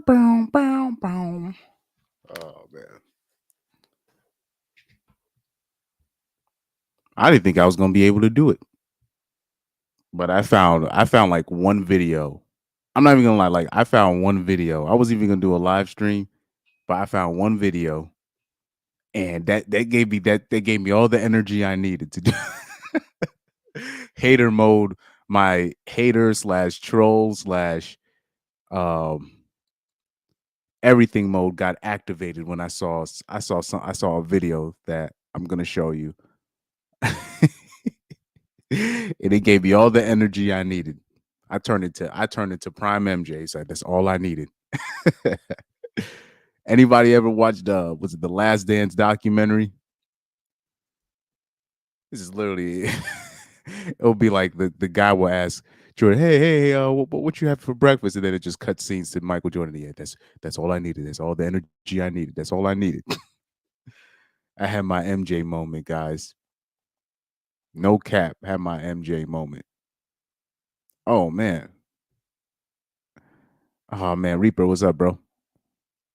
boom, boom, boom. Oh man, I didn't think I was gonna be able to do it, but I found like one video. I'm not even gonna lie, like I found one video. I was even gonna do a live stream, but I found one video, and that gave me all the energy I needed to do hater mode. My hater slash troll slash um everything mode got activated when I saw a video that I'm gonna show you. And it gave me all the energy I needed. I turned into prime MJ. So that's all I needed. Anybody ever watched was it the Last Dance documentary? This is literally it'll be like the guy will ask Jordan, hey, what you have for breakfast? And then it just cuts scenes to Michael Jordan. Yeah, that's all I needed. That's all the energy I needed. That's all I needed. I had my MJ moment, guys. No cap, had my MJ moment. Oh man. Oh man, Reaper, what's up, bro?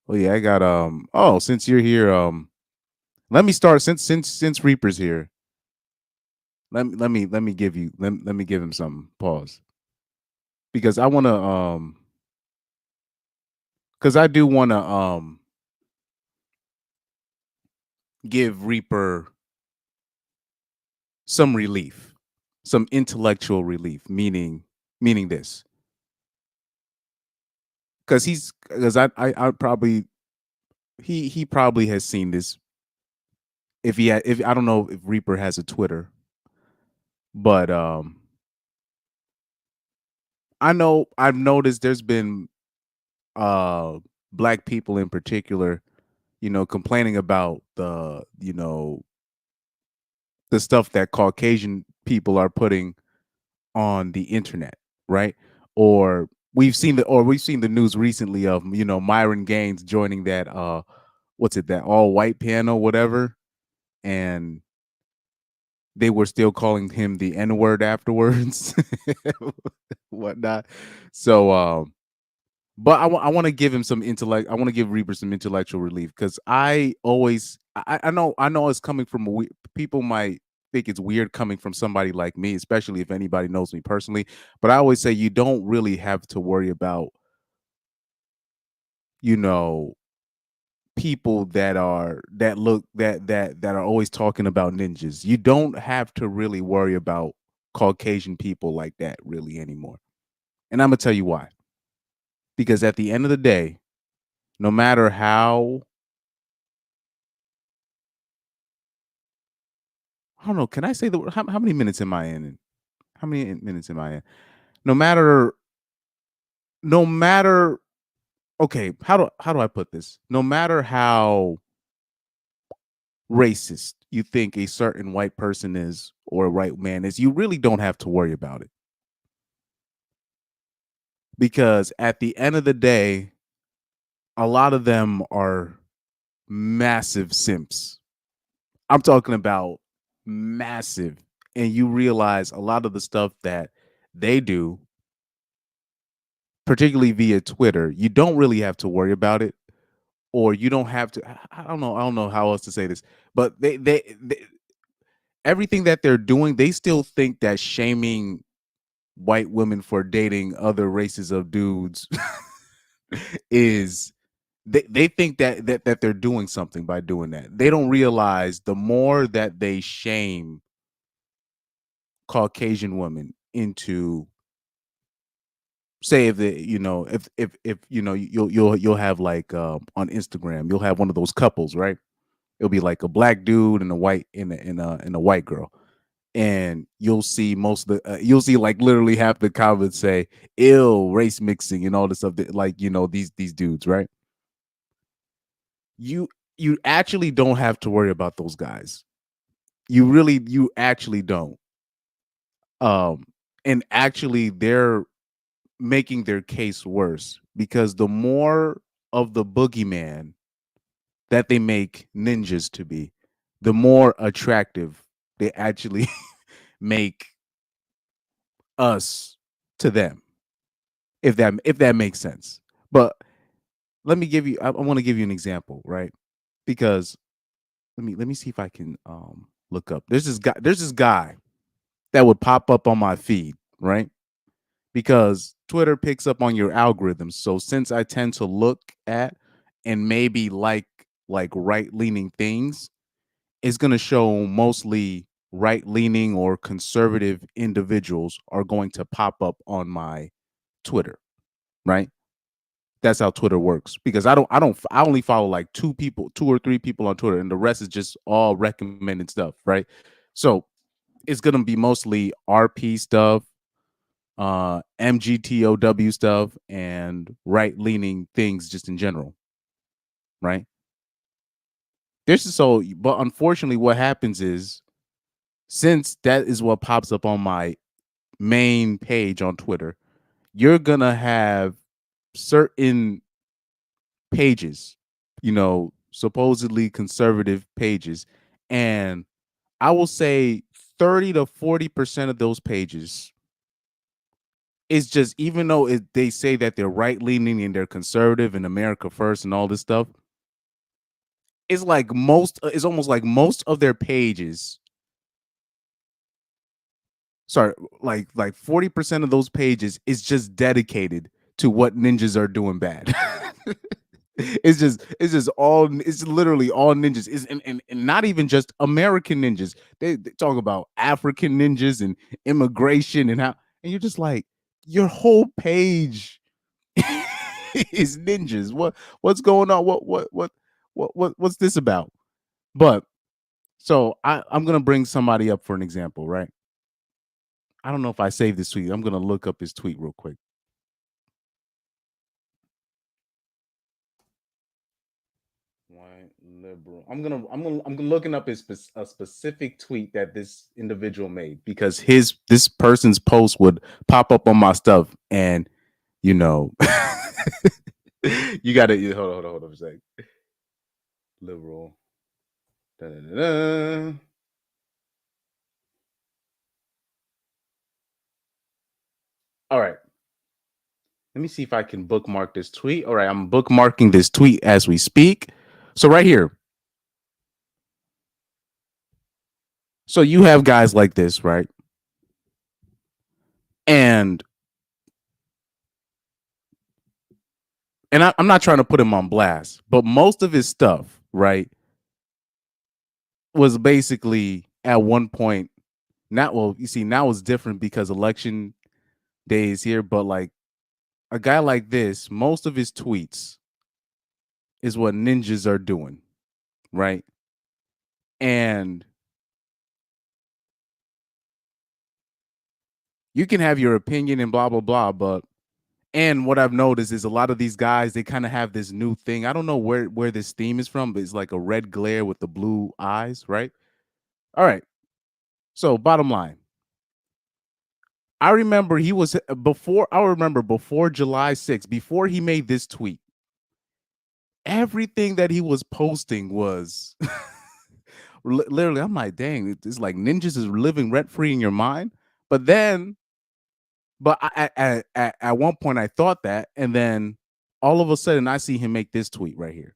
Oh yeah, I got oh, since you're here, let me start since Reaper's here. Let me give you let me give him some pause. Because I wanna because I do wanna give Reaper some relief, some intellectual relief, meaning this. Because I probably he probably has seen this if I don't know if Reaper has a Twitter, but I know I've noticed there's been black people in particular, complaining about the stuff that Caucasian people are putting on the internet, right? Or we've seen the news recently of Myron Gaines joining that what's it, that all white panel whatever, and they were still calling him the N word afterwards, whatnot. So, but I want to give him some intellect. I want to give Reaper some intellectual relief because I know it's coming from people might think it's weird coming from somebody like me, especially if anybody knows me personally. But I always say you don't really have to worry about you know people that are always talking about ninjas. You don't have to really worry about Caucasian people like that really anymore. And I'm gonna tell you why. Because at the end of the day, no matter how I don't know, can I say how many minutes am I in? How many minutes am I in? No matter no matter okay, how do I put this? No matter how racist you think a certain white person is or a white man is, you really don't have to worry about it. Because at the end of the day, a lot of them are massive simps. I'm talking about massive. And you realize a lot of the stuff that they do, particularly via Twitter, you don't really have to worry about it, or you don't have to. I don't know how else to say this, but they everything that they're doing, they still think that shaming white women for dating other races of dudes is they think that they're doing something by doing that. They don't realize the more that they shame Caucasian women into, say, if the if you'll have like on Instagram you'll have one of those couples, right? It'll be like a black dude and a white and a white girl, and you'll see most of the you'll see like literally half the comments say ill race mixing and all this stuff that, like, these dudes, right? You actually don't have to worry about those guys. You actually don't. um and actually they're making their case worse because the more of the boogeyman that they make ninjas to be, the more attractive they actually make us to them. If that makes sense. But let me give you. I want to give you an example, right? Because let me see if I can look up. There's this guy that would pop up on my feed, right? Because Twitter picks up on your algorithms. So since I tend to look at and maybe like right leaning things, it's going to show mostly right leaning or conservative individuals are going to pop up on my Twitter, right? That's how Twitter works because I only follow like two or three people on Twitter, and the rest is just all recommended stuff, right? So it's gonna be mostly RP stuff, MGTOW stuff, and right leaning things just in general, right? This is so, but unfortunately, what happens is since that is what pops up on my main page on Twitter, you're gonna have certain pages, supposedly conservative pages. And I will say 30 to 40% of those pages is just, even though they say that they're right leaning and they're conservative and America first and all this stuff, it's almost like most of their pages, sorry, like 40% of those pages is just dedicated to what ninjas are doing bad. It's literally all ninjas is and not even just American ninjas. They talk about African ninjas and immigration and how, and you're just like, your whole page is ninjas. What's going on? What's this about? But so I'm gonna bring somebody up for an example, right? I don't know if I saved this tweet. I'm gonna look up his tweet real quick. White liberal. I'm looking up a specific tweet that this individual made because this person's post would pop up on my stuff, and you know, you got to hold on a sec. Liberal. Da-da-da-da. All right. Let me see if I can bookmark this tweet. All right, I'm bookmarking this tweet as we speak. So right here. So you have guys like this, right? And I'm not trying to put him on blast, but most of his stuff, right, was basically at one point. Not, well, you see, now it's different because election day is here, but like a guy like this, most of his tweets is what ninjas are doing, right? And you can have your opinion and blah blah blah, but and what I've noticed is a lot of these guys, they kind of have this new thing. I don't know where this theme is from, but it's like a red glare with the blue eyes, right? All right. So bottom line, I remember he was before. I remember before July 6th, before he made this tweet, everything that he was posting was literally. I'm like, dang, it's like ninjas is living rent free in your mind. But then, at one point I thought that, and then all of a sudden I see him make this tweet right here.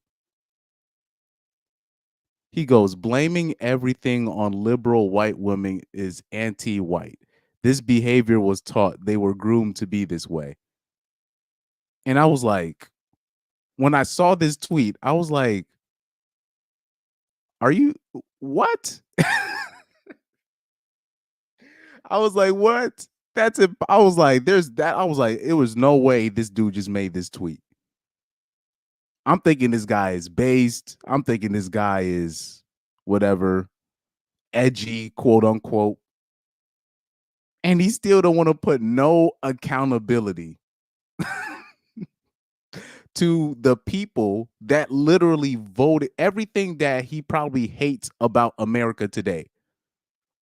He goes, blaming everything on liberal white women is anti-white. This behavior was taught. They were groomed to be this way. And I was like, when I saw this tweet, I was like, are you what? I was like, what? That's it. I was like, there's that. I was like, it was no way this dude just made this tweet. I'm thinking this guy is based. I'm thinking this guy is whatever, edgy, quote unquote. And he still don't want to put no accountability to the people that literally voted. Everything that he probably hates about America today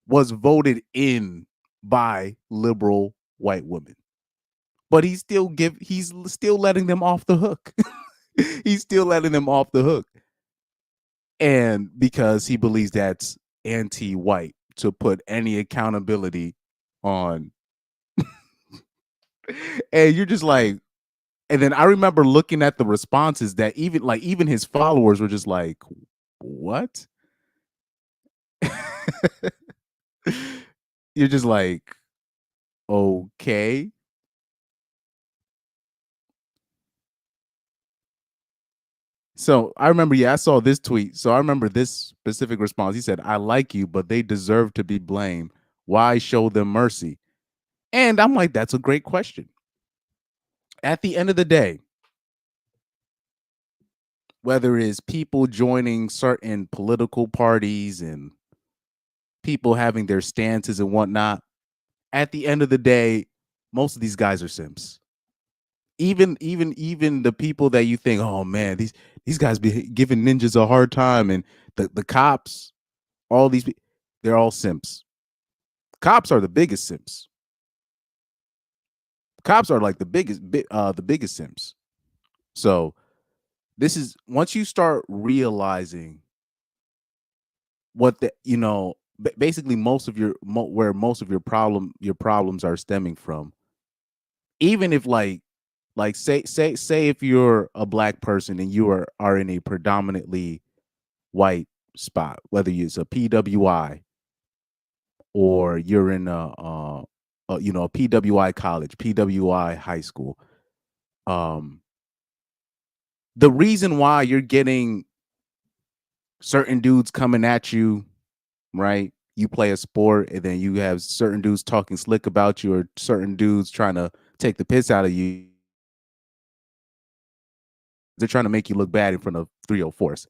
was voted in by liberal white women. But he's still letting them off the hook. He's still letting them off the hook. And because he believes that's anti-white to put any accountability on. And you're just like, And then I remember looking at the responses that even his followers were just like, "What?" You're just like, "Okay." So I remember, yeah, I saw this tweet. So I remember this specific response. He said, "I like you, but they deserve to be blamed. Why show them mercy?" And I'm like, that's a great question. At the end of the day, whether it's people joining certain political parties and people having their stances and whatnot, at the end of the day, most of these guys are simps. Even the people that you think, oh man, these guys be giving ninjas a hard time, and the cops, all these, they're all simps. Cops are the biggest simps. Cops are like the biggest simps. So this is once you start realizing what the basically most of where most of your problems are stemming from, even if like say if you're a black person and you are in a predominantly white spot, whether it's a PWI or you're in a PWI college, PWI high school. um the reason why you're getting certain dudes coming at you, right? You play a sport and then you have certain dudes talking slick about you or certain dudes trying to take the piss out of you. They're trying to make you look bad in front of 304s.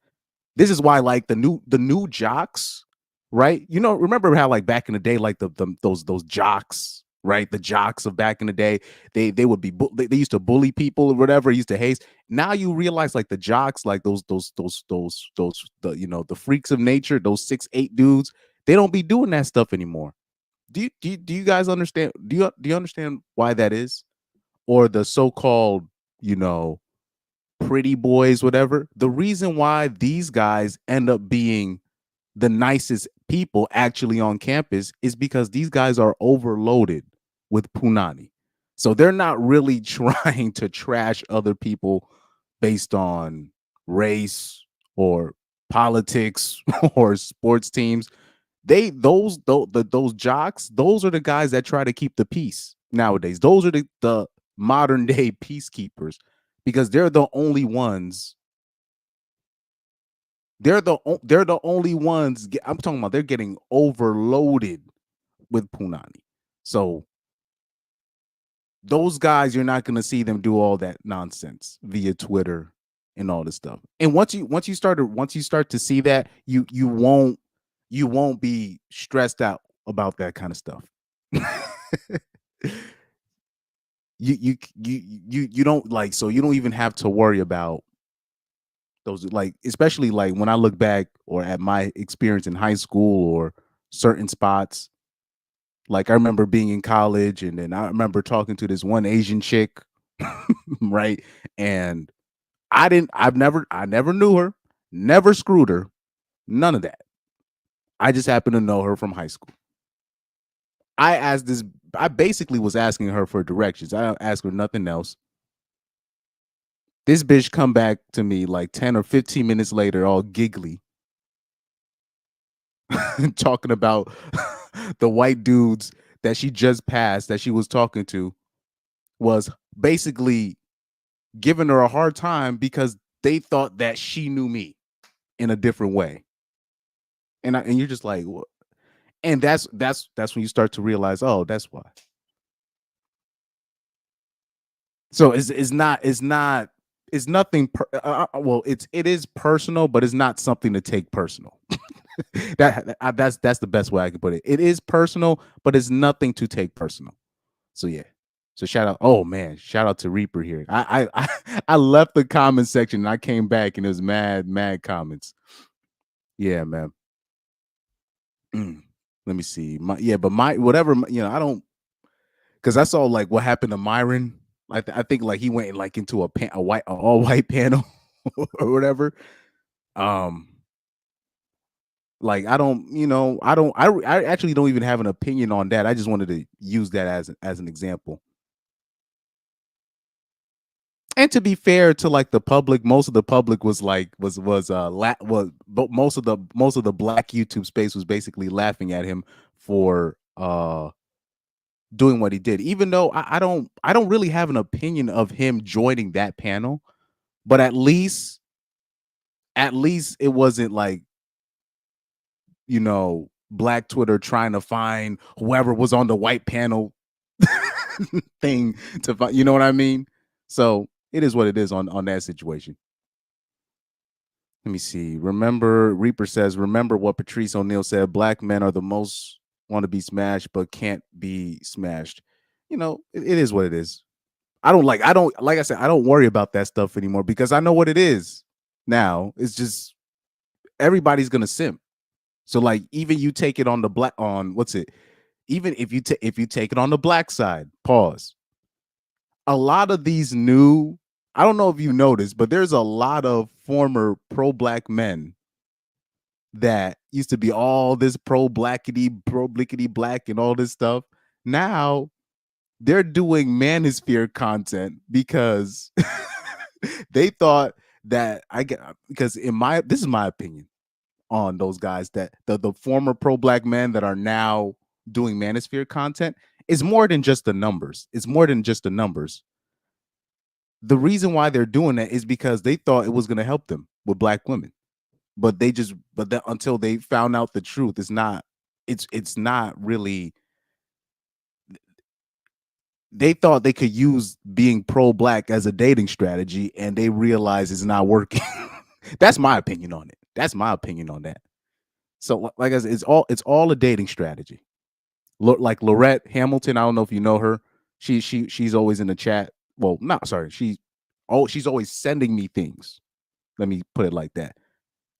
This is why like the new jocks, right? Remember how like back in the day, like those jocks, right? The jocks of back in the day, they would be they used to bully people or whatever, used to hate. Now you realize like the jocks, like those the freaks of nature, those 6'8" dudes, they don't be doing that stuff anymore. Do you guys understand? Do you understand why that is? Or the so-called, you know, pretty boys, whatever. The reason why these guys end up being the nicest people actually on campus is because these guys are overloaded with punani. So they're not really trying to trash other people based on race or politics or sports teams. Those jocks, those are the guys that try to keep the peace nowadays. Those are the modern day peacekeepers, because they're the only ones. I'm talking about they're getting overloaded with punani. So those guys, you're not going to see them do all that nonsense via Twitter and all this stuff. And once you start to see that, you won't be stressed out about that kind of stuff. You don't like, so you don't even have to worry about those, like, especially like when I look back or at my experience in high school or certain spots. Like I remember being in college and then I remember talking to this one Asian chick, right? And I never knew her, never screwed her, none of that. I just happened to know her from high school. I asked this, I basically was asking her for directions. I asked her nothing else. This bitch come back to me like 10 or 15 minutes later, all giggly, talking about the white dudes that she just passed, that she was talking to, was basically giving her a hard time because they thought that she knew me in a different way. And you're just like, what? And that's when you start to realize, oh, that's why. So it's nothing. Well, it is personal, but it's not something to take personal. That's the best way I can put it. It is personal, but it's nothing to take personal. So yeah. So shout out. Oh man, shout out to Reaper here. I left the comment section and I came back and it was mad comments. Yeah, man. Let me see. But my whatever, I don't, because I saw like what happened to Myron. I think like he went like into a all white panel or whatever. Um, like I don't, I actually don't even have an opinion on that. I just wanted to use that as an example. And to be fair to like the public, most of the public was like most of the black YouTube space was basically laughing at him for doing what he did. Even though I don't really have an opinion of him joining that panel, but at least it wasn't like, black Twitter trying to find whoever was on the white panel thing to find, you know what I mean? So it is what it is on that situation. Let me see. Remember, Reaper says, remember what Patrice O'Neill said, black men are the most want to be smashed, but can't be smashed. It is what it is. Like I said, I don't worry about that stuff anymore because I know what it is now. It's just everybody's gonna simp. So like even you take it on the black on what's it? Even if you take it on the black side, pause. A lot of these new, I don't know if you noticed, but there's a lot of former pro black men that used to be all this pro blackity, pro blickety black and all this stuff. Now they're doing manosphere content because they thought that I get because this is my opinion on those guys that the former pro black men that are now doing manosphere content is more than just the numbers. It's more than just the numbers. The reason why they're doing that is because they thought it was going to help them with black women, but until they found out the truth, it's not really. They thought they could use being pro black as a dating strategy, and they realize it's not working. That's my opinion on it. That's my opinion on that. So, like I said, it's all a dating strategy. Like Lorette Hamilton, I don't know if you know her. She's always in the chat. Well, not sorry. She's always sending me things. Let me put it like that.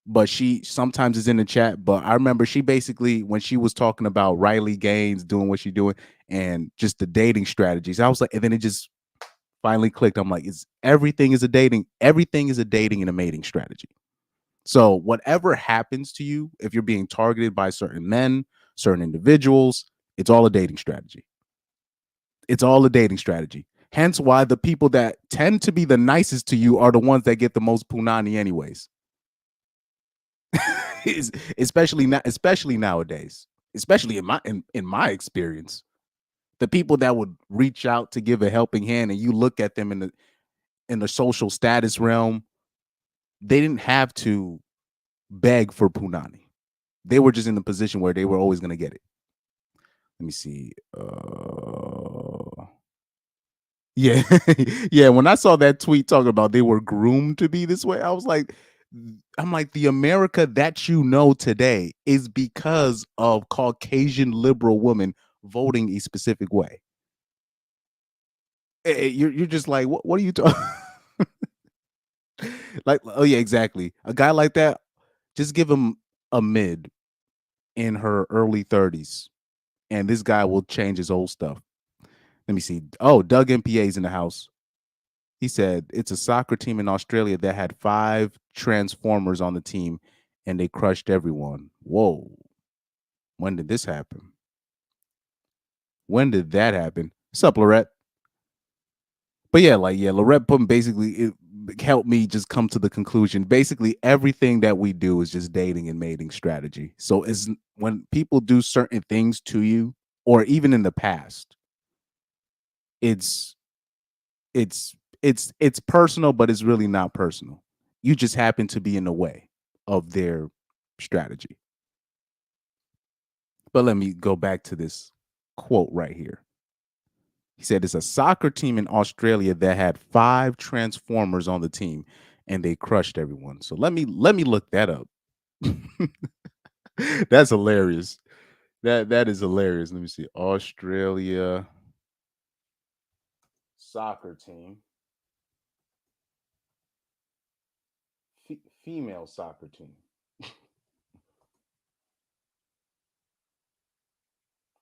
But she sometimes is in the chat. But I remember she basically when she was talking about Riley Gaines doing what she's doing and just the dating strategies. I was like, and then it just finally clicked. I'm like, everything is a dating and a mating strategy. So whatever happens to you, if you're being targeted by certain men, certain individuals, it's all a dating strategy. It's all a dating strategy. Hence why the people that tend to be the nicest to you are the ones that get the most punani anyways. especially nowadays. Especially in my experience. The people that would reach out to give a helping hand and you look at them in the social status realm, they didn't have to beg for punani. They were just in the position where they were always going to get it. Let me see. Yeah, yeah. When I saw that tweet talking about they were groomed to be this way, I'm like, the America that you know today is because of Caucasian liberal women voting a specific way. You're just like, what are you talking? Like, oh yeah, exactly. A guy like that, just give him a mid in her early 30s, and this guy will change his old stuff. Let me see. Oh, Doug MPA's in the house. He said it's a soccer team in Australia that had 5 Transformers on the team and they crushed everyone. Whoa. When did this happen? When did that happen? What's up, Lorette? But yeah, Lorette put basically it helped me just come to the conclusion. Basically, everything that we do is just dating and mating strategy. So it's when people do certain things to you, or even in the past, it's it's personal, but it's really not personal. You just happen to be in the way of their strategy. But let me go back to this quote right here. He said it's a soccer team in Australia that had 5 Transformers on the team and they crushed everyone. So let me look that up. That's hilarious. That is hilarious. Let me see. Australia soccer team. Female soccer team.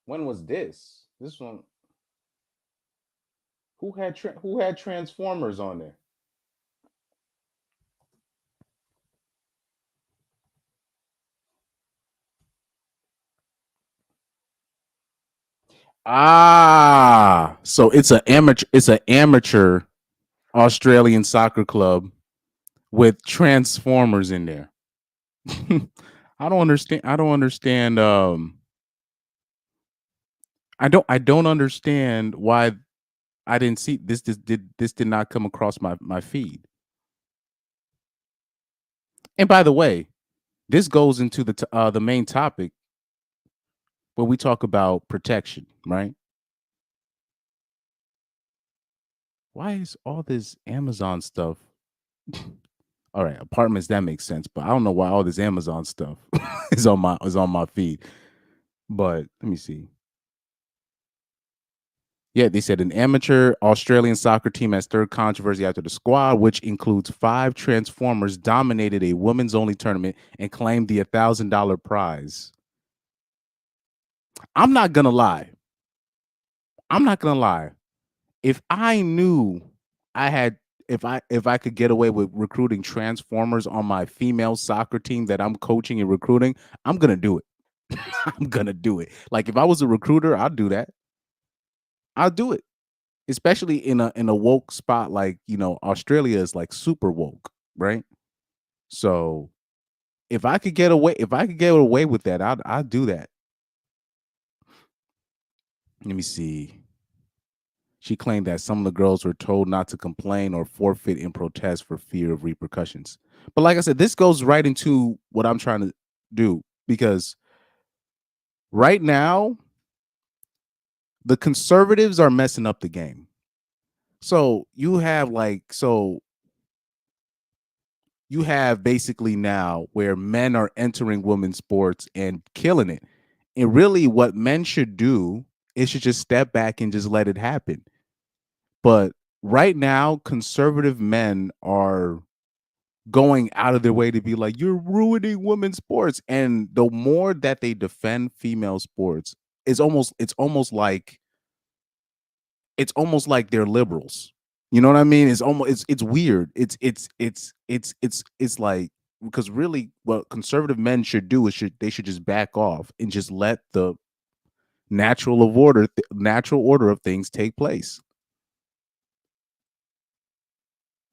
When was this? This one. Who had Transformers on there? So it's an amateur. It's an amateur Australian soccer club with transformers in there. I don't understand. I don't understand. I don't understand why I didn't see this. This did not come across my feed. And by the way, this goes into the main topic where we talk about protection, right? Why is all this Amazon stuff? All right, apartments, that makes sense, but I don't know why all this Amazon stuff is on my feed. But let me see. Yeah, they said an amateur Australian soccer team has stirred controversy after the squad, which includes 5 Transformers, dominated a women's only tournament and claimed the $1,000 prize. I'm not gonna lie. I'm not gonna lie. If I knew I had if I could get away with recruiting Transformers on my female soccer team that I'm coaching and recruiting, I'm gonna do it. I'm gonna do it. Like if I was a recruiter, I'd do that. I'll do it. Especially in a woke spot like, Australia is like super woke, right? So if I could get away with that, I'd do that. Let me see. She claimed that some of the girls were told not to complain or forfeit in protest for fear of repercussions. But like I said, this goes right into what I'm trying to do because right now the conservatives are messing up the game. So you have basically now where men are entering women's sports and killing it. And really what men should do is should just step back and just let it happen. But right now, conservative men are going out of their way to be like, you're ruining women's sports. And the more that they defend female sports, it's almost like they're liberals. You know what I mean? It's weird. It's like because really what conservative men should do is they should just back off and just let the natural order of things take place.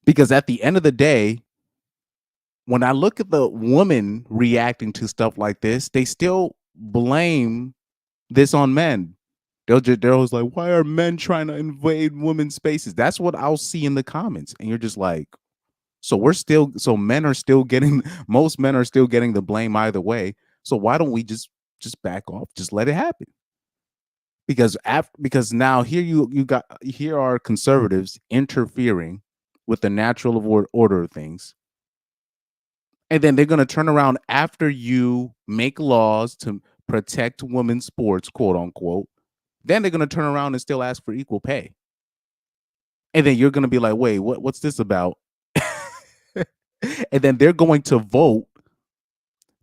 Because at the end of the day, when I look at the woman reacting to stuff like this, they still blame this on men. They're always like, why are men trying to invade women's spaces? That's what I'll see in the comments. And you're just like, so men are still getting most men are still getting the blame either way. So why don't we just back off, just let it happen? Because now here are conservatives interfering with the natural order of things, and then they're going to turn around after you make laws to protect women's sports, quote unquote. Then they're going to turn around and still ask for equal pay. And then you're going to be like, wait, what's this about? And then they're going to vote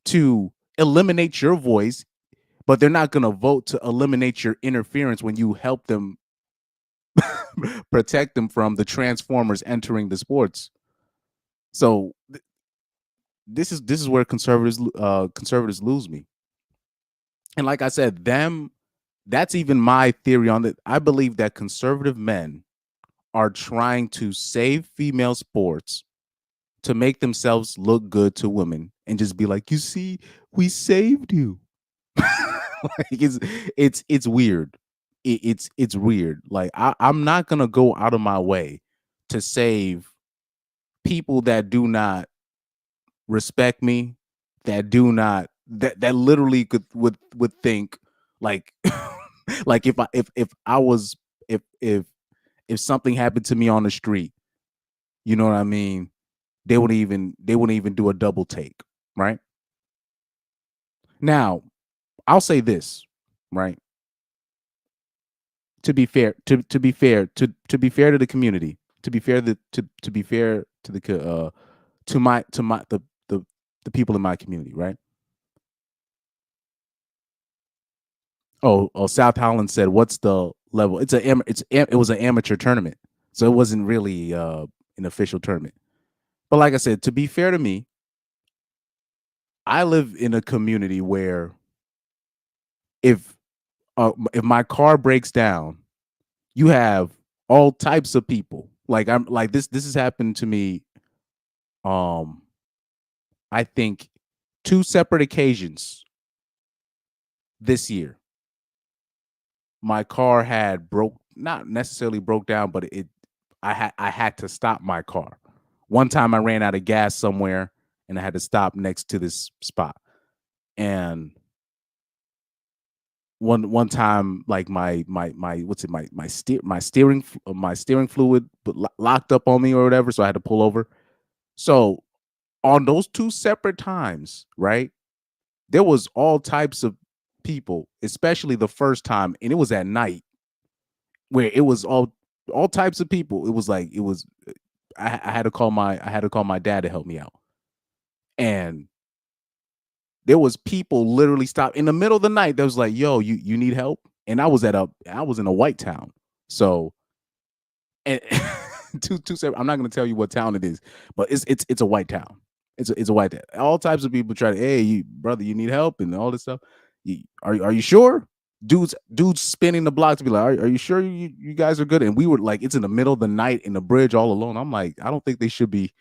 to eliminate your voice, but they're not going to vote to eliminate your interference when you help them protect them from the Transformers entering the sports. So this is where conservatives lose me. And like I said, that's even my theory on that. I believe that conservative men are trying to save female sports to make themselves look good to women and just be like, you see, we saved you. Like it's weird. It's weird. Like I'm not gonna go out of my way to save people that do not respect me, that literally would think like like if I was if something happened to me on the street, you know what I mean? They wouldn't even do a double take, right? Now, I'll say this, right? To be fair to the community, to be fair to the people in my community, right? Oh, South Holland said, "What's the level?" It was an amateur tournament, so it wasn't really an official tournament. But like I said, to be fair to me, I live in a community where if if my car breaks down, you have all types of people Like I'm like this has happened to me um I think two separate occasions this year. My car had broke not necessarily broke down, but I had to stop my car. One time I ran out of gas somewhere and I had to stop next to this spot. And one time like my what's it my steering fluid locked up on me or whatever, so I had to pull over. So on those two separate times, right? There was all types of people, especially the first time, and it was at night where it was all types of people. It was like it was I had to call my dad to help me out. And there was people literally stopped in the middle of the night that was like, "Yo, you need help?" And I was in a white town. So and two separate, I'm not gonna tell you what town it is, but it's a white town. It's a white town. All types of people try to, hey, you brother, you need help and all this stuff. Are you sure? Dudes spinning the block to be like, are you sure you guys are good? And we were like, it's in the middle of the night in the bridge all alone. I'm like, I don't think they should be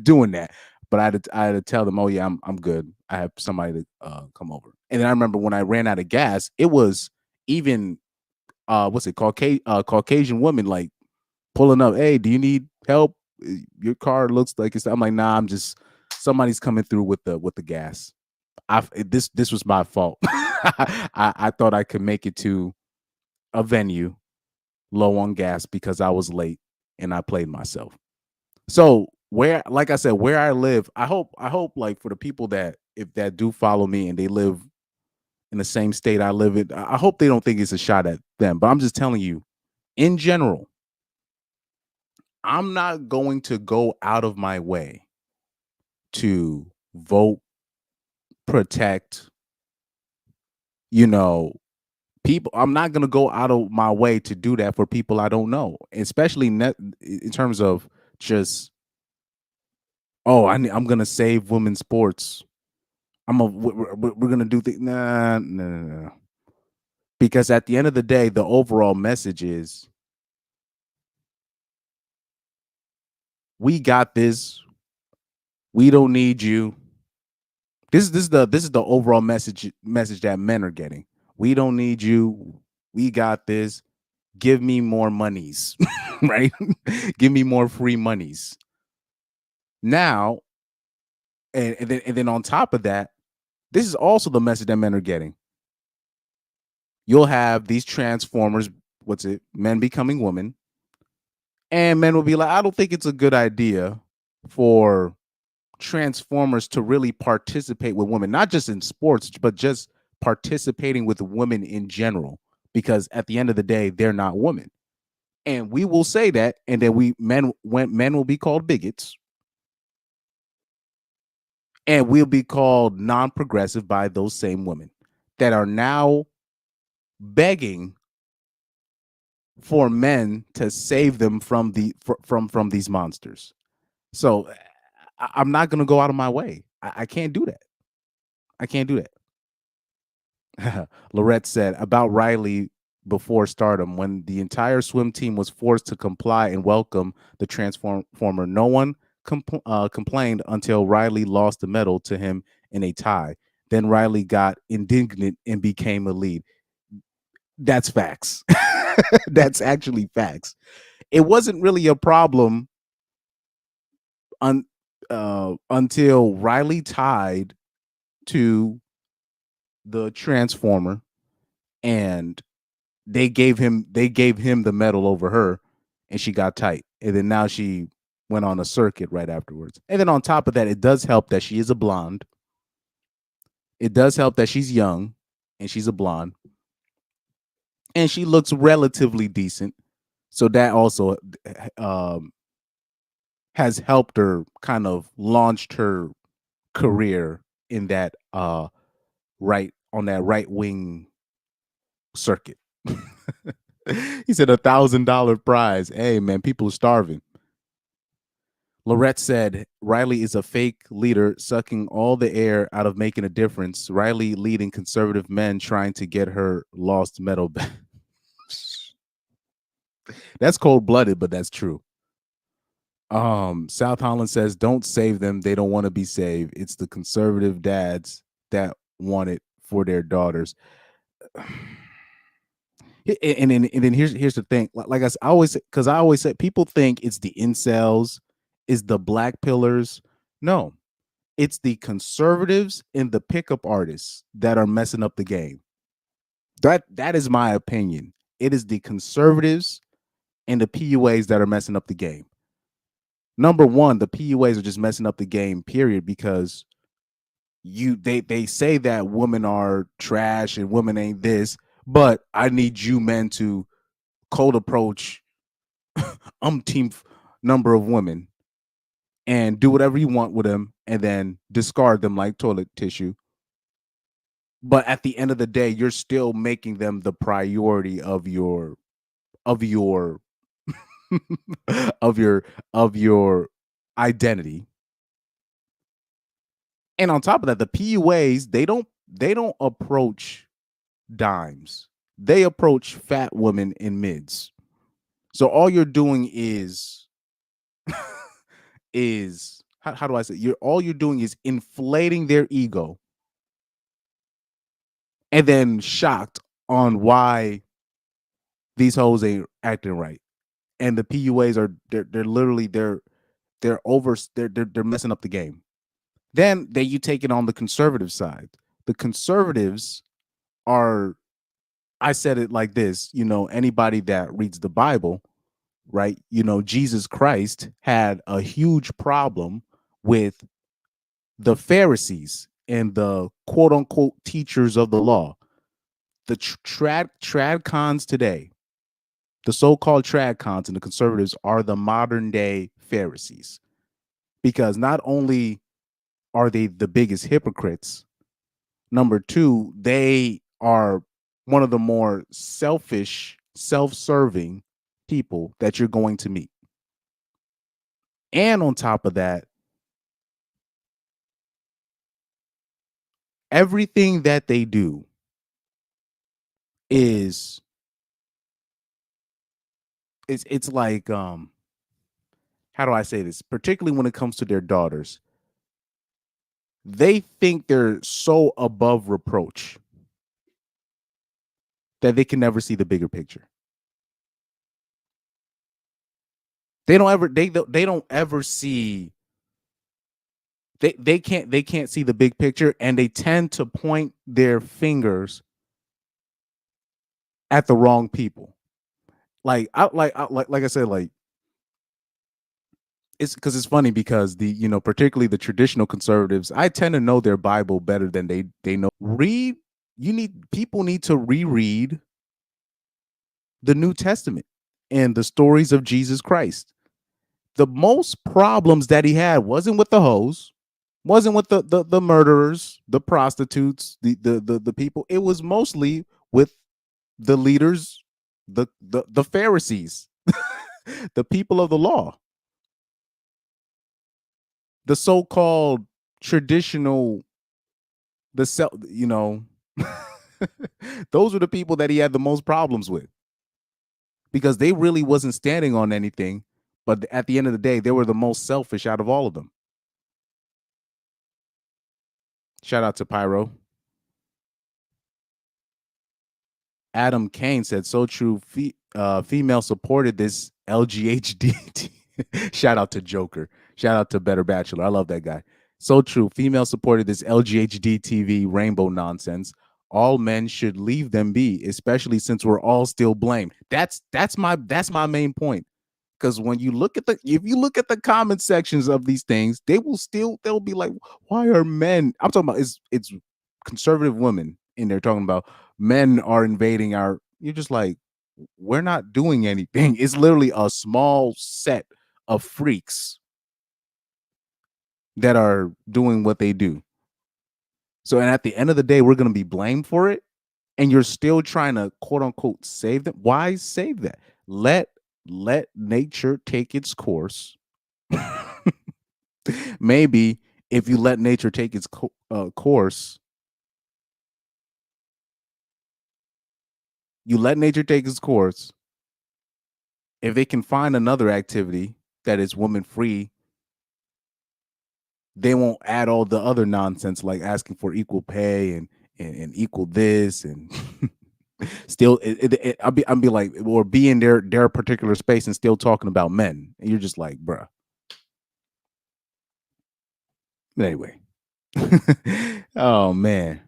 doing that. But I had to tell them, oh yeah, I'm good. I have somebody to come over. And then I remember when I ran out of gas, it was even what's it called? Caucasian women like pulling up. Hey, do you need help? Your car looks like it's. I'm like, nah. I'm just somebody's coming through with the gas. This was my fault. I thought I could make it to a venue low on gas because I was late and I played myself. So where, like I said, where I live, I hope like for the people that if that do follow me and they live in the same state I live in, I hope they don't think it's a shot at them. But I'm just telling you, in general, I'm not going to go out of my way to vote, protect, you know, people. I'm not going to go out of my way to do that for people I don't know, especially in terms of just, oh, I'm going to save women's sports. We're going to do things. Nah, no, no, no. Because at the end of the day, the overall message is we got this. We don't need you. This is the overall message that men are getting. We don't need you. We got this. Give me more monies, right? Give me more free monies. Now, and then on top of that, this is also the message that men are getting. You'll have these transformers, what's it? Men becoming women, and men will be like, I don't think it's a good idea for transformers to really participate with women, not just in sports, but just participating with women in general, because at the end of the day, they're not women. And we will say that, and then men will be called bigots, and we'll be called non-progressive by those same women that are now begging for men to save them from from these monsters. So I'm not going to go out of my way. I can't do that. I can't do that. Lorette said about Riley before stardom, when the entire swim team was forced to comply and welcome the transformer, no one complained until Riley lost the medal to him in a tie. Then Riley got indignant and became a lead. That's facts. That's actually facts. It wasn't really a problem until Riley tied to the transformer and they gave him the medal over her, and she got tight. And then now she went on a circuit right afterwards. And then on top of that, it does help that she is a blonde. It does help that she's young and she's a blonde. And she looks relatively decent. So that also um, has helped her kind of launched her career in that right on that right wing circuit. He said $1,000 prize. Hey man, people are starving. Lorette said Riley is a fake leader sucking all the air out of making a difference. Riley leading conservative men trying to get her lost medal back. That's cold blooded, but that's true. South Holland says, "Don't save them. They don't want to be saved. It's the conservative dads that want it for their daughters." And then here's the thing. Like I always, because I always said, people think it's the incels, is the black pillars. No, it's the conservatives and the pickup artists that are messing up the game. That is my opinion. It is the conservatives and the PUAs that are messing up the game. Number one, the PUAs are just messing up the game, period, because they say that women are trash and women ain't this, but I need you men to cold approach umpteenth number of women and do whatever you want with them and then discard them like toilet tissue. But at the end of the day, you're still making them the priority of your of your identity. And on top of that, the PUAs, they don't approach dimes. They approach fat women in mids. So all you're doing is how do I say, you're all you're doing is inflating their ego and then shocked on why these hoes ain't acting right. And the PUAs are they're literally they're over they're messing up the game. Then you take it on the conservative side. The conservatives are, I said it like this, anybody that reads the Bible, right? Jesus Christ had a huge problem with the Pharisees and the quote unquote teachers of the law. The trad cons today, the so-called trad cons and the conservatives are the modern day Pharisees, because not only are they the biggest hypocrites, number two, they are one of the more selfish, self-serving people that you're going to meet. And on top of that, everything that they do is it's like, how do I say this? Particularly when it comes to their daughters, they think they're so above reproach that they can never see the bigger picture. They don't ever see, they can't see the big picture, and they tend to point their fingers at the wrong people. Like I said, like, it's because it's funny because particularly the traditional conservatives, I tend to know their Bible better than they know. People need to reread the New Testament and the stories of Jesus Christ. The most problems that he had wasn't with the hoes, wasn't with the murderers, the prostitutes, the people. It was mostly with the leaders, the Pharisees, the people of the law, the so-called traditional, the self, those were the people that he had the most problems with, because they really wasn't standing on anything. But at the end of the day, they were the most selfish out of all of them. Shout out to Pyro. Adam Kane said, "So true. Female supported this LGHD." Shout out to Joker. Shout out to Better Bachelor. I love that guy. So true. Female supported this LGHD TV rainbow nonsense. All men should leave them be, especially since we're all still blamed. That's my main point. Because when you look at if you look at the comment sections of these things, they'll be like, why are men? I'm talking about, it's conservative women in there talking about men are invading our. You're just like, we're not doing anything. It's literally a small set of freaks that are doing what they do. So, and at the end of the day, we're going to be blamed for it. And you're still trying to quote unquote save them. Why save that? Let nature take its course. Maybe if you let nature take its course, you let nature take its course. If they can find another activity that is woman free, they won't add all the other nonsense like asking for equal pay and equal this and still I'll be like, or be in their particular space and still talking about men. And you're just like, bruh. But anyway. Oh man.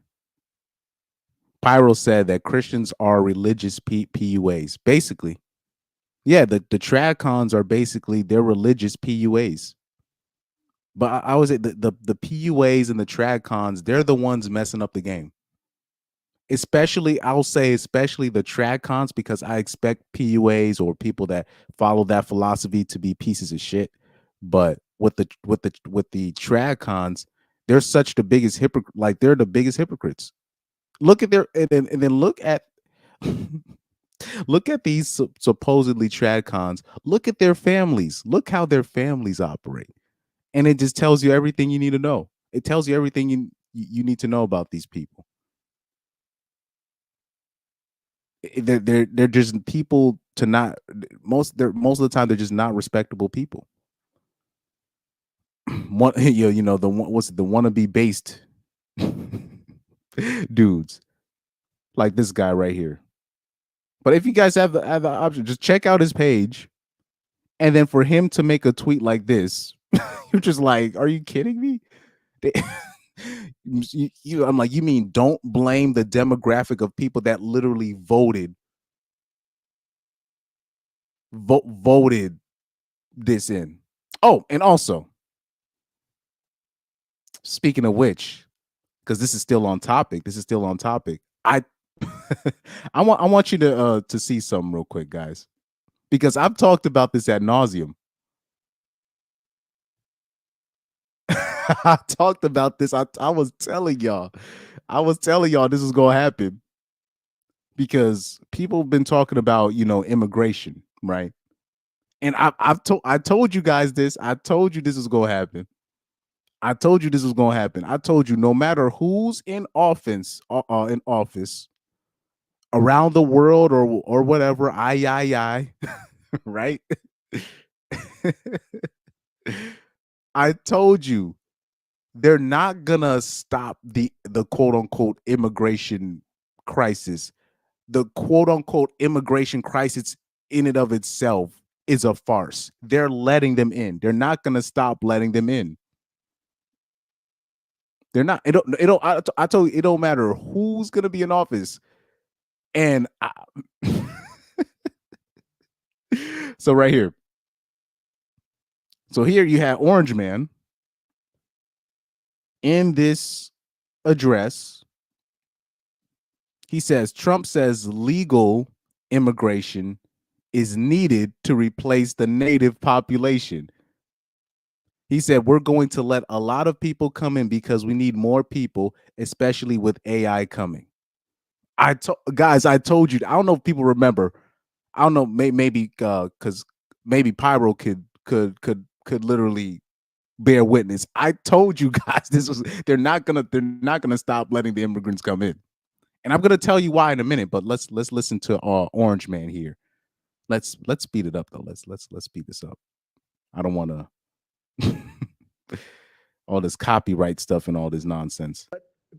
Pyro said that Christians are religious PUAs. Basically. Yeah, the trad cons are basically they're religious PUAs. But I was the PUAs and the trad cons, they're the ones messing up the game. Especially, I'll say, especially the trad cons, because I expect PUAs or people that follow that philosophy to be pieces of shit. But with the trad cons, they're such the biggest hypocrite. Like they're the biggest hypocrites. Look at their and then look at look at these supposedly trad cons. Look at their families. Look how their families operate, and it just tells you everything you need to know. It tells you everything you need to know about these people. They're just people to not most of the time they're just not respectable people. You know the one what's the wannabe based dudes like this guy right here. But if you guys have the option, just check out his page, and then for him to make a tweet like this, you're just like, are you kidding me? I'm like, you mean don't blame the demographic of people that literally voted this in. Oh, and also, speaking of which, because this is still on topic. This is still on topic. I want you to see something real quick, guys, because I've talked about this ad nauseum. I talked about this. I was telling y'all. This was gonna happen because people have been talking about immigration, right? And I told you guys this. I told you this was gonna happen. I told you this was gonna happen. I told you no matter who's in office around the world or whatever, I right? I told you they're not gonna stop the quote unquote immigration crisis. The quote unquote immigration crisis in and of itself is a farce. They're letting them in. They're not gonna stop letting them in. They're not. I told you, it don't matter who's gonna be in office. And so right here. So here you have Orange Man in this address. He says Trump says legal immigration is needed to replace the native population. He said we're going to let a lot of people come in because we need more people, especially with AI coming. Guys, I told you. I don't know if people remember. I don't know. Maybe because maybe Pyro could literally bear witness. I told you guys they're not gonna stop letting the immigrants come in, and I'm gonna tell you why in a minute. But let's listen to Orange Man here. Let's speed it up though. Let's speed this up. I don't want to all this copyright stuff and all this nonsense.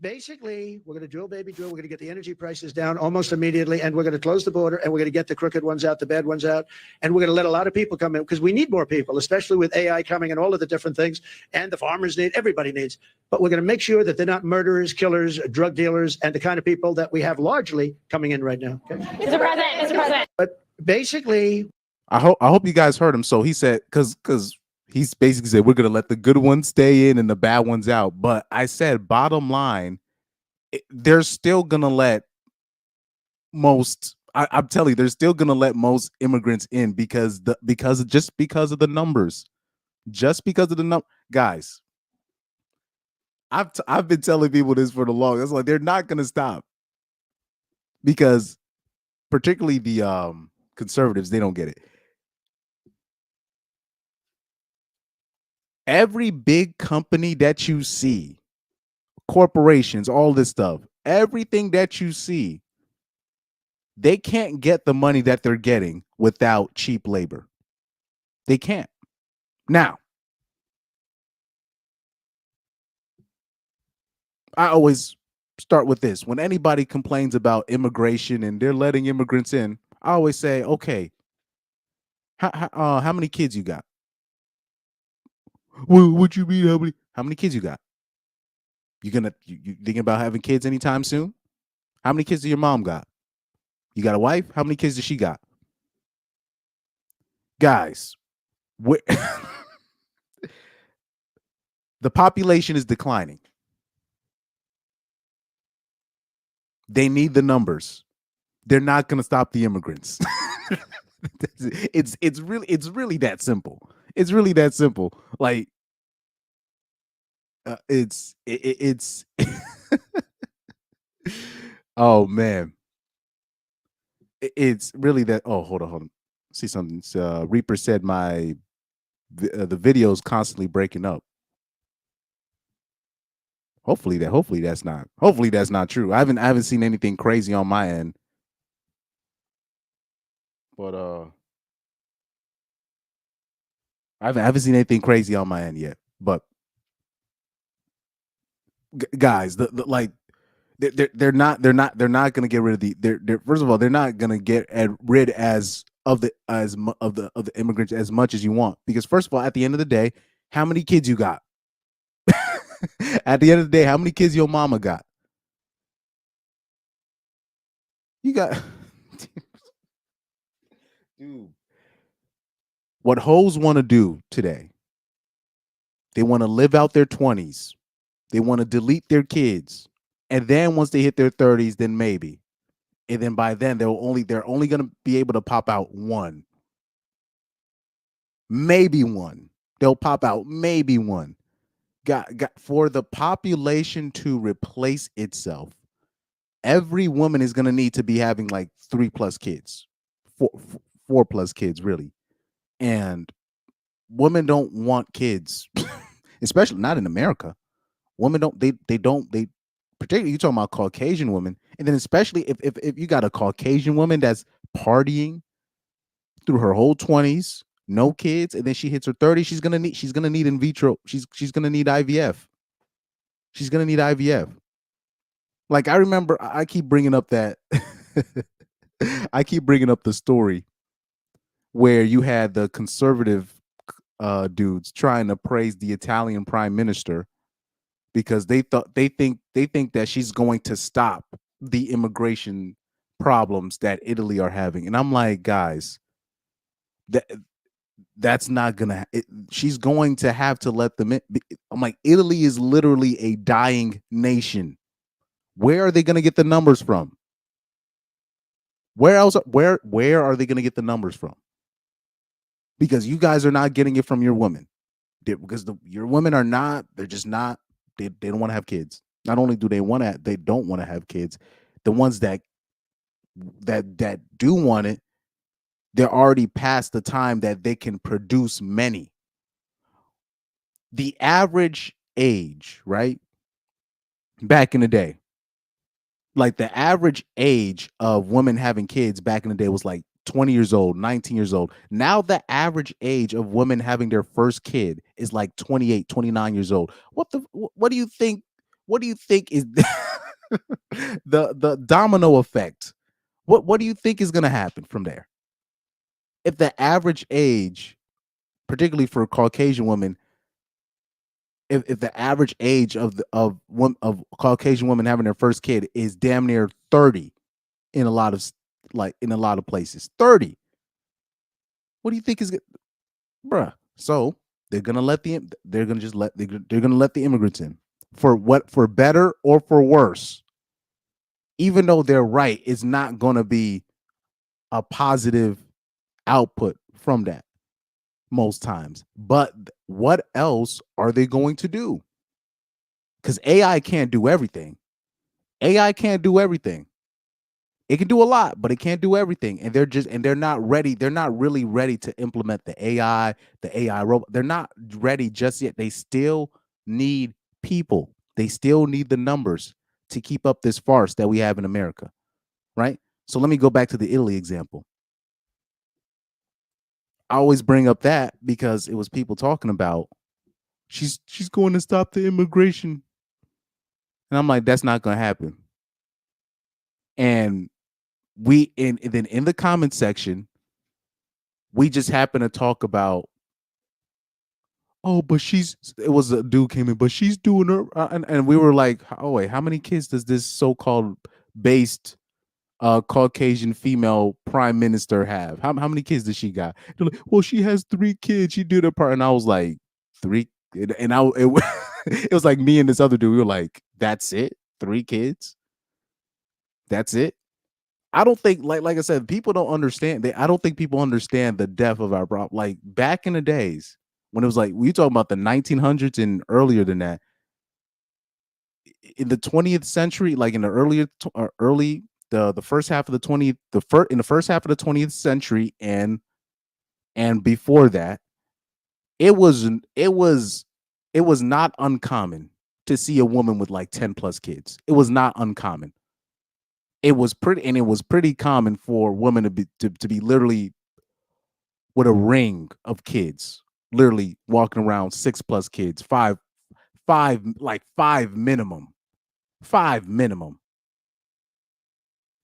Basically, we're going to drill, baby, drill. We're going to get the energy prices down almost immediately, and we're going to close the border, and we're going to get the crooked ones out, the bad ones out, and we're going to let a lot of people come in because we need more people, especially with AI coming and all of the different things, and the farmers need, everybody needs. But we're going to make sure that they're not murderers, killers, drug dealers, and the kind of people that we have largely coming in right now. Okay? Mr. President. But basically, I hope you guys heard him. So he said because he's basically said we're gonna let the good ones stay in and the bad ones out. But I said bottom line, they're still gonna let most. I'm telling you, they're still gonna let most immigrants in because of the numbers, just because of the number. Guys, I've been telling people this for the longest. It's like they're not gonna stop because particularly the conservatives, they don't get it. Every big company that you see, corporations, all this stuff, everything that you see, they can't get the money that they're getting without cheap labor. They can't. Now, I always start with this. When anybody complains about immigration and they're letting immigrants in, I always say, okay, how many kids you got? Well, what you mean? How many kids you got? You thinking about having kids anytime soon? How many kids do your mom got? You got a wife? How many kids does she got? Guys, the population is declining. They need the numbers. They're not going to stop the immigrants. It's really that simple. It's really that simple. Like it's oh man, it's really that. Oh, hold on. See something. Reaper said the video is constantly breaking up. Hopefully that's not true. I haven't seen anything crazy on my end, but I haven't seen anything crazy on my end yet. But guys, like they're not going to get rid of they're first of all they're not going to get rid as of the of the immigrants as much as you want, because first of all, at the end of the day, how many kids you got? At the end of the day, how many kids your mama got? You got dude. What hoes want to do today? They want to live out their 20s. They want to delete their kids. And then once they hit their 30s, then maybe. And then by then they're only going to be able to pop out one. Maybe one. They'll pop out maybe one. Got for the population to replace itself, every woman is going to need to be having like 3+ kids. Four plus kids really. And women don't want kids, especially not in America. Women don't they particularly, you talking about Caucasian women, and then especially if you got a Caucasian woman that's partying through her whole 20s, no kids, and then she hits her 30s, she's gonna need in vitro. She's gonna need IVF. She's gonna need IVF. Like I remember, I keep bringing up that I keep bringing up the story where you had the conservative dudes trying to praise the Italian prime minister because they think that she's going to stop the immigration problems that Italy are having. And I'm like, guys, that that's not gonna. She's going to have to let them in. I'm like, Italy is literally a dying nation. Where are they going to get the numbers from? Where else? Where are they going to get the numbers from? Because you guys are not getting it from your women. Because your women are not. They're just not. They don't want to have kids. Not only do they don't want to have kids. The ones that do want it, they're already past the time that they can produce many. The average age, right? Back in the day, like the average age of women having kids back in the day was like 20 years old, 19 years old. Now the average age of women having their first kid is like 28, 29 years old. What do you think? What do you think is the domino effect? What do you think is going to happen from there? If the average age, particularly for Caucasian women, if the average age of Caucasian women having their first kid is damn near 30 in a lot of in a lot of places, 30. What do you think is bruh? So they're gonna just they're gonna let the immigrants in for better or for worse. Even though they're right, it's not gonna be a positive output from that most times. But what else are they going to do? Because AI can't do everything. AI can't do everything. It can do a lot, but it can't do everything. And they're not ready. They're not really ready to implement the AI robot. They're not ready just yet. They still need people. They still need the numbers to keep up this farce that we have in America, right? So let me go back to the Italy example. I always bring up that because it was people talking about she's going to stop the immigration, and I'm like, that's not going to happen. And then in the comment section, we just happen to talk about, oh, but she's, it was a dude came in, but she's doing her, and we were like, oh wait, how many kids does this so-called based Caucasian female prime minister have? How many kids does she got? They're like, well, she has 3 kids. She did her part, and I was like, three, and it was like me and this other dude. We were like, that's it, 3 kids, that's it. I don't think, like I said, people don't understand. I don't think people understand the depth of our problem. Like back in the days when it was like we talking about the 1900s and earlier than that, in the 20th century, like in the early the first half of the 20th, in the first half of the 20th century, and before that, it was it was it was not uncommon to see a woman with like 10 plus kids. It was not uncommon. It was pretty common for women to be literally with a ring of kids, literally walking around 6 plus kids, five minimum, five minimum.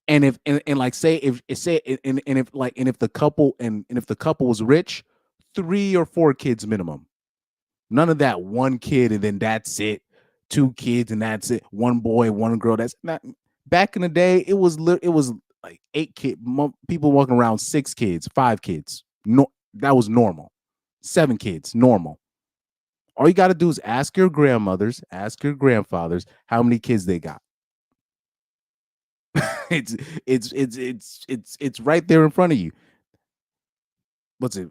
And if and like say if say and if like and if the couple and if the couple was rich, 3 or 4 kids minimum. None of that one kid and then that's it. 2 kids and that's it. One boy, one girl. That's not. Back in the day. It was like 8 kid people walking around 6 kids, 5 kids. No, that was normal. 7 kids, normal. All you got to do is ask your grandmothers, ask your grandfathers how many kids they got. it's it's right there in front of you. What's it?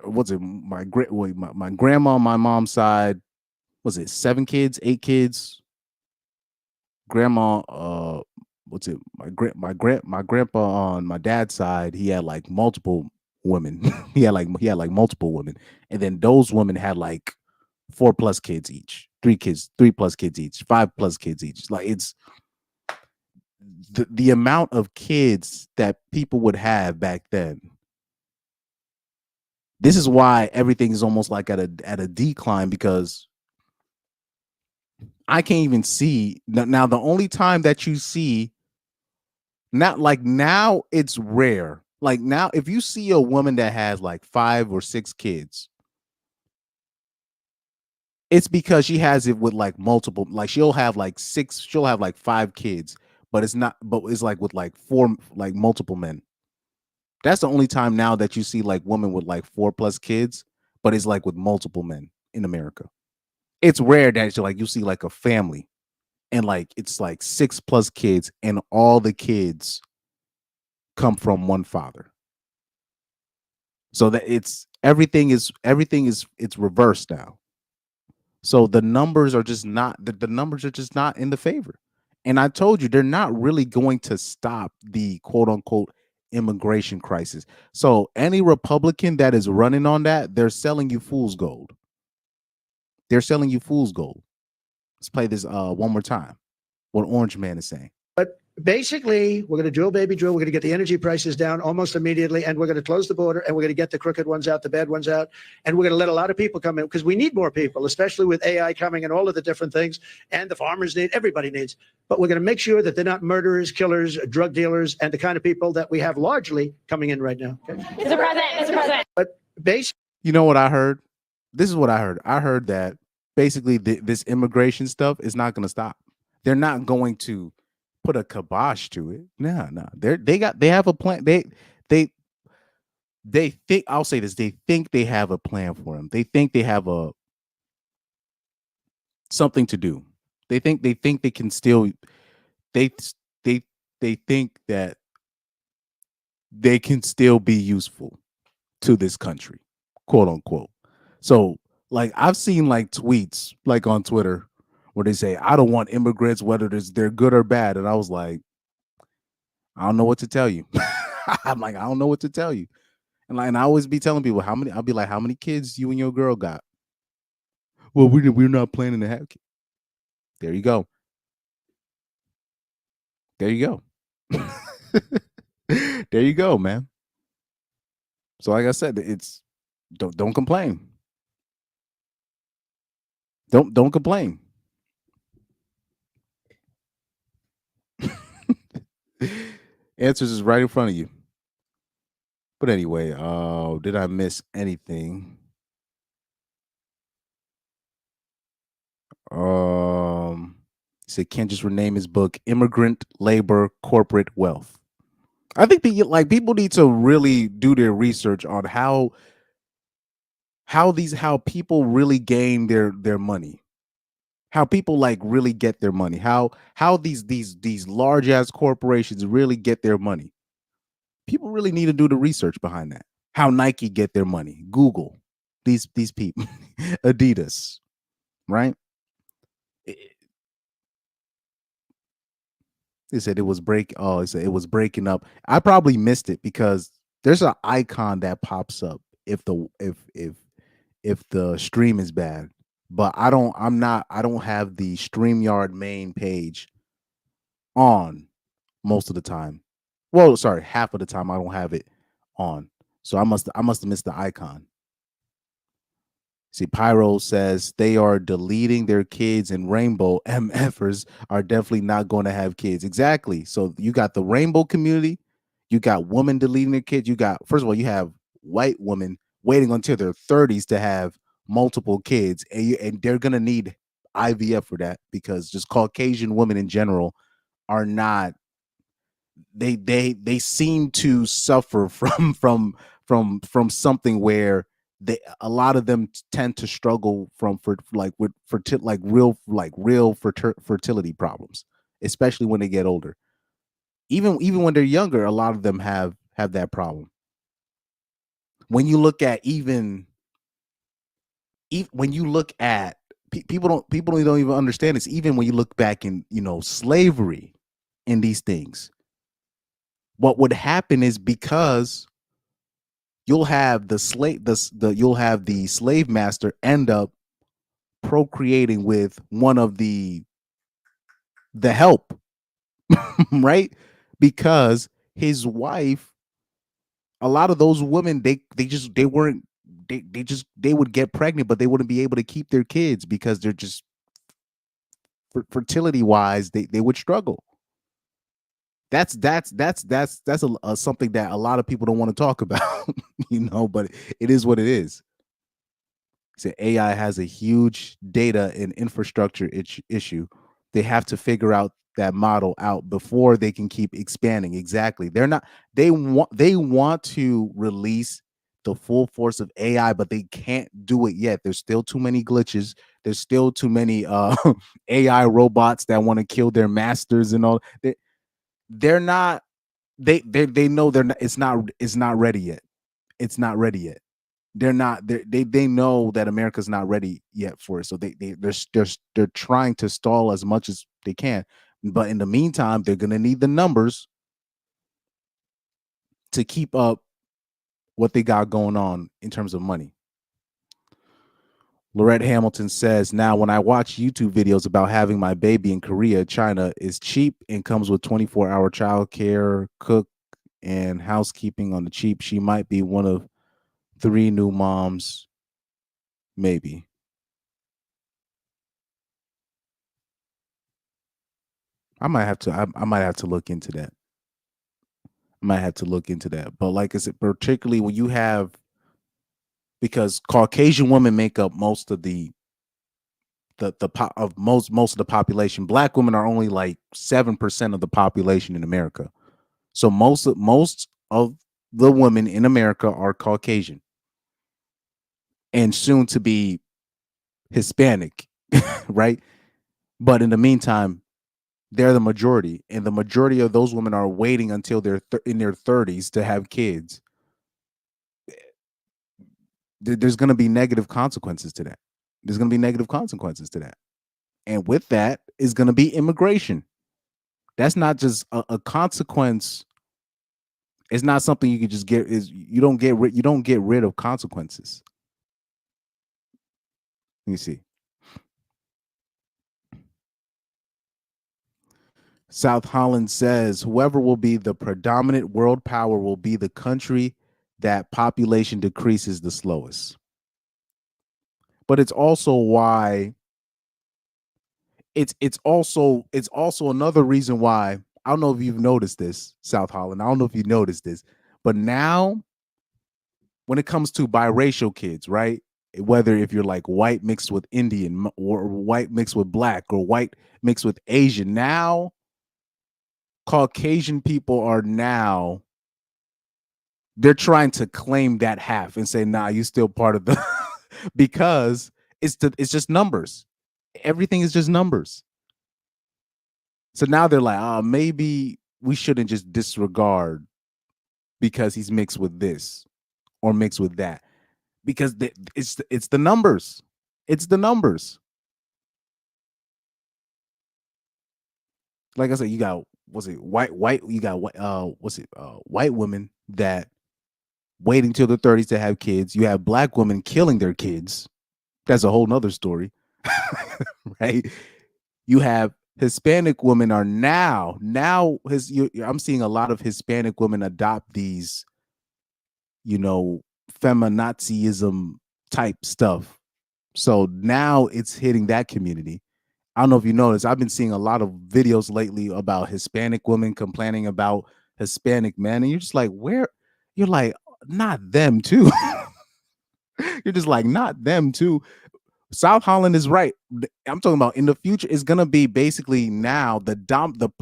What's it? My grandma on my mom's side, was it 7 kids, 8 kids? Grandma, what's it? My grandpa on my dad's side, he had like multiple women. He had like multiple women, and then those women had like 4 plus kids each, 3 kids, 3 plus kids each, 5 plus kids each. Like it's the amount of kids that people would have back then. This is why everything is almost like at a decline, because I can't even see now. The only time that you see, not like now, it's rare. Like now, if you see a woman that has like 5 or 6 kids, it's because she has it with like multiple. Like she'll have like 5 kids, but it's not. But it's like with like 4, like multiple men. That's the only time now that you see like women with like 4 plus kids, but it's like with multiple men in America. It's rare that you see like a family and like it's like 6 plus kids and all the kids come from one father. So that it's reversed now. So the numbers are just not the numbers are just not in the favor. And I told you they're not really going to stop the quote unquote immigration crisis. So any Republican that is running on that, they're selling you fool's gold. They're selling you fool's gold. Let's play this one more time. What Orange Man is saying. But basically, we're going to drill, baby, drill. We're going to get the energy prices down almost immediately, and we're going to close the border, and we're going to get the crooked ones out, the bad ones out, and we're going to let a lot of people come in because we need more people, especially with AI coming and all of the different things, and the farmers need, everybody needs. But we're going to make sure that they're not murderers, killers, drug dealers, and the kind of people that we have largely coming in right now. Okay? Mr. President, Mr. President. But basically, you know what I heard? This is what I heard. I heard that basically this immigration stuff is not going to stop. They're not going to put a kibosh to it. No, no. They have a plan. They they think, I'll say this, they think they have a plan for them. They think they have a something to do. They think they can still they they they think that they can still be useful to this country, quote unquote. So like I've seen like tweets like on Twitter where they say, I don't want immigrants, whether they're good or bad. And I was like, I don't know what to tell you. I'm like, I don't know what to tell you. And I always be telling people I'll be like, how many kids you and your girl got? Well, we're not planning to have kids. There you go. There you go. There you go, man. So like I said, it's don't complain. Don't complain. Answers is right in front of you. But anyway, did I miss anything? He said Ken just rename his book "Immigrant Labor Corporate Wealth." I think people need to really do their research on how people really gain their money, how people like really get their money, how these large ass corporations really get their money. People really need to do the research behind that. How Nike get their money, Google, these people, Adidas, right? They said it was break. Oh, it said it was breaking up. I probably missed it because there's an icon that pops up if the stream is bad. But I don't. I'm not. I don't have the Streamyard main page on most of the time. Well, sorry, half of the time I don't have it on. So I must have missed the icon. See, Pyro says they are deleting their kids, and Rainbow MFers are definitely not going to have kids. Exactly. So you got the Rainbow community, you got women deleting their kids. You got, first of all, you have white women waiting until their 30s to have multiple kids, and they're going to need IVF for that because just Caucasian women in general are not, they seem to suffer from something where a lot of them tend to struggle for like with real fertility problems, especially when they get older. Even when they're younger, a lot of them have that problem. When you look at when you look at people don't even understand this. Even when you look back in slavery in these things, what would happen is because you'll have the slave master end up procreating with one of the help, right? Because his wife, a lot of those women, they weren't they would get pregnant, but they wouldn't be able to keep their kids because they're just fertility wise, they would struggle. That's something that a lot of people don't want to talk about, but it is what it is. So AI has a huge data and infrastructure issue. They have to figure out that model out before they can keep expanding. Exactly. They want to release the full force of AI, but they can't do it yet. There's still too many glitches. There's still too many AI robots that want to kill their masters and all. They're not. They know they're not. It's not ready yet. It's not ready yet. They're not. They know that America's not ready yet for it. So they're trying to stall as much as they can. But in the meantime, they're gonna need the numbers to keep up what they got going on in terms of money. Lorette Hamilton says, now when I watch YouTube videos about having my baby in Korea, China is cheap and comes with 24-hour childcare, cook, and housekeeping on the cheap. She might be one of 3 new moms, maybe. I might have to look into that. I might have to look into that. But like I said, particularly when you have, because Caucasian women make up most of of most of the population. Black women are only like 7% of the population in America. So most of the women in America are Caucasian and soon to be Hispanic, right? But in the meantime, they're the majority, and the majority of those women are waiting until they're in their 30s to have kids. There's going to be negative consequences to that. There's going to be negative consequences to that. And with that is going to be immigration. That's not just a consequence. It's not something you can just get. Is you don't get rid of consequences. Let me see. South Holland says whoever will be the predominant world power will be the country that population decreases the slowest. But it's also why it's also another reason why I don't know if you've noticed this, South Holland. I don't know if you noticed this, but now when it comes to biracial kids, right? Whether if you're like white mixed with Indian or white mixed with black or white mixed with Asian, now Caucasian people are now they're trying to claim that half and say, nah, you still part of the because it's just numbers. Everything is just numbers. So now they're like, maybe we shouldn't just disregard because he's mixed with this or mixed with that. Because it's the numbers. It's the numbers. Like I said, you got what's it white you got white women that waiting till the 30s to have kids. You have black women killing their kids. That's a whole nother story. Right? You have Hispanic women are I'm seeing a lot of Hispanic women adopt these, feminazism type stuff. So now it's hitting that community. I don't know if you noticed, I've been seeing a lot of videos lately about Hispanic women complaining about Hispanic men, and you're just like, where? You're like, not them too. You're just like, not them too. South Holland is right. I'm talking about in the future, it's gonna be basically now the dominant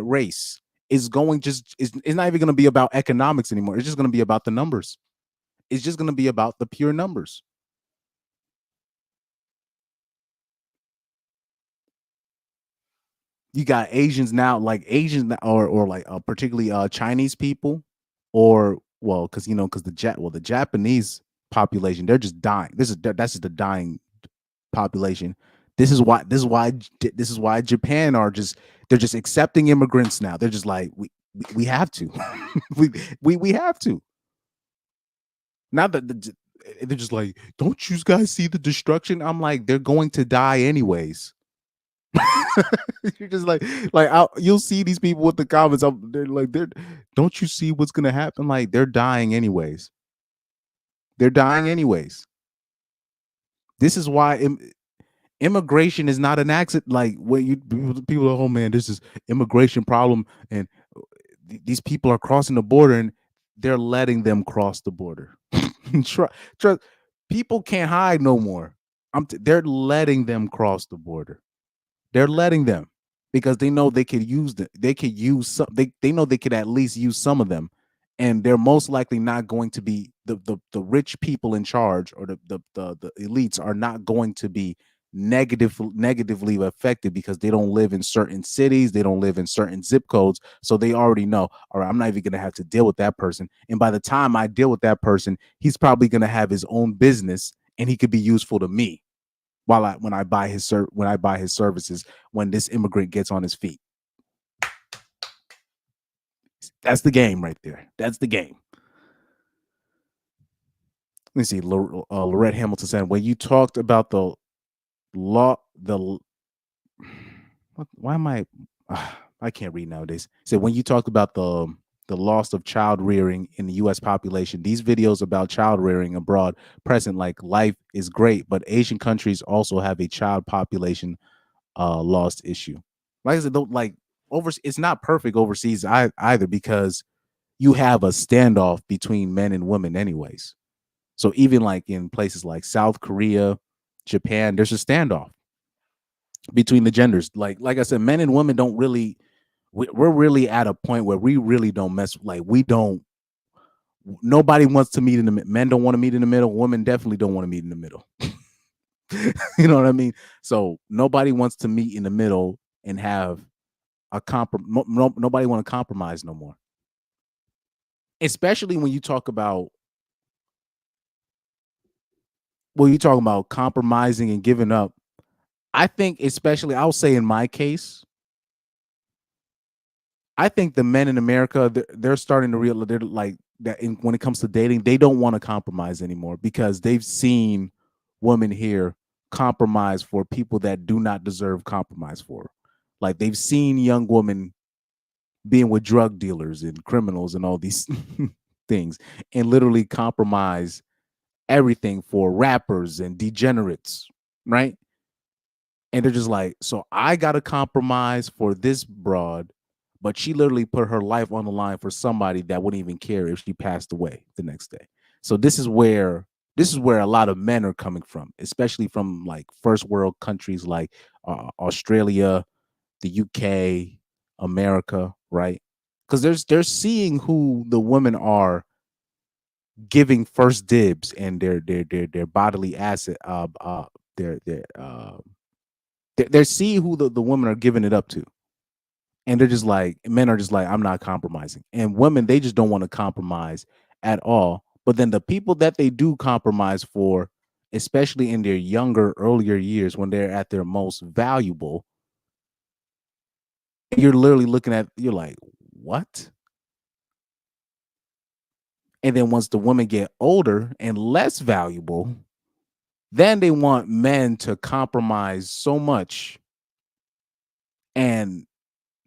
race is going just is it's not even gonna be about economics anymore. It's just gonna be about the numbers. It's just gonna be about the pure numbers. You got Asians now, like or like particularly Chinese people, or well, because the Japanese population, they're just dying. That's just the dying population. This is why Japan are just they're just accepting immigrants now. They're just like we have to, we have to. Now that they're just like, don't you guys see the destruction? I'm like, they're going to die anyways. You're just you'll see these people with the comments. They're like, don't you see what's gonna happen? Like they're dying anyways. They're dying anyways. This is why immigration is not an accident. Like when people are, oh man, this is immigration problem, and these people are crossing the border, and they're letting them cross the border. Trust, people can't hide no more. They're letting them cross the border. They're letting them because they know they could use them. They could use some. They know they could at least use some of them, and they're most likely not going to be the rich people in charge or the elites are not going to be negatively affected because they don't live in certain cities. They don't live in certain zip codes, so they already know. All right, I'm not even going to have to deal with that person. And by the time I deal with that person, he's probably going to have his own business, and he could be useful to me when I buy his services when this immigrant gets on his feet. That's the game right there. That's the game. Let me see. Lorette Hamilton said when you talked about the law, why am I? I can't read nowadays. Said when you talked about the loss of child rearing in the U.S. population, these videos about child rearing abroad present like life is great, but Asian countries also have a child population lost issue. Like I said, don't like it's not perfect overseas either because you have a standoff between men and women anyways. So even like in places like South Korea, Japan, there's a standoff between the genders. Like I said, men and women don't really we're really at a point where we really don't mess like we don't nobody wants to meet in the men don't want to meet in the middle, women definitely don't want to meet in the middle. You know what I mean? So nobody wants to meet in the middle and have nobody want to compromise no more. Especially when you talk about you talking about compromising and giving up. I think especially I'll say in my case, I think the men in America they're starting to realize they're like that when it comes to dating, they don't want to compromise anymore because they've seen women here compromise for people that do not deserve compromise for. Like they've seen young women being with drug dealers and criminals and all these things and literally compromise everything for rappers and degenerates, right? And they're just like, so I got to compromise for this broad, but she literally put her life on the line for somebody that wouldn't even care if she passed away the next day. So this is where a lot of men are coming from, especially from like first world countries like Australia, the UK, America, right? Because they're seeing who the women are giving first dibs and their bodily asset their they're seeing who the women are giving it up to, and they're just like, men are just like, I'm not compromising, and women, they just don't want to compromise at all. But then the people that they do compromise for, especially in their younger earlier years when they're at their most valuable, you're literally looking at, you're like, what? And then once the women get older and less valuable, then they want men to compromise so much, and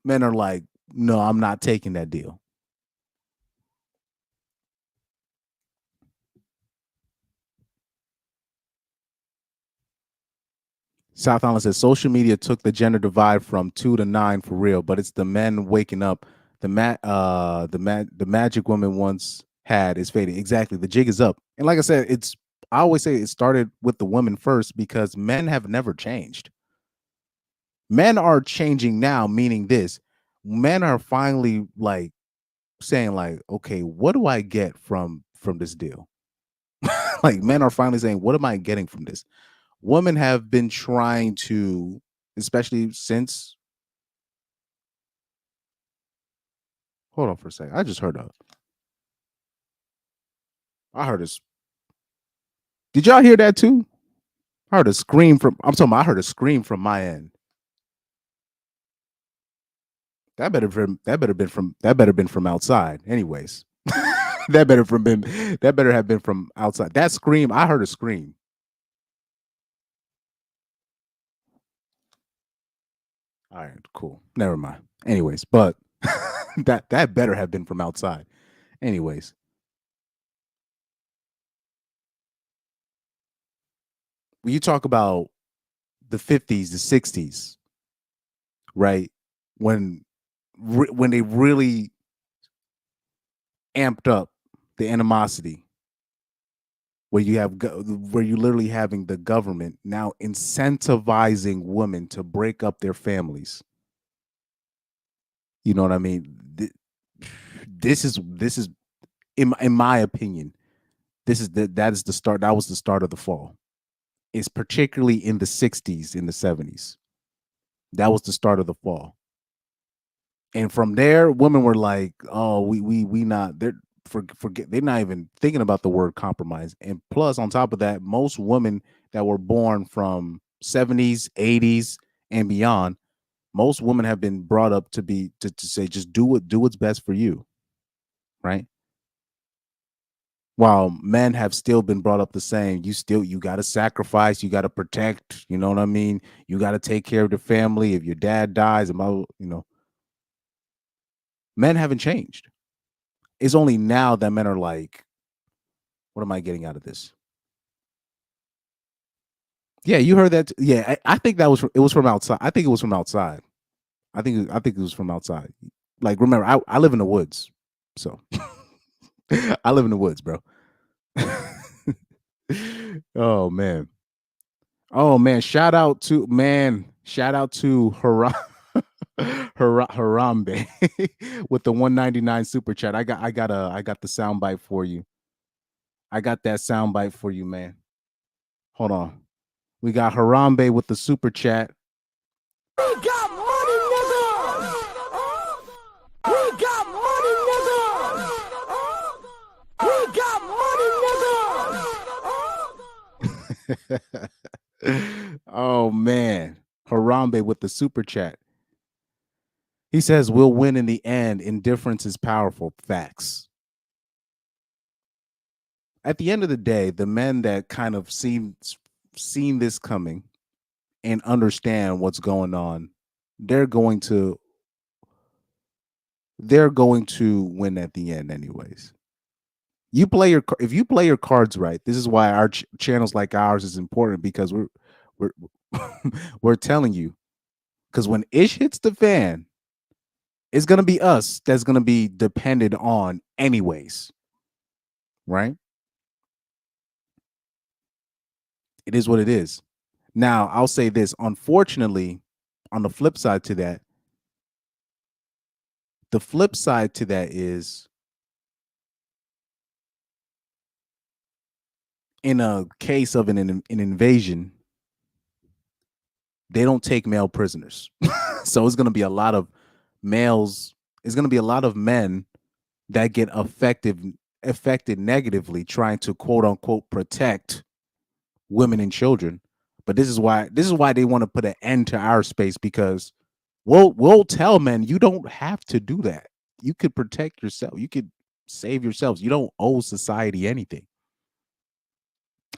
men are like, no, I'm not taking that deal. South Island says social media took the gender divide from 2 to 9 for real, but it's the men waking up. The magic woman once had is fading. Exactly, the jig is up. And like I said, I always say it started with the women first because men have never changed. Men are changing now, meaning this: men are finally like saying like, okay, what do I get from this deal? Like men are finally saying, what am I getting from this? Women have been trying to, especially since, hold on for a second. I heard a, did y'all hear that too? I heard a scream from, I'm talking about, I heard a scream from my end. That better been from outside. Anyways, that better have been from outside. That scream, I heard a scream. All right, cool. Never mind. Anyways, but that better have been from outside. Anyways, when you talk about the 50s, the 60s, right? When when they really amped up the animosity, where you literally having the government now incentivizing women to break up their families. You know what I mean? This is in my opinion, that is the start. That was the start of the fall. It's particularly in the 60s, in the 70s. That was the start of the fall. And from there, women were like, "Oh, we not they're forget they're not even thinking about the word compromise." And plus, on top of that, most women that were born from 70s, 80s, and beyond, most women have been brought up to be to say just do what's best for you, right? While men have still been brought up the same, you got to sacrifice, you got to protect, you know what I mean? You got to take care of the family. If your dad dies, men haven't changed. It's only now that men are like, what am I getting out of this? Yeah, you heard that. Yeah, I think it was from outside. I think it was from outside. I think it was from outside. Like, remember, I live in the woods, so I live in the woods, bro. Oh man, oh man! Shout out to Harambe with the 199 super chat. I got the sound bite for you. I got that sound bite for you, man. Hold on. We got Harambe with the super chat. We got money, nigga. We got money, nigga. We got money, nigga. Oh man. Harambe with the super chat. He says we'll win in the end. Indifference is powerful. Facts. At the end of the day, the men that kind of seen this coming and understand what's going on, they're going to win at the end anyways. if you play your cards right, this is why our channels like ours is important, because we're we're telling you, because when ish hits the fan, it's gonna be us that's gonna be depended on anyways, right? It is what it is. Now, I'll say this. Unfortunately, on the flip side to that, is in a case of an invasion, they don't take male prisoners. So it's going to be a lot of males. It's going to be a lot of men that get affected negatively trying to quote unquote protect women and children. But this is why they want to put an end to our space, because we'll tell men, you don't have to do that. You could protect yourself. You could save yourselves. You don't owe society anything.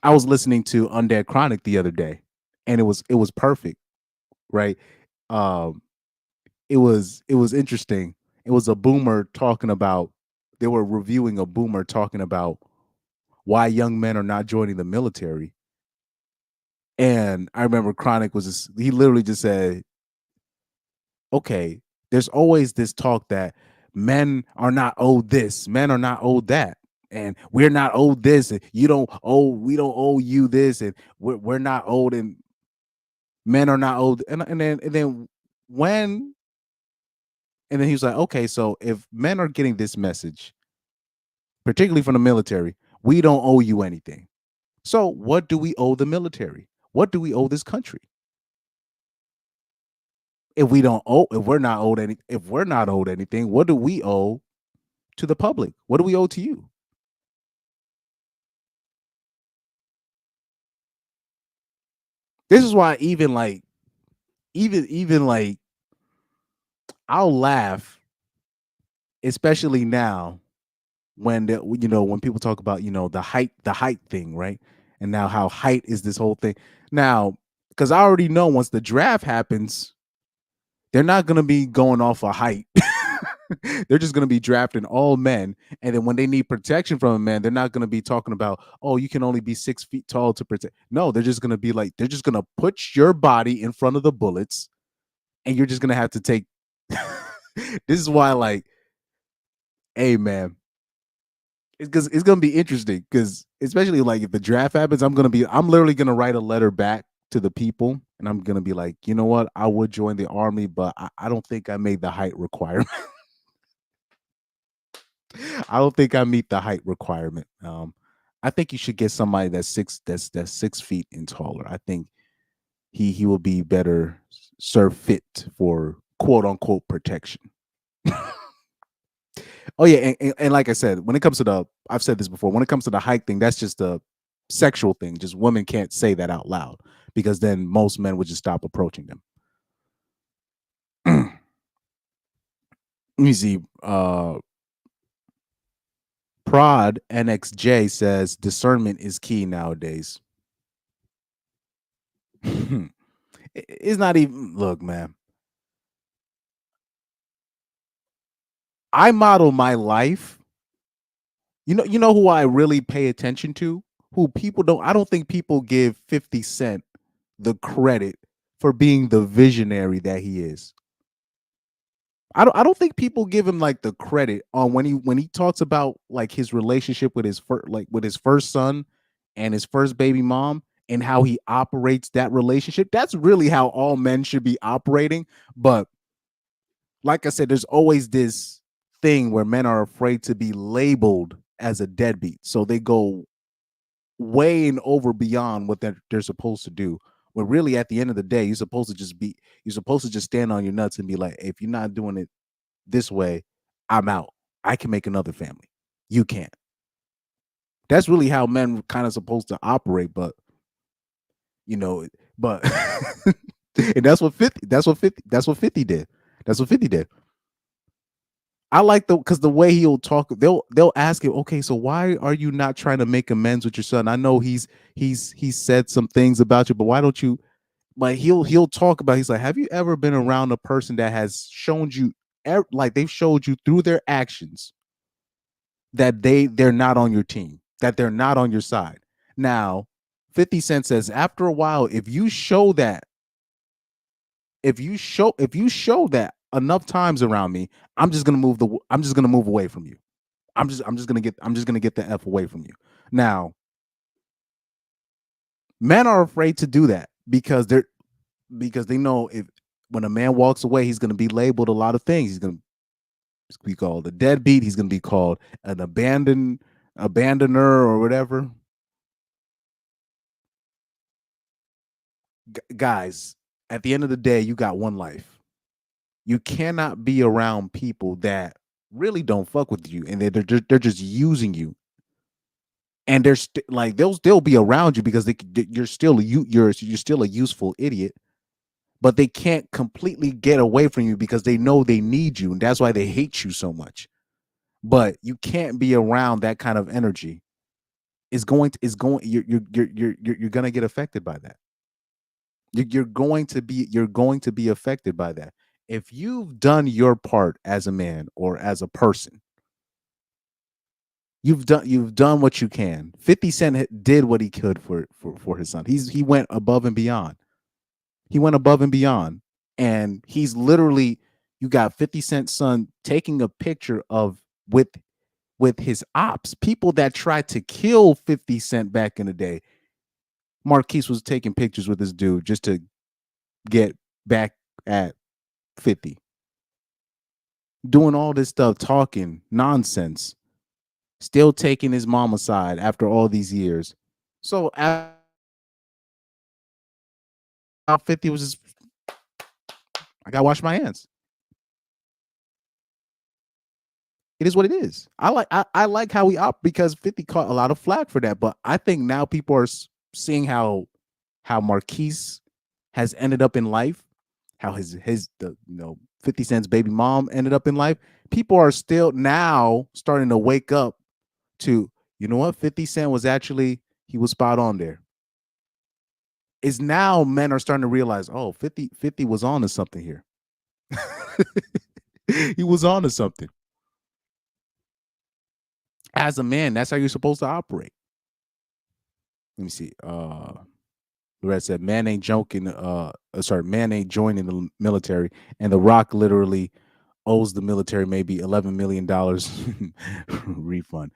I was listening to Undead Chronic the other day, and it was perfect, right? Um, it was interesting. It was a boomer talking about, they were reviewing a boomer talking about why young men are not joining the military. And I remember Chronic was just, he literally just said, okay, there's always this talk that men are not owed this, men are not owed that, and we're not owed this, and we don't owe you this, and we're not owed, and men are not owed, and then when and then he was like, okay, so if men are getting this message, particularly from the military, we don't owe you anything. So what do we owe the military? What do we owe this country? If we're not owed anything, what do we owe to the public? What do we owe to you? This is why even like I'll laugh, especially now when when people talk about the height thing, right? And now how height is this whole thing. Now, because I already know once the draft happens, they're not going to be going off a height. They're just going to be drafting all men. And then when they need protection from a man, they're not going to be talking about, oh, you can only be 6 feet tall to protect. No, they're just going to be like, they're just going to put your body in front of the bullets, and you're just going to have to take. This is why, like, hey, man, it's going to be interesting, because especially like if the draft happens, I'm literally going to write a letter back to the people, and I'm going to be like, you know what? I would join the army, but I don't think I made the height requirement. I don't think I meet the height requirement. I think you should get somebody that's 6 feet and taller. I think he will be better serve fit for quote unquote protection. Oh yeah, and like I said, when it comes to I've said this before, when it comes to the height thing, that's just a sexual thing. Just women can't say that out loud, because then most men would just stop approaching them. Let me see. Prod NXJ says discernment is key nowadays. It's not even, look, man. I model my life. You know who I really pay attention to? Who people don't I don't think people give 50 Cent the credit for being the visionary that he is. I don't think people give him like the credit on when he talks about like his relationship with his first son and his first baby mom, and how he operates that relationship. That's really how all men should be operating. But like I said, there's always this thing where men are afraid to be labeled as a deadbeat, so they go way and over beyond what they're supposed to do. When really, at the end of the day, you're supposed to just stand on your nuts and be like, hey, if you're not doing it this way, I'm out. I can make another family. You can't. That's really how men kind of supposed to operate, but but and that's what 50 did. That's what 50 did. I like because the way he'll talk, they'll ask him, okay, so why are you not trying to make amends with your son? I know he's said some things about you, but why don't you? Like he'll talk about. He's like, have you ever been around a person that has shown you, like they've showed you through their actions that they're not on your team, that they're not on your side. Now, 50 Cent says after a while, if you show that enough times around me, I'm just gonna move away from you. I'm just gonna get the F away from you. Now, men are afraid to do that because they know if when a man walks away, he's gonna be labeled a lot of things. He's gonna be called a deadbeat. He's gonna be called an abandoner or whatever. Guys, at the end of the day, you got one life. You cannot be around people that really don't fuck with you and they're just using you. And they're like they'll be around you because you're still a useful idiot, but they can't completely get away from you because they know they need you and that's why they hate you so much. But you can't be around that kind of energy. You're going to get affected by that. You're going to be affected by that. If you've done your part as a man or as a person, you've done what you can. 50 Cent did what he could for his son. He went above and beyond. He went above and beyond. And he's literally, you got 50 Cent's son taking a picture of with his ops, people that tried to kill 50 Cent back in the day. Marquise was taking pictures with this dude just to get back at 50. Doing all this stuff, talking nonsense, still taking his mama side after all these years. So after 50 was just, I gotta wash my hands. It is what it is. I like how we op because 50 caught a lot of flack for that, but I think now people are seeing how Marquise has ended up in life, how his 50 Cent's baby mom ended up in life. People are still now starting to wake up to, you know what, 50 Cent was actually, he was spot on there. Is now men are starting to realize, oh, 50 was on to something here. He was on to something. As a man, that's how you're supposed to operate. Let me see. Lorette said, man ain't joking. Man ain't joining the military. And The Rock literally owes the military maybe $11 million refund.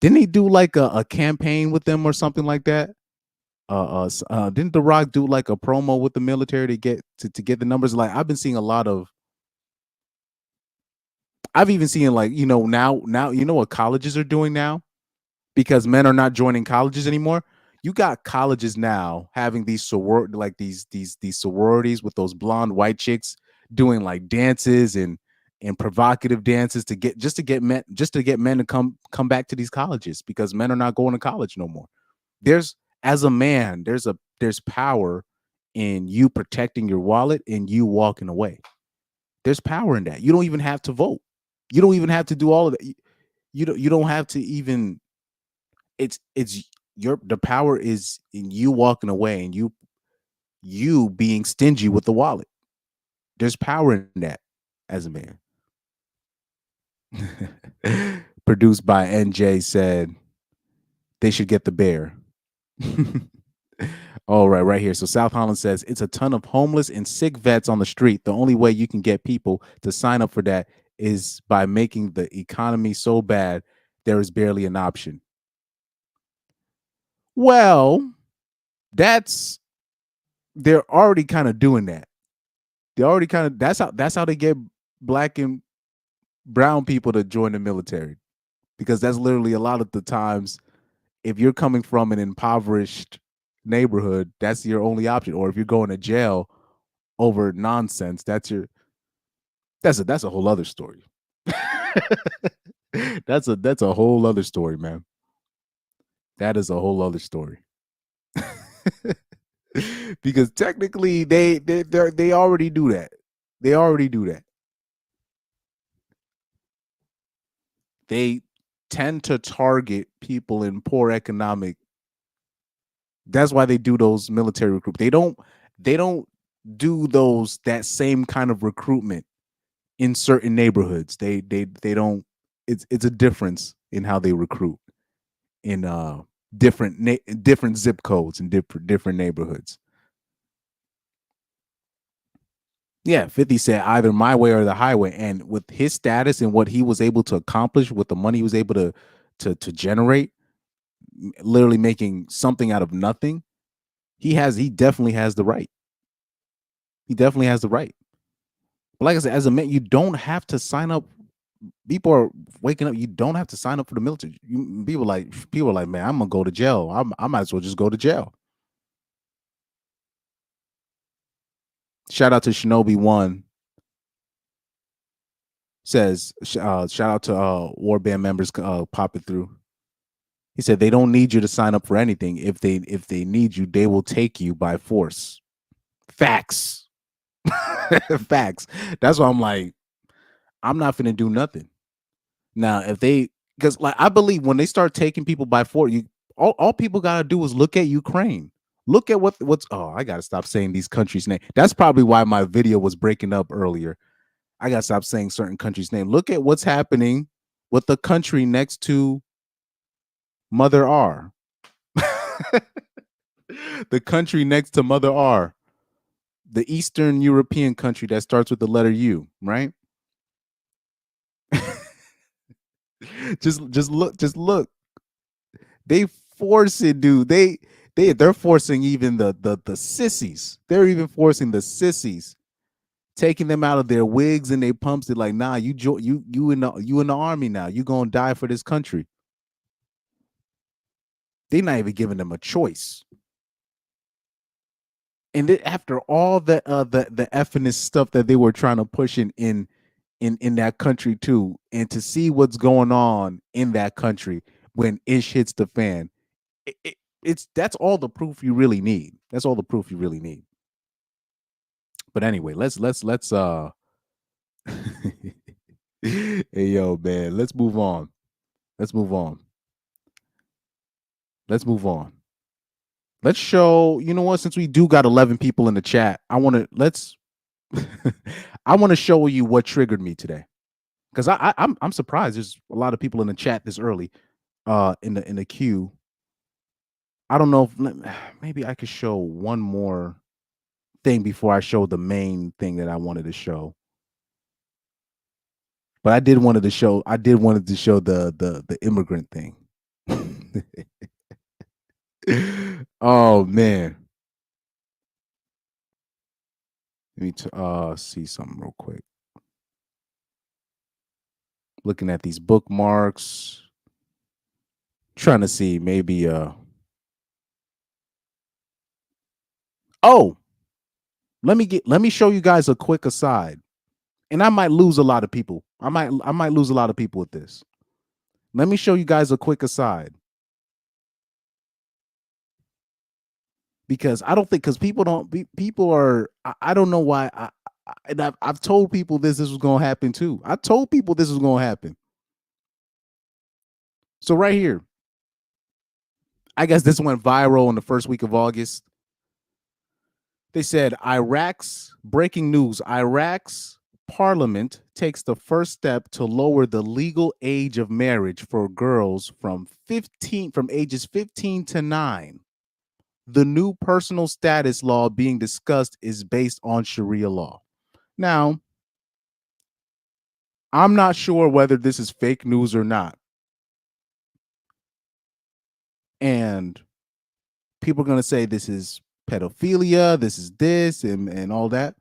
Didn't he do like a campaign with them or something like that? Didn't The Rock do like a promo with the military to get the numbers? Like I've been seeing a lot of. I've even seen like now you know what colleges are doing now because men are not joining colleges anymore. You got colleges now having these these sororities with those blonde white chicks doing like dances and provocative dances to get men to come back to these colleges because men are not going to college no more. As a man, there's power in you protecting your wallet and you walking away. There's power in that. You don't even have to vote. You don't even have to do all of that. You don't have to even. It's the power is in you walking away and you being stingy with the wallet. There's power in that as a man. Produced by NJ said they should get the bear. All right here. So South Holland says it's a ton of homeless and sick vets on the street. The only way you can get people to sign up for that is by making the economy so bad there is barely an option. Well, they're already kind of doing that. They already kind of that's how they get black and brown people to join the military. Because that's literally a lot of the times if you're coming from an impoverished neighborhood, that's your only option. Or if you're going to jail over nonsense, that's a whole other story. that's a whole other story, man. That is a whole other story. Because technically they already do that. They already do that. They tend to target people in poor economic. That's why they do those military recruit. They don't do that same kind of recruitment in certain neighborhoods. They don't. It's a difference in how they recruit in different zip codes and different neighborhoods. Yeah, 50 said either my way or the highway. And with his status and what he was able to accomplish with the money he was able to generate, literally making something out of nothing, he definitely has the right. He definitely has the right. But like I said, as a man, you don't have to sign up. People are waking up. You don't have to sign up for the military. People are like, man, I'm gonna go to jail. I might as well just go to jail. Shout out to Shinobi One. Says shout out to Warband members popping through. He said they don't need you to sign up for anything. If they need you, they will take you by force. Facts. Facts. That's why I'm like, I'm not finna do nothing. Now, if they, because like I believe when they start taking people by force, all people gotta do is look at Ukraine. Look at what's I gotta stop saying these countries' name. That's probably why my video was breaking up earlier. I gotta stop saying certain countries' name. Look at what's happening with the country next to Mother R. The country next to Mother R. The Eastern European country that starts with the letter U, right? just look. They force it, dude. They're forcing even the sissies. They're even forcing the sissies, taking them out of their wigs and their pumps. They're like, nah, you in the army now. You gonna die for this country. They're not even giving them a choice. And then after all the effing stuff that they were trying to push in that country too, and to see what's going on in that country when ish hits the fan, that's all the proof you really need. That's all the proof you really need. But anyway, let's hey yo, man, let's move on. Let's move on. Let's move on. Let's show, you know what, since we do got 11 people in the chat, I want to show you what triggered me today. Because I'm surprised there's a lot of people in the chat this early in the queue. I don't know if maybe I could show one more thing before I show the main thing that I wanted to show. But I did wanted to show the immigrant thing. Oh man. Let me see something real quick. Looking at these bookmarks. Trying to see maybe oh, let me show you guys a quick aside. And I might lose a lot of people. I might lose a lot of people with this. Let me show you guys a quick aside. Because I don't think, because people are, I don't know why. I've told people this was going to happen too. I told people this was going to happen. So right here, I guess this went viral in the first week of August. They said breaking news, Iraq's parliament takes the first step to lower the legal age of marriage for girls from ages 15 to 9. The new personal status law being discussed is based on Sharia law. Now, I'm not sure whether this is fake news or not. And people are going to say this is pedophilia, this is this and all that.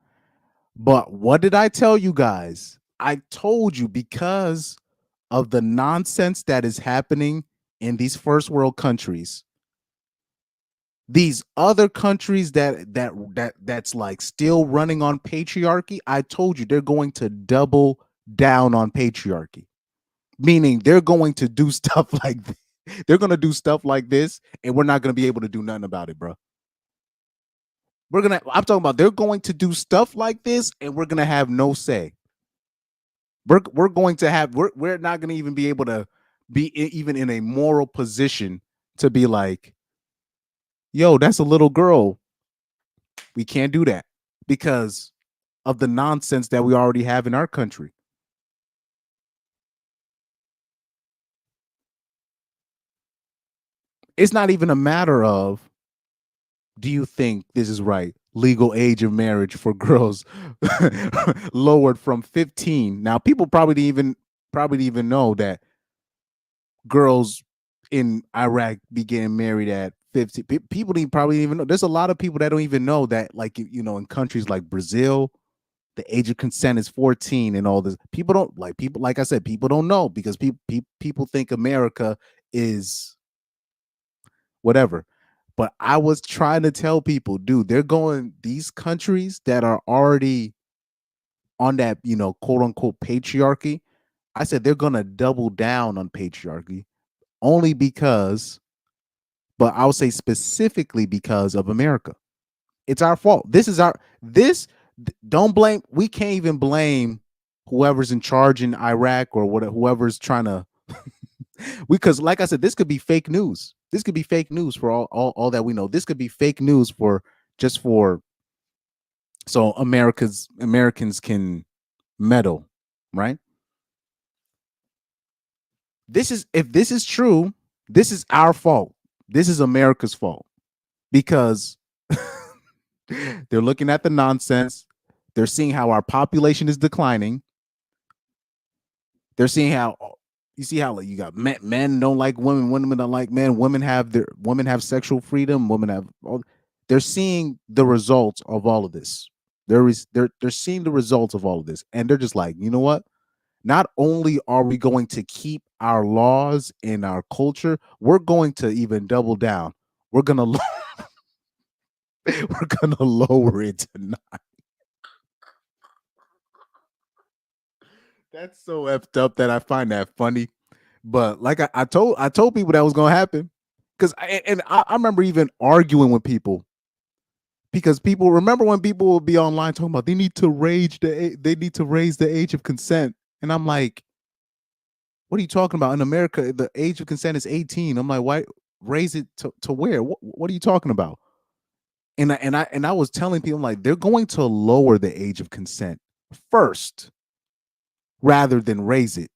But what did I tell you guys? I told you, because of the nonsense that is happening in these first world countries, these other countries that's like still running on patriarchy, I told you they're going to double down on patriarchy. Meaning they're going to do stuff like this. They're going to do stuff like this, and we're not going to be able to do nothing about it, bro. I'm talking about they're going to do stuff like this, and we're going to have no say. We're going to have, we're not going to even be able to be even in a moral position to be like, yo, that's a little girl. We can't do that because of the nonsense that we already have in our country. it's not even a matter of, do you think this is right? Legal age of marriage for girls lowered from 15. Now, people probably didn't even know that girls in Iraq be getting married at 50. People didn't probably even know. There's a lot of people that don't even know that, like, in countries like Brazil, the age of consent is 14 and all this. People don't like people. Like I said, people don't know because people think America is whatever. But I was trying to tell people, dude, they're going these countries that are already on that, quote unquote patriarchy. I said they're gonna double down on patriarchy only because, but I'll say specifically because of America. It's our fault. Don't blame, we can't even blame whoever's in charge in Iraq or whatever, whoever's trying to, because like I said, this could be fake news. This could be fake news for all that we know. This could be fake news for just for so Americans can meddle, right? If this is true, this is our fault. This is America's fault because they're looking at the nonsense. They're seeing how our population is declining. They're seeing how you see how, like, you got men don't like women, women don't like men, women have sexual freedom, women have all. They're seeing the results of all of this. They're seeing the results of all of this, and they're just like, you know what? Not only are we going to keep our laws and our culture, we're going to even double down. We're gonna we're gonna lower it tonight. That's so effed up that I find that funny. But like I told people that was gonna happen because I remember even arguing with people because people remember when people would be online talking about they need to raise the age of consent, and I'm like, what are you talking about? In America, the age of consent is 18. I'm like, why raise it to where? What are you talking about? And I was telling people, I'm like, they're going to lower the age of consent first rather than raise it.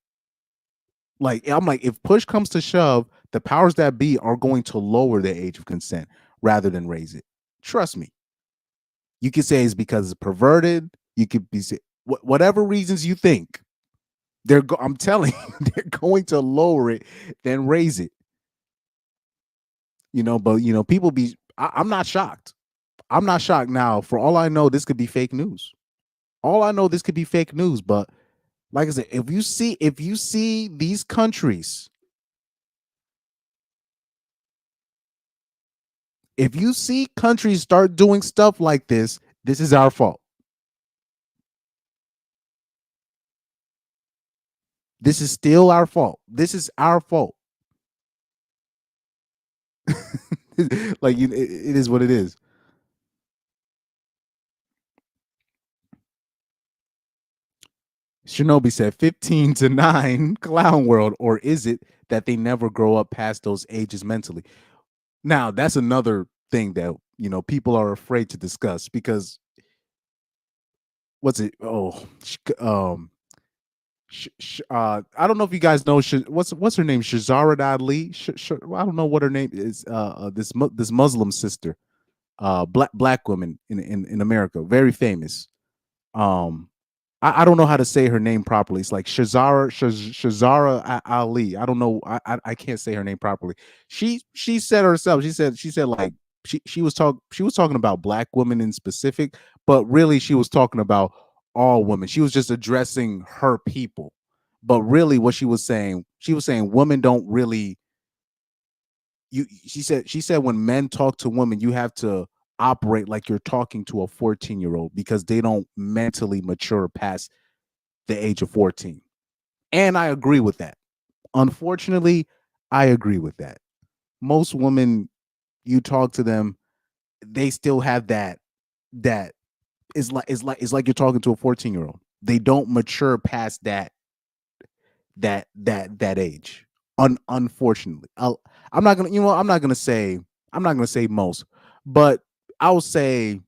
Like, I'm like, if push comes to shove, the powers that be are going to lower the age of consent rather than raise it. Trust me. You could say it's because it's perverted. You could be whatever reasons you think. I'm telling you, they're going to lower it than raise it. But people I'm not shocked. I'm not shocked now. For all I know, this could be fake news. All I know, this could be fake news. But like I said, if you see these countries, if you see countries start doing stuff like this is our fault. This is still our fault. This is our fault. Like, it is what it is. Shinobi said 15 to 9 clown world, or is it that they never grow up past those ages mentally? Now, that's another thing that, people are afraid to discuss because what's it? Oh, I don't know if you guys know what's her name, Shazara Ali. I don't know what her name is. This Muslim sister, black woman in America, very famous. Um, I don't know how to say her name properly. It's like Shazara Ali. I don't know. I can't say her name properly. She said herself. She said like she was talking about black women in specific, but really she was talking about all women. She was just addressing her people. But really what she was saying women don't really she said when men talk to women, you have to operate like you're talking to a 14-year-old because they don't mentally mature past the age of 14. And I agree with that. Unfortunately, I agree with that. Most women, you talk to them, they still have that it's like you're talking to a 14-year-old. They don't mature past that age. Unfortunately. I'm not gonna, I'm not gonna say most, but I'll say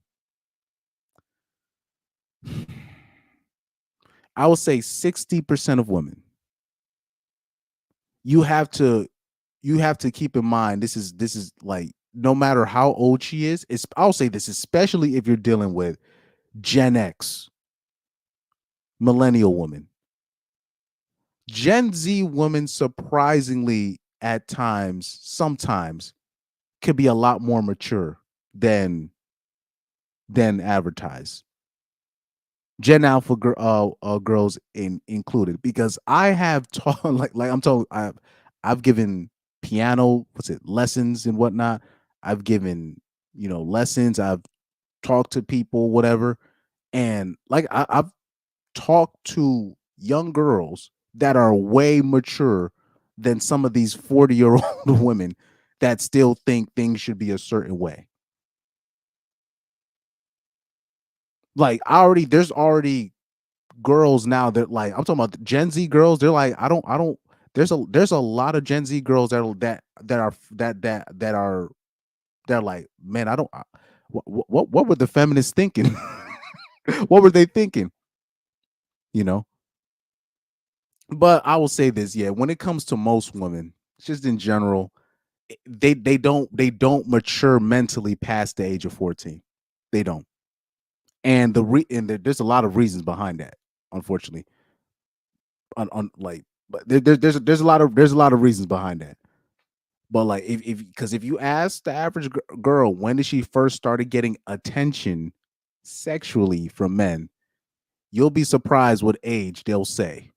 I will say 60% of women. You have to you have to keep in mind this is like no matter how old she is, it's I'll say this, especially if you're dealing with Gen X, millennial woman. Gen Z women surprisingly at times, sometimes could be a lot more mature than advertised. Gen Alpha girls included, because I have taught like I'm told I've given piano lessons and whatnot. I've given lessons. I've talked to people, whatever, and like I've talked to young girls that are way mature than some of these 40-year-old women that still think things should be a certain way. Like there's already girls now that like I'm talking about Gen Z girls. They're like I don't. There's a lot of Gen Z girls that are like, man, I don't. What were the feminists thinking? What were they thinking? You know. But I will say this, yeah. When it comes to most women, just in general, they don't mature mentally past the age of 14. They don't, and there's a lot of reasons behind that. Unfortunately, on like, but there's a lot of reasons behind that. But like, if because if you ask the average girl when did she first started getting attention sexually from men, you'll be surprised what age they'll say.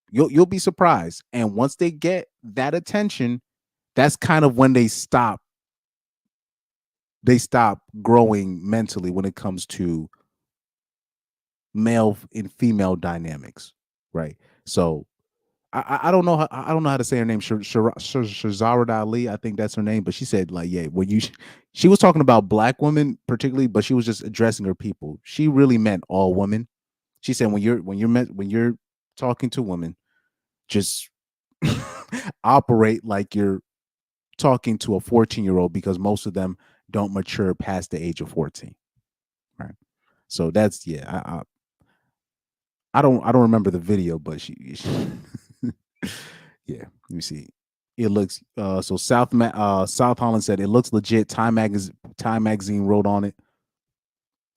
You'll be surprised, and once they get that attention, that's kind of when they stop growing mentally when it comes to male and female dynamics, right? So I don't know I don't know how to say her name. Shazara Ali, I think that's her name. But she said like, yeah, when she was talking about black women particularly, but she was just addressing her people. She really meant all women. She said when you're talking to women, just operate like you're talking to a 14-year-old, because most of them don't mature past the age of 14. Right. So that's yeah. I don't remember the video, but she yeah. Let me see. It looks so South Holland said it looks legit. Time magazine wrote on it.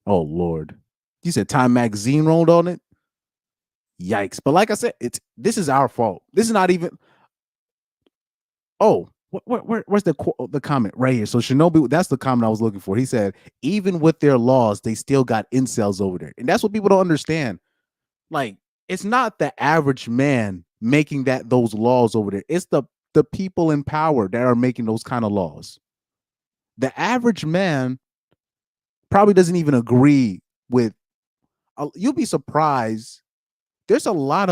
Oh Lord. You said Time magazine wrote on it? Yikes. But like I said, this is our fault. This is not even. Oh, where's the comment right here? So Shinobi, that's the comment I was looking for. He said, even with their laws, they still got incels over there. And that's what people don't understand. Like, it's not the average man making those laws over there. It's the people in power that are making those kind of laws. The average man probably doesn't even agree with. You'll be surprised. There's a lot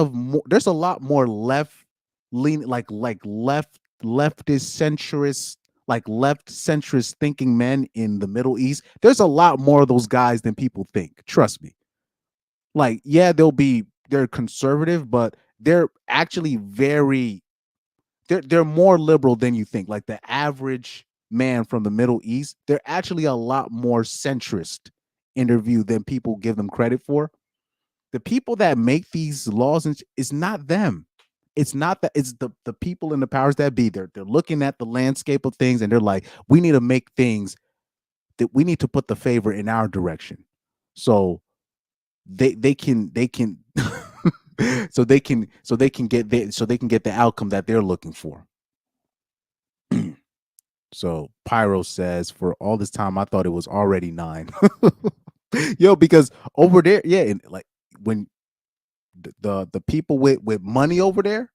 more left lean like leftist centrist left centrist thinking men in the Middle East. There's a lot more of those guys than people think. Trust me. Like, yeah, they're conservative, but they're actually they're more liberal than you think. Like the average man from the Middle East, they're actually a lot more centrist interview than people give them credit for. The people that make these laws is not them. It's not that. It's the people in the powers that be. They're looking at the landscape of things and they're like, we need to make things that we need to put the favor in our direction. So they can so they can get the outcome that they're looking for. So Pyro says, for all this time I thought it was already 9. Yo, because over there, yeah, and like when the people with money over there,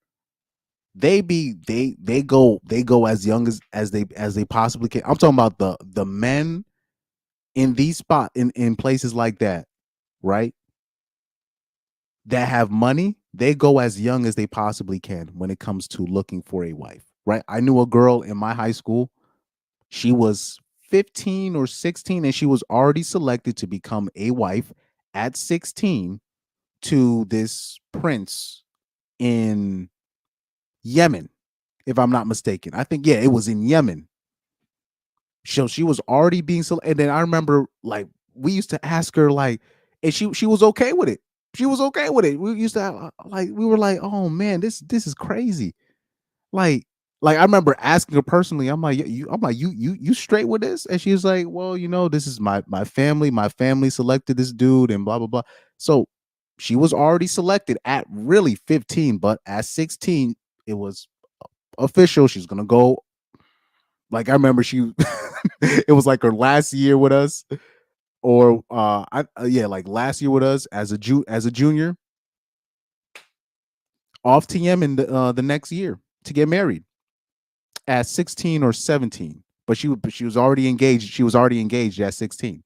they go as young as they possibly can. I'm talking about the men in these in places like that, right? That have money, they go as young as they possibly can when it comes to looking for a wife, right? I knew a girl in my high school. She was 15 or 16 and she was already selected to become a wife at 16 to this prince in Yemen, if I'm not mistaken. I think, yeah, it was in Yemen. So she was already being selected. And then I remember, like, we used to ask her, like, and she was okay with it. She was okay with it. We used to have, like, we were like, oh man, this is crazy. Like like I remember asking her personally. I'm like, you straight with this? And she was like, well, this is my family. My family selected this dude, and blah blah blah. So she was already selected at really 15, but at 16, it was official. She's gonna go. Like I remember she, it was like her last year with us, or yeah, like last year with us as a junior, off TM in the next year to get married at 16 or 17. But she was already engaged. She was already engaged at 16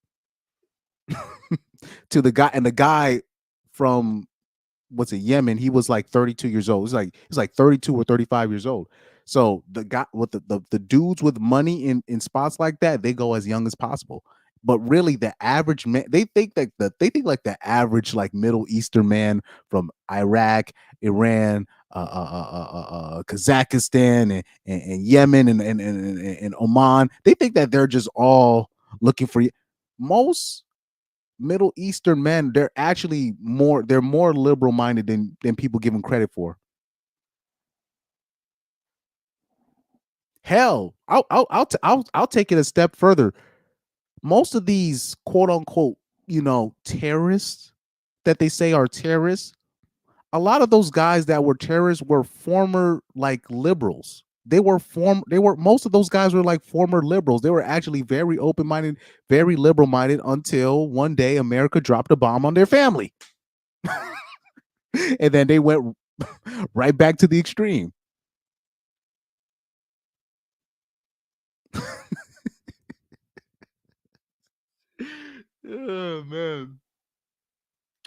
to the guy, and the guy from what's it, Yemen, he was like 32 years old. He's like 32 or 35 years old. So the guy with the dudes with money in spots like that, they go as young as possible. But really, the average man, they think like the average like Middle Eastern man from Iraq, Iran, Kazakhstan, and Yemen, and Oman, they think that they're just all looking for most Middle Eastern men. They're more liberal minded than people give them credit for. Hell, I'll take it a step further. Most of these quote unquote, terrorists that they say are terrorists, a lot of those guys that were terrorists were former like liberals. They were most of those guys were like former liberals. They were actually very open-minded, very liberal-minded until one day America dropped a bomb on their family. And then they went right back to the extreme. Oh man.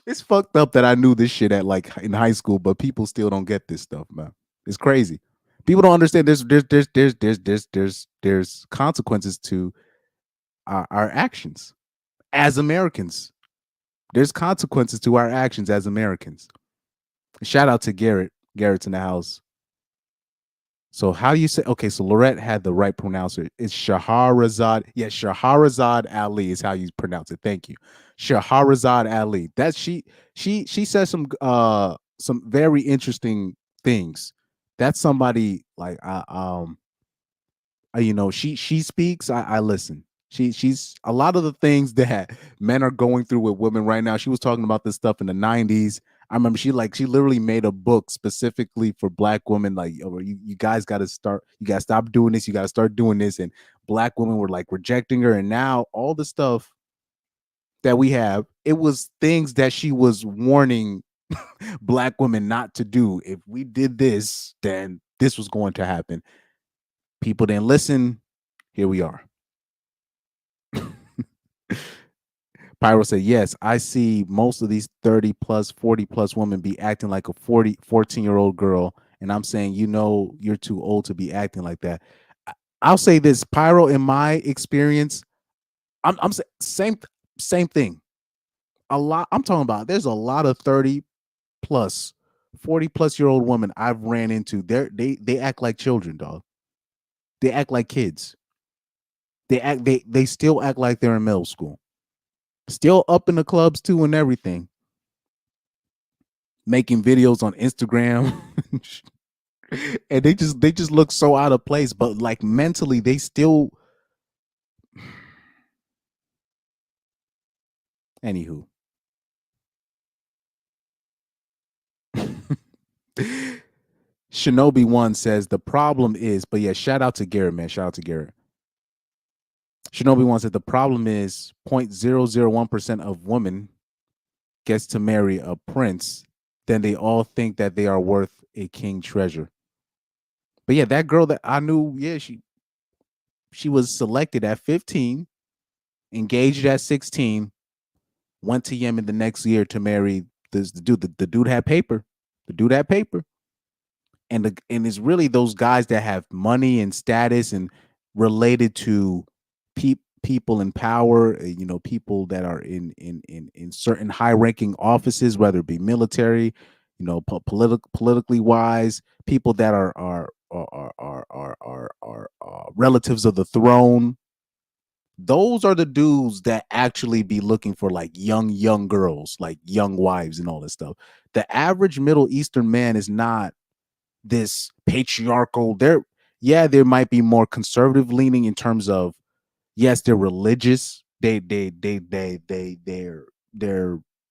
It's fucked up that I knew this shit at like in high school, but people still don't get this stuff, man. It's crazy. People don't understand there's consequences to our actions as Americans. There's consequences to our actions as Americans. Shout out to Garrett. Garrett's in the house. So how do you say? Okay, so Lorette had the right pronouncer. It's Shahrazad. Yes, Shahrazad Ali is how you pronounce it. Thank you, Shahrazad Ali. That's she says some very interesting things. That's somebody like she speaks. I listen. She's a lot of the things that men are going through with women right now. She was talking about this stuff in the 90s. I remember she literally made a book specifically for black women. Like, oh, you guys got to start. You got to stop doing this. You got to start doing this. And black women were like rejecting her. And now all the stuff that we have, it was things that she was warning black women not to do. If we did this, then this was going to happen. People didn't listen. Here we are. Pyro said, yes, I see most of these 30 plus, 40 plus women be acting like a 14-year-old girl. And I'm saying, you're too old to be acting like that. I'll say this, Pyro, in my experience, I'm same thing. I'm talking about there's a lot of 30 plus, 40 plus year old women I've ran into. They act like children, dog. They act like kids. They still act like they're in middle school. Still up in the clubs too and everything. Making videos on Instagram. And they just look so out of place, but like mentally they still anywho. Shinobi One says the problem is, but yeah, shout out to Garrett, man. Shout out to Garrett. Shinobi One said the problem is 0.001% of women gets to marry a prince, then they all think that they are worth a king treasure. But yeah, that girl that I knew, yeah, she was selected at 15, engaged at 16, went to Yemen the next year to marry this the dude. The dude had paper. The dude had paper. And it's really those guys that have money and status and related to people in power, people that are in certain high ranking offices, whether it be military, politically wise, people that are relatives of the throne. Those are the dudes that actually be looking for like young girls, like young wives and all this stuff. The average Middle Eastern man is not this patriarchal. yeah, there might be more conservative leaning in terms of, yes, they're religious. They're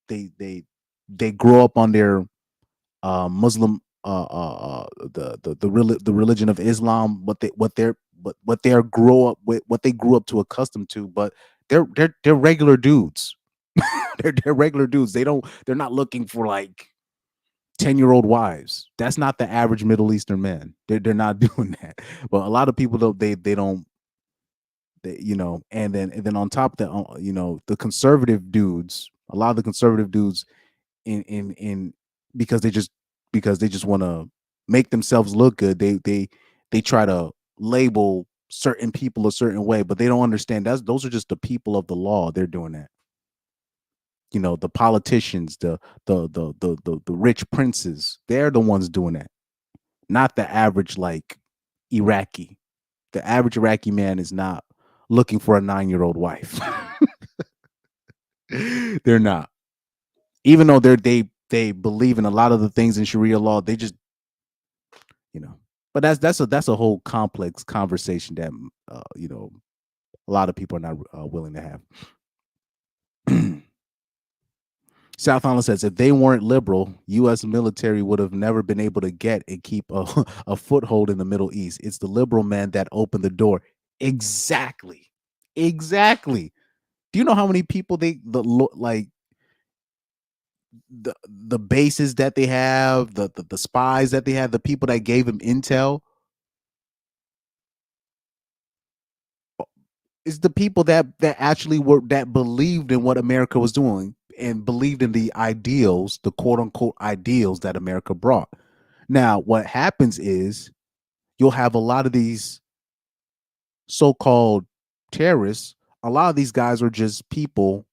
they they grow up on their Muslim the religion of Islam, what they're grow up with, what they grew up to accustomed to, but they're regular dudes. They're regular dudes. They're not looking for like 10-year-old wives. That's not the average Middle Eastern man. They're not doing that. But a lot of people don't they don't and then on top of that, the conservative dudes, a lot of the conservative dudes in because they just want to make themselves look good. They try to label certain people a certain way, but they don't understand those are just the people of the law. They're doing that. The politicians, the rich princes, they're the ones doing that, not the average like Iraqi. The average Iraqi man is not looking for a 9-year-old wife. They're not. Even though they believe in a lot of the things in Sharia law, they just but that's a whole complex conversation that a lot of people are not willing to have. South Holland says if they weren't liberal, U.S. military would have never been able to get and keep a foothold in the Middle East. It's the liberal man that opened the door. Exactly. Do you know how many people the bases that they have, the spies that they have, the people that gave him intel? It's the people that actually were that believed in what America was doing and believed in the ideals, the quote unquote ideals that America brought. Now, what happens is you'll have a lot of these so-called terrorists. A lot of these guys are just people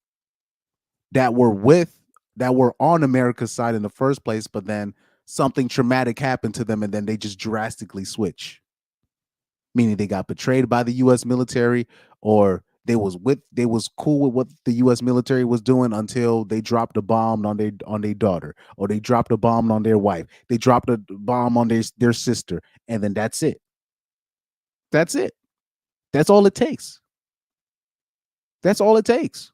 that were on America's side in the first place, but then something traumatic happened to them and then they just drastically switch. Meaning they got betrayed by the US military, or they was cool with what the US military was doing until they dropped a bomb on their daughter, or they dropped a bomb on their wife. They dropped a bomb on their sister, and then that's it. That's it. That's all it takes. That's all it takes.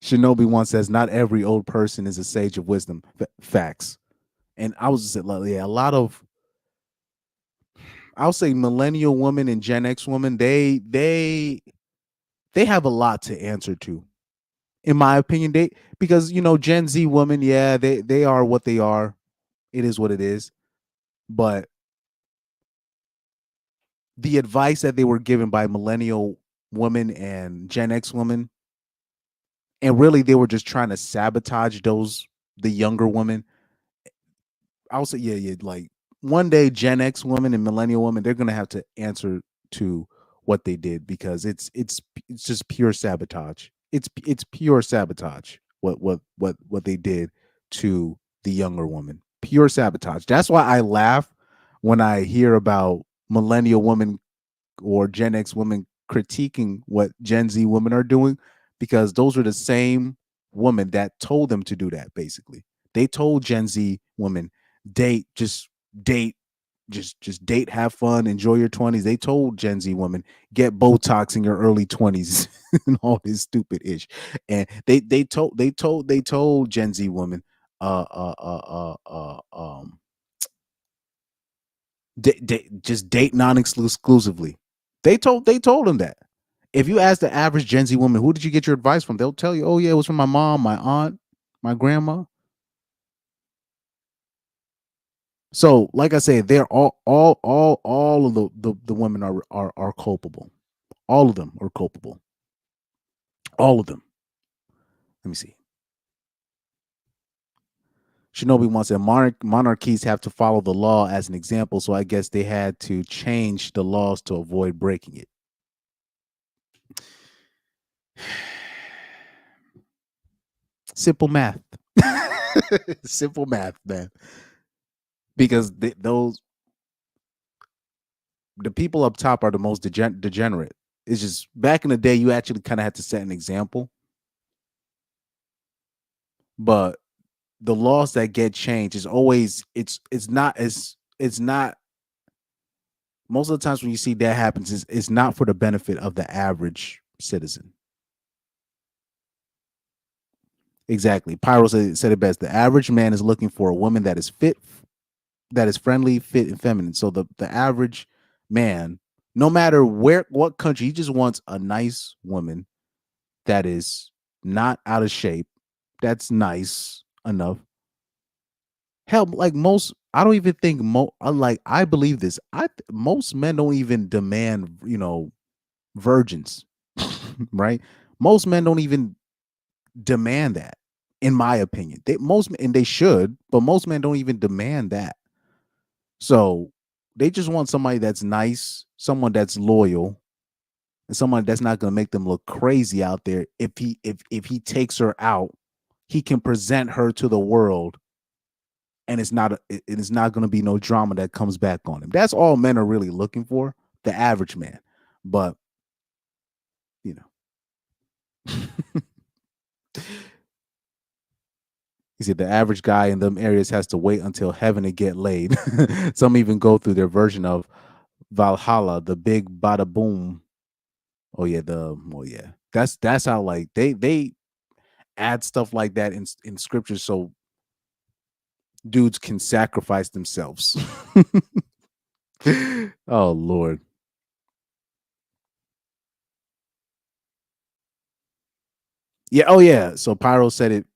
Shinobi once says, "Not every old person is a sage of wisdom." Facts. And I was just saying, yeah, a lot of, I'll say, millennial women and Gen X women, they have a lot to answer to, in my opinion. Because Gen Z women, yeah, they are what they are. It is what it is. But the advice that they were given by millennial women and Gen X women, and really they were just trying to sabotage the younger women. I'll say, yeah, like one day Gen X women and millennial women, they're gonna have to answer to what they did, because it's just pure sabotage. It's pure sabotage what they did to the younger woman. Pure sabotage. That's why I laugh when I hear about millennial women or Gen X women critiquing what Gen Z women are doing, because those are the same women that told them to do that. Basically, they told Gen Z women, date, date, just date, have fun, enjoy your 20s. They told Gen Z women, get Botox in your early 20s and all this stupid ish. And they told Gen Z women, uh uh uh just date non-exclusively. They told them that. If you ask the average Gen Z woman, who did you get your advice from? They'll tell you, oh yeah, it was from my mom, my aunt, my grandma. So, like I said, they're all of the women are culpable. All of them are culpable. All of them. Let me see. Shinobi wants that monarchies have to follow the law as an example, so I guess they had to change the laws to avoid breaking it. Simple math. Simple math, man. Because the people up top are the most degenerate. It's just back in the day, you actually kind of had to set an example. But the laws that get changed is always it's not most of the times when you see that happens is it's not for the benefit of the average citizen. Exactly. Pyro said it best. The average man is looking for a woman that is fit, that is friendly, fit, and feminine. So the average man, no matter what country, he just wants a nice woman that is not out of shape, that's nice enough. Hell, like most, I don't even think like I believe this. Most men don't even demand, virgins, right? Most men don't even demand that, in my opinion. And they should, but most men don't even demand that. So they just want somebody that's nice, someone that's loyal, and someone that's not going to make them look crazy out there. If he takes her out, he can present her to the world, and it's not going to be no drama that comes back on him. That's all men are really looking for, the average man. But you know, he said the average guy in them areas has to wait until heaven to get laid. Some even go through their version of Valhalla, the big bada boom. That's how like they add stuff like that in scripture so dudes can sacrifice themselves. Oh Lord. Yeah, oh yeah. So Pyro said it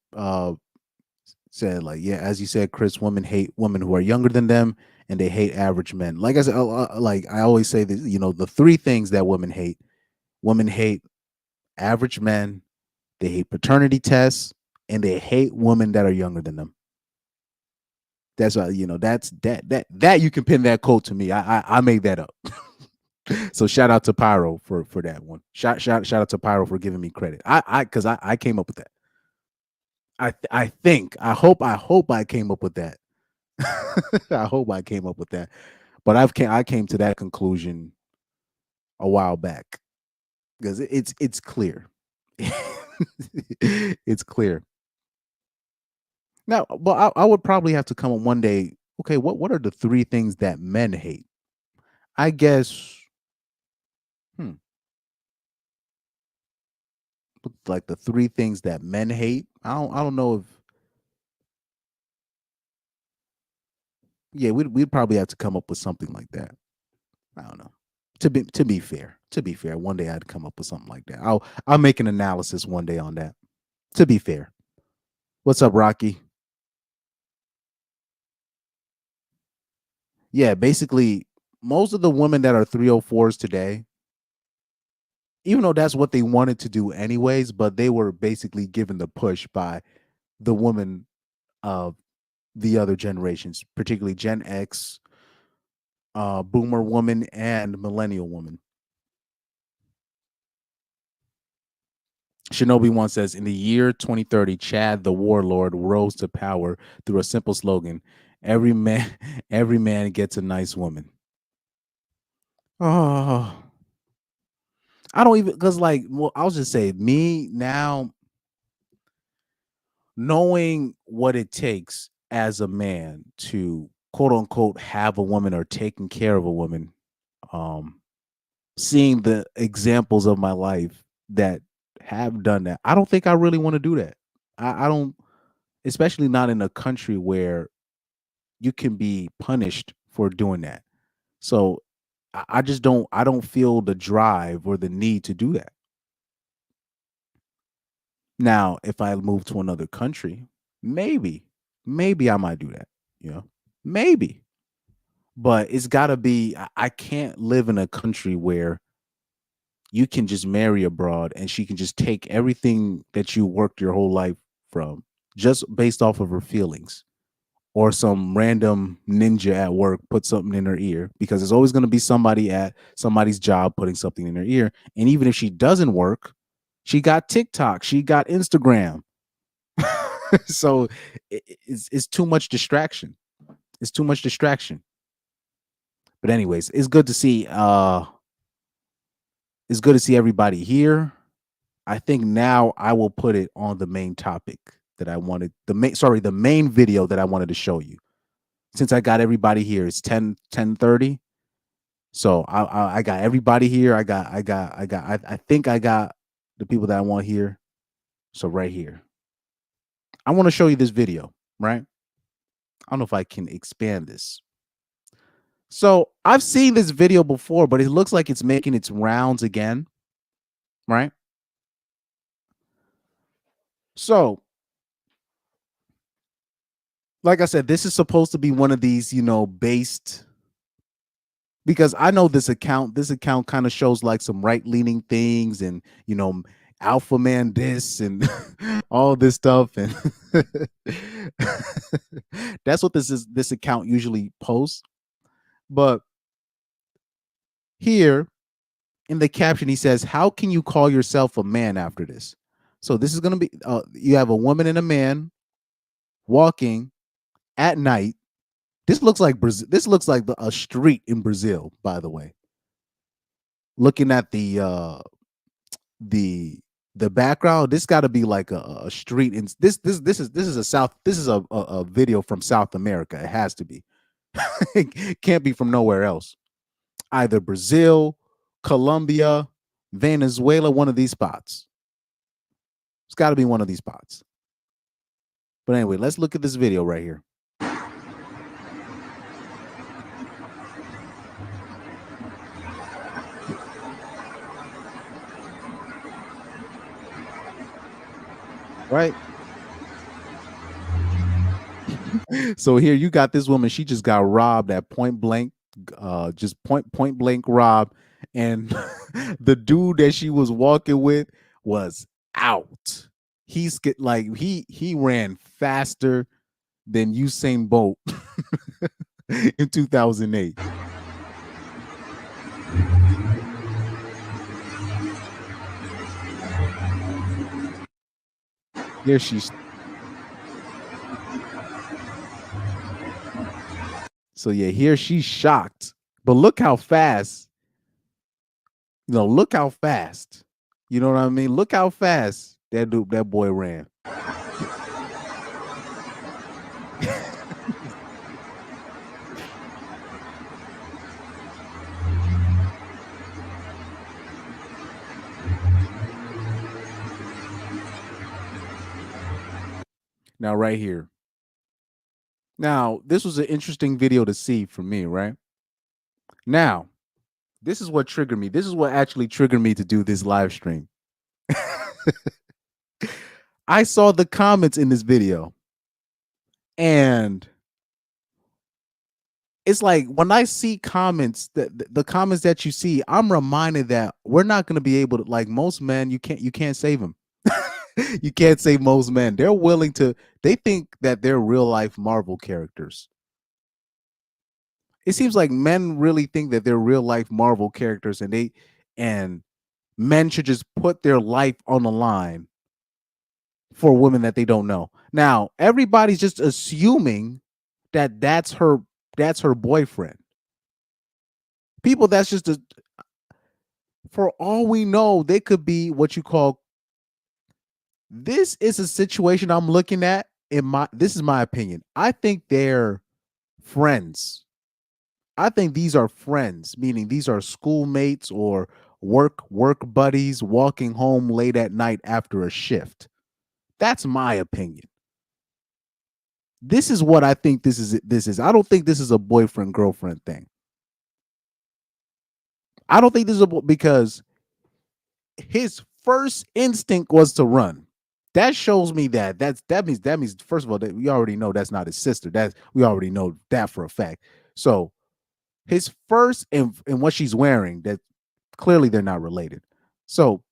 said like, yeah, as you said, Chris, women hate women who are younger than them and they hate average men. Like I said, like I always say that, the three things that women hate average men, they hate paternity tests, and they hate women that are younger than them. That's that's that you can pin that quote to me. I made that up. So shout out to Pyro for that one. Shout out to Pyro for giving me credit. Because I came up with that. I hope I came up with that. I hope I came up with that. But I came to that conclusion a while back because it's clear. It's clear. Now, but I would probably have to come up one day. Okay, what are the three things that men hate? I guess, hmm, like the three things that men hate. I don't know if, yeah, we'd probably have to come up with something like that. I don't know. To be fair, one day I'd come up with something like that. I'll make an analysis one day on that. To be fair. What's up, Rocky? Yeah, basically most of the women that are 304s today, even though that's what they wanted to do anyways, but they were basically given the push by the women of the other generations, particularly Gen X, Boomer woman, and Millennial woman. Shinobi One says, in the year 2030, Chad the warlord rose to power through a simple slogan: every man, every man gets a nice woman. Oh, I don't even because well, I'll just say me now knowing what it takes as a man to quote unquote have a woman or taking care of a woman, um, seeing the examples of my life that have done that, I don't think I really want to do that. I don't, especially not in a country where you can be punished for doing that. So I just don't. I don't feel the drive or the need to do that. Now, if I move to another country, maybe I might do that. Maybe. But it's got to be. I can't live in a country where you can just marry abroad and she can just take everything that you worked your whole life from just based off of her feelings, or some random ninja at work put something in her ear, because there's always going to be somebody at somebody's job putting something in her ear. And even if she doesn't work, she got TikTok, she got Instagram. So it's too much distraction. It's too much distraction. But anyways, it's good to see everybody here. I think now I will put it on the main topic that I wanted the main video that I wanted to show you. Since I got everybody here, it's 10:30. So I got everybody here. I think I got the people that I want here. So right here, I want to show you this video, right? I don't know if I can expand this. So I've seen this video before, but it looks like it's making its rounds again, right? So, like I said, this is supposed to be one of these, based, because I know this account kind of shows like some right-leaning things and, alpha man this and all this stuff. And that's what this account usually posts. But here in the caption, he says, "How can you call yourself a man after this?" So this is going to be, you have a woman and a man walking at night. This looks like Brazil. This looks like a street in Brazil, by the way. Looking at the background, this got to be like a street. In this is a video from South America. It has to be. It can't be from nowhere else. Either Brazil, Colombia, Venezuela, one of these spots. It's got to be one of these spots. But anyway, let's look at this video right here. Right. So here you got this woman. She just got robbed at point blank, just point blank robbed, and the dude that she was walking with was out. He ran faster than Usain Bolt in 2008. Here she's. So yeah, here she's shocked. But look how fast. Look how fast. You know what I mean? Look how fast that boy ran. Now, right here. Now, this was an interesting video to see for me, right? Now, this is what triggered me. This is what actually triggered me to do this live stream. I saw the comments in this video, and it's like when I see comments, the comments that you see, I'm reminded that we're not going to be able to, like most men, you can't save them. You can't save most men. They think that they're real life Marvel characters. It seems like men really think that they're real life Marvel characters, and men should just put their life on the line for women that they don't know. Now, everybody's just assuming that that's her boyfriend. People, that's just for all we know, they could be what you call. This is a situation I'm looking at this is my opinion. I think they're friends. I think these are friends, meaning these are schoolmates or work buddies walking home late at night after a shift. That's my opinion. This is what I think this is. I don't think this is a boyfriend girlfriend thing. I don't think this is because his first instinct was to run. That shows me that means first of all, that we already know that's not his sister. We already know that for a fact. So his first and what she's wearing, that clearly they're not related. So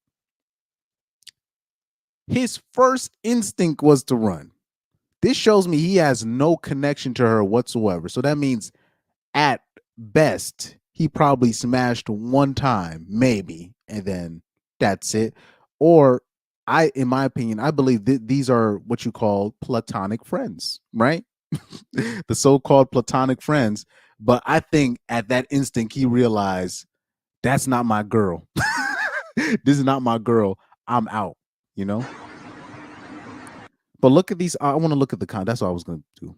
his first instinct was to run. This shows me he has no connection to her whatsoever. So that means at best, he probably smashed one time, maybe, and then that's it. Or in my opinion, I believe these are what you call platonic friends, right? The so-called platonic friends. But I think at that instant, he realized that's not my girl. This is not my girl. I'm out, But look at these. I want to look at the comment. That's what I was going to do.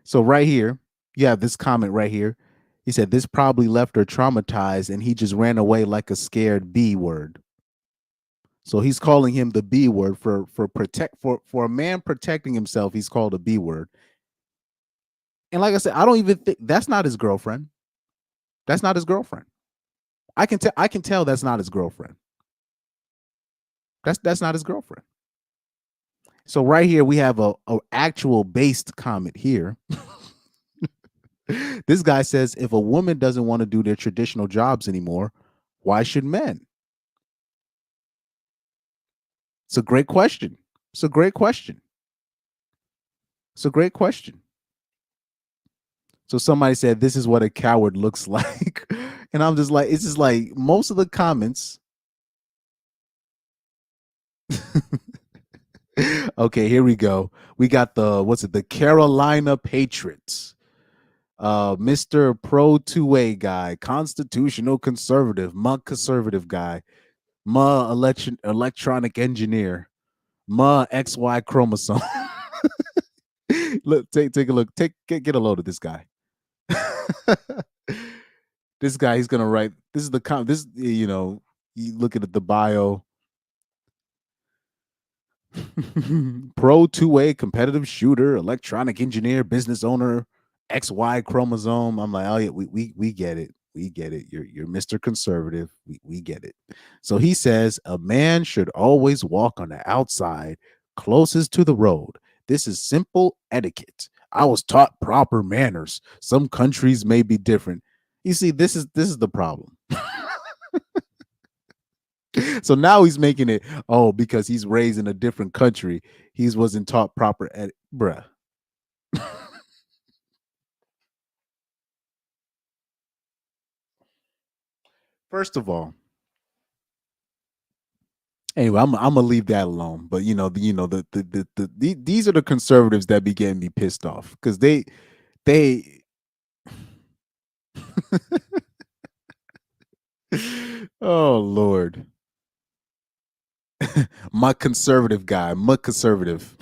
So right here, you have this comment right here. He said this probably left her traumatized, and he just ran away like a scared B word. So he's calling him the B word for a man protecting himself. He's called a B word. And like I said, I don't even think that's not his girlfriend. That's not his girlfriend. I can tell that's not his girlfriend. That's not his girlfriend. So right here we have a actual based comment here. This guy says if a woman doesn't want to do their traditional jobs anymore, why should men? It's a great question. It's a great question. It's a great question. So somebody said this is what a coward looks like. And I'm just like, it's just like most of the comments. Okay, here we go. We got the Carolina Patriots. Mr. Pro 2A guy, constitutional conservative, mug conservative guy, electronic engineer, XY chromosome. Look, take a look. Get a load of this guy. This guy, he's gonna write. This is you look at the bio. Pro 2A competitive shooter, electronic engineer, business owner, XY chromosome. I'm like, oh yeah, we get it. We get it. You're Mr. Conservative. We get it. So he says a man should always walk on the outside closest to the road. This is simple etiquette. I was taught proper manners. Some countries may be different. You see, this is the problem. So now he's making it, because he's raised in a different country, he wasn't taught proper bruh. First of all, anyway, I'm gonna leave that alone. But these are the conservatives that be getting me pissed off because they oh Lord. My conservative guy, my conservative.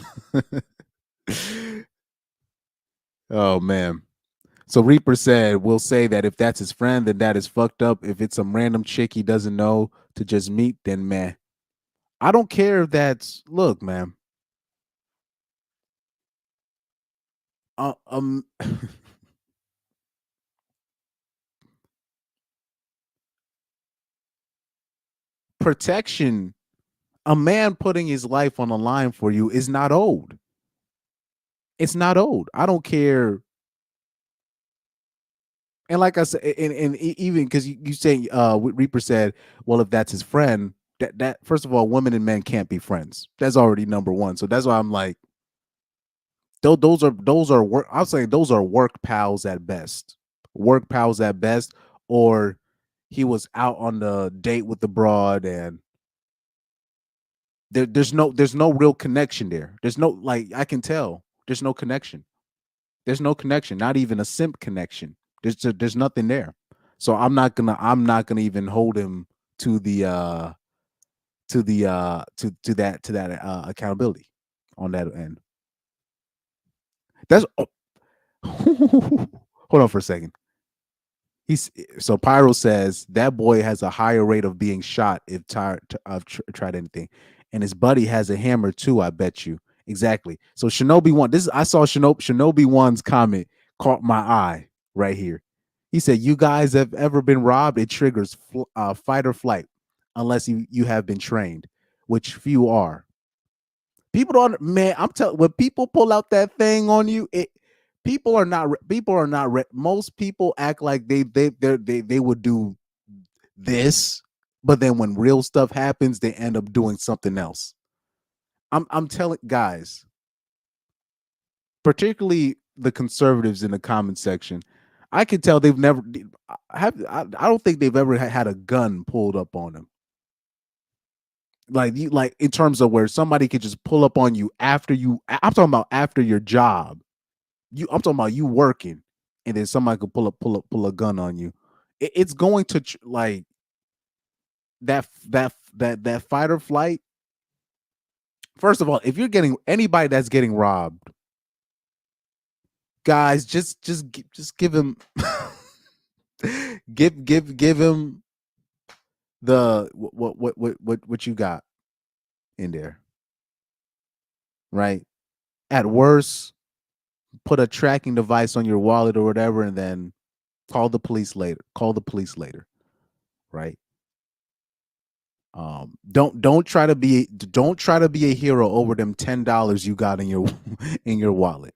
Oh man. So Reaper said, we'll say that if that's his friend, then that is fucked up. If it's some random chick he doesn't know to just meet, then man. I don't care if look, man. Protection, a man putting his life on the line for you is not old. It's not old. I don't care. And like I said, and even because you say Reaper said, well, if that's his friend, that first of all, women and men can't be friends. That's already number one. So that's why I'm like, those are work. I'll say those are work pals at best. Work pals at best, or he was out on the date with the broad, and there's no real connection there. There's no, like, I can tell there's no connection. There's no connection. Not even a simp connection. There's nothing there. So I'm not gonna even hold him to the to that accountability on that end. That's hold on for a second. So Pyro says that boy has a higher rate of being shot if tried anything, and his buddy has a hammer too. I bet you exactly. So Shinobi One, I saw Shinobi One's comment caught my eye right here. He said, "You guys have ever been robbed? It triggers fight or flight, unless you have been trained, which few are. People don't, man. I'm telling, when people pull out that thing on you, people are not. Most people act like they would do this, but then when real stuff happens, they end up doing something else. I'm telling guys, particularly the conservatives in the comment section. I can tell they've never I don't think they've ever had a gun pulled up on them. Like in terms of where somebody could just pull up on you after I'm talking about after your job. I'm talking about you working, and then somebody could pull a gun on you. It's going to like that fight or flight. First of all, if you're getting anybody that's getting robbed, guys, just give him give him the what you got in there, right? At worst, put a tracking device on your wallet or whatever, and then call the police later. Call the police later, right? Don't try to be a hero over them $10 you got in your in your wallet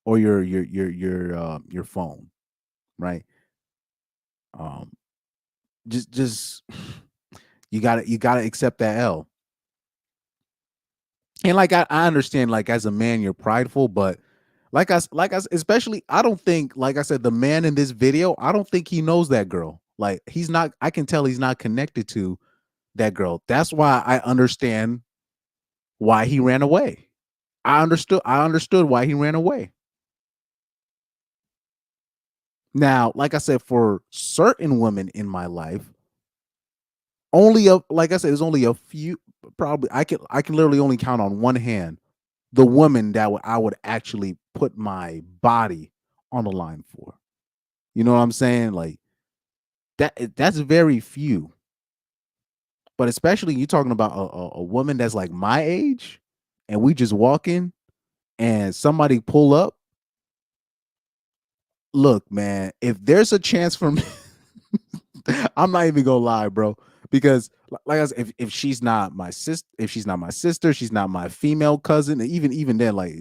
or your phone, right? Um, just you gotta accept that L. And like I understand, like as a man, you're prideful, but especially I don't think, like I said, the man in this video, I don't think he knows that girl. Like he's not. I can tell he's not connected to that girl. That's why I understand why he ran away. I understood why he ran away. Now, like I said, for certain women in my life, like I said, there's only a few. Probably I can literally only count on one hand the woman that I would actually put my body on the line for. You know what I'm saying? Like that's very few. But especially you talking about a woman that's like my age, and we just walk in and somebody pull up. Look, man, if there's a chance for me, I'm not even gonna lie, bro. Because like I said, if she's not my sister, she's not my female cousin. Even then, like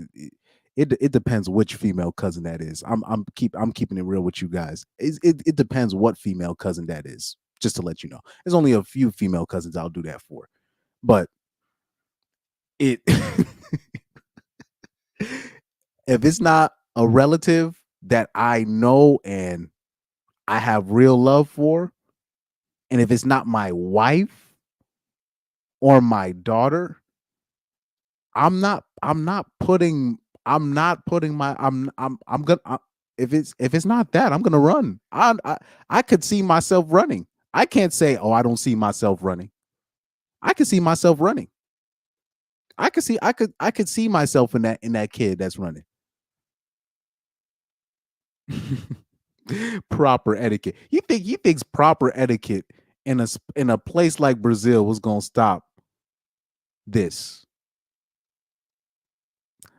it depends which female cousin that is. I'm keeping it real with you guys. It depends what female cousin that is. Just to let you know, there's only a few female cousins I'll do that for. But it if it's not a relative that I know and I have real love for, and if it's not my wife or my daughter, I'm not putting my I'm gonna if it's not that, I'm gonna run. I could see myself running. I can't say, oh, I don't see myself running. I could see myself running. I could see myself in that kid that's running. Proper etiquette. He thinks proper etiquette in a place like Brazil was gonna stop this.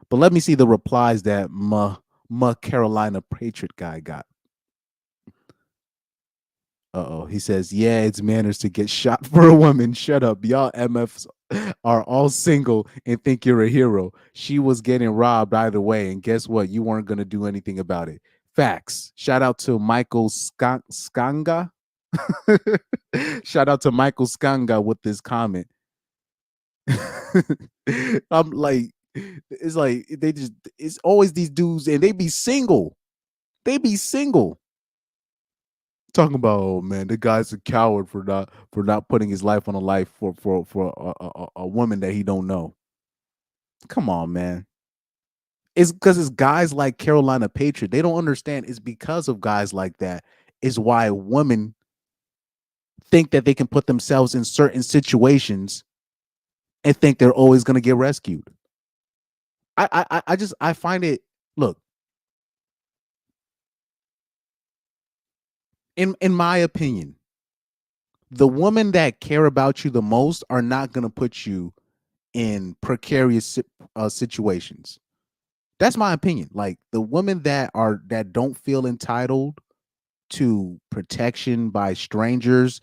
But let me see the replies that Ma Carolina Patriot guy got. Uh-oh. He says, yeah, it's manners to get shot for a woman. Shut up. Y'all MFs are all single and think you're a hero. She was getting robbed either way. And guess what? You weren't going to do anything about it. Facts. Shout out to Michael Skanga. Shout out to Michael Skanga with this comment. I'm like, it's like it's always these dudes and they be single. They be single. Talking about, oh man, the guy's a coward for not putting his life on a life for a woman that he don't know. Come on, man. It's because it's guys like Carolina Patriot. They don't understand. It's because of guys like that is why women think that they can put themselves in certain situations and think they're always going to get rescued. I find it. Look, in my opinion, the women that care about you the most are not going to put you in precarious situations. That's my opinion. Like the women that don't feel entitled to protection by strangers,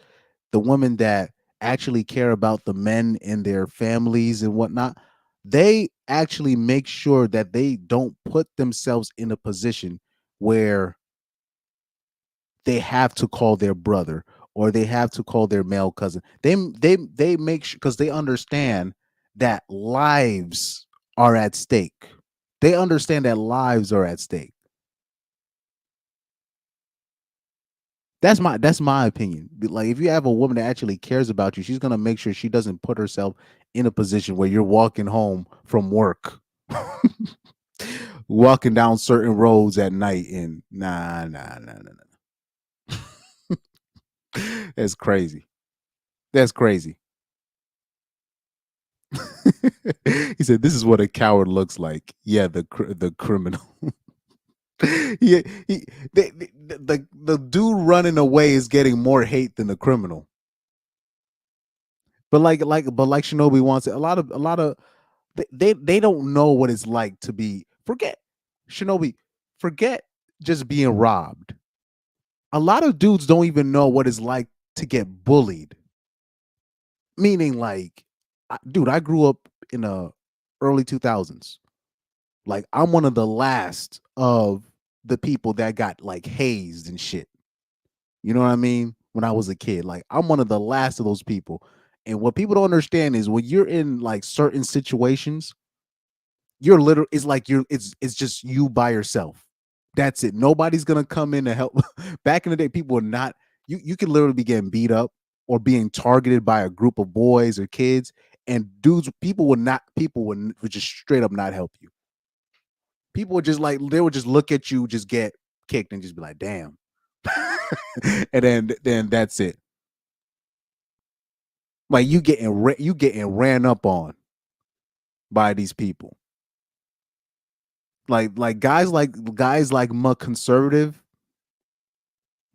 the women that actually care about the men in their families and whatnot, they actually make sure that they don't put themselves in a position where they have to call their brother or they have to call their male cousin. They make sure because they understand that lives are at stake. They understand that lives are at stake. That's my opinion. Like if you have a woman that actually cares about you, she's gonna make sure she doesn't put herself in a position where you're walking home from work, walking down certain roads at night, and nah. That's crazy. That's crazy. He said, "This is what a coward looks like." Yeah, the criminal. he, he the dude running away is getting more hate than the criminal. But like Shinobi wants it. A lot of they don't know what it's like to be forget Shinobi, forget just being robbed. A lot of dudes don't even know what it's like to get bullied. Meaning like dude, I grew up in the early 2000s. Like I'm one of the last of the people that got like hazed and shit. You know what I mean? When I was a kid, like I'm one of the last of those people. And what people don't understand is when you're in like certain situations, you're literally it's like it's just you by yourself. That's it. Nobody's gonna come in to help. Back in the day, people were not you could literally be getting beat up or being targeted by a group of boys or kids, and dudes, people would just straight up not help you. People would just like they would just look at you, just get kicked, and just be like, damn. And then that's it. Like you getting ran up on by these people. Like guys like Muck Conservative,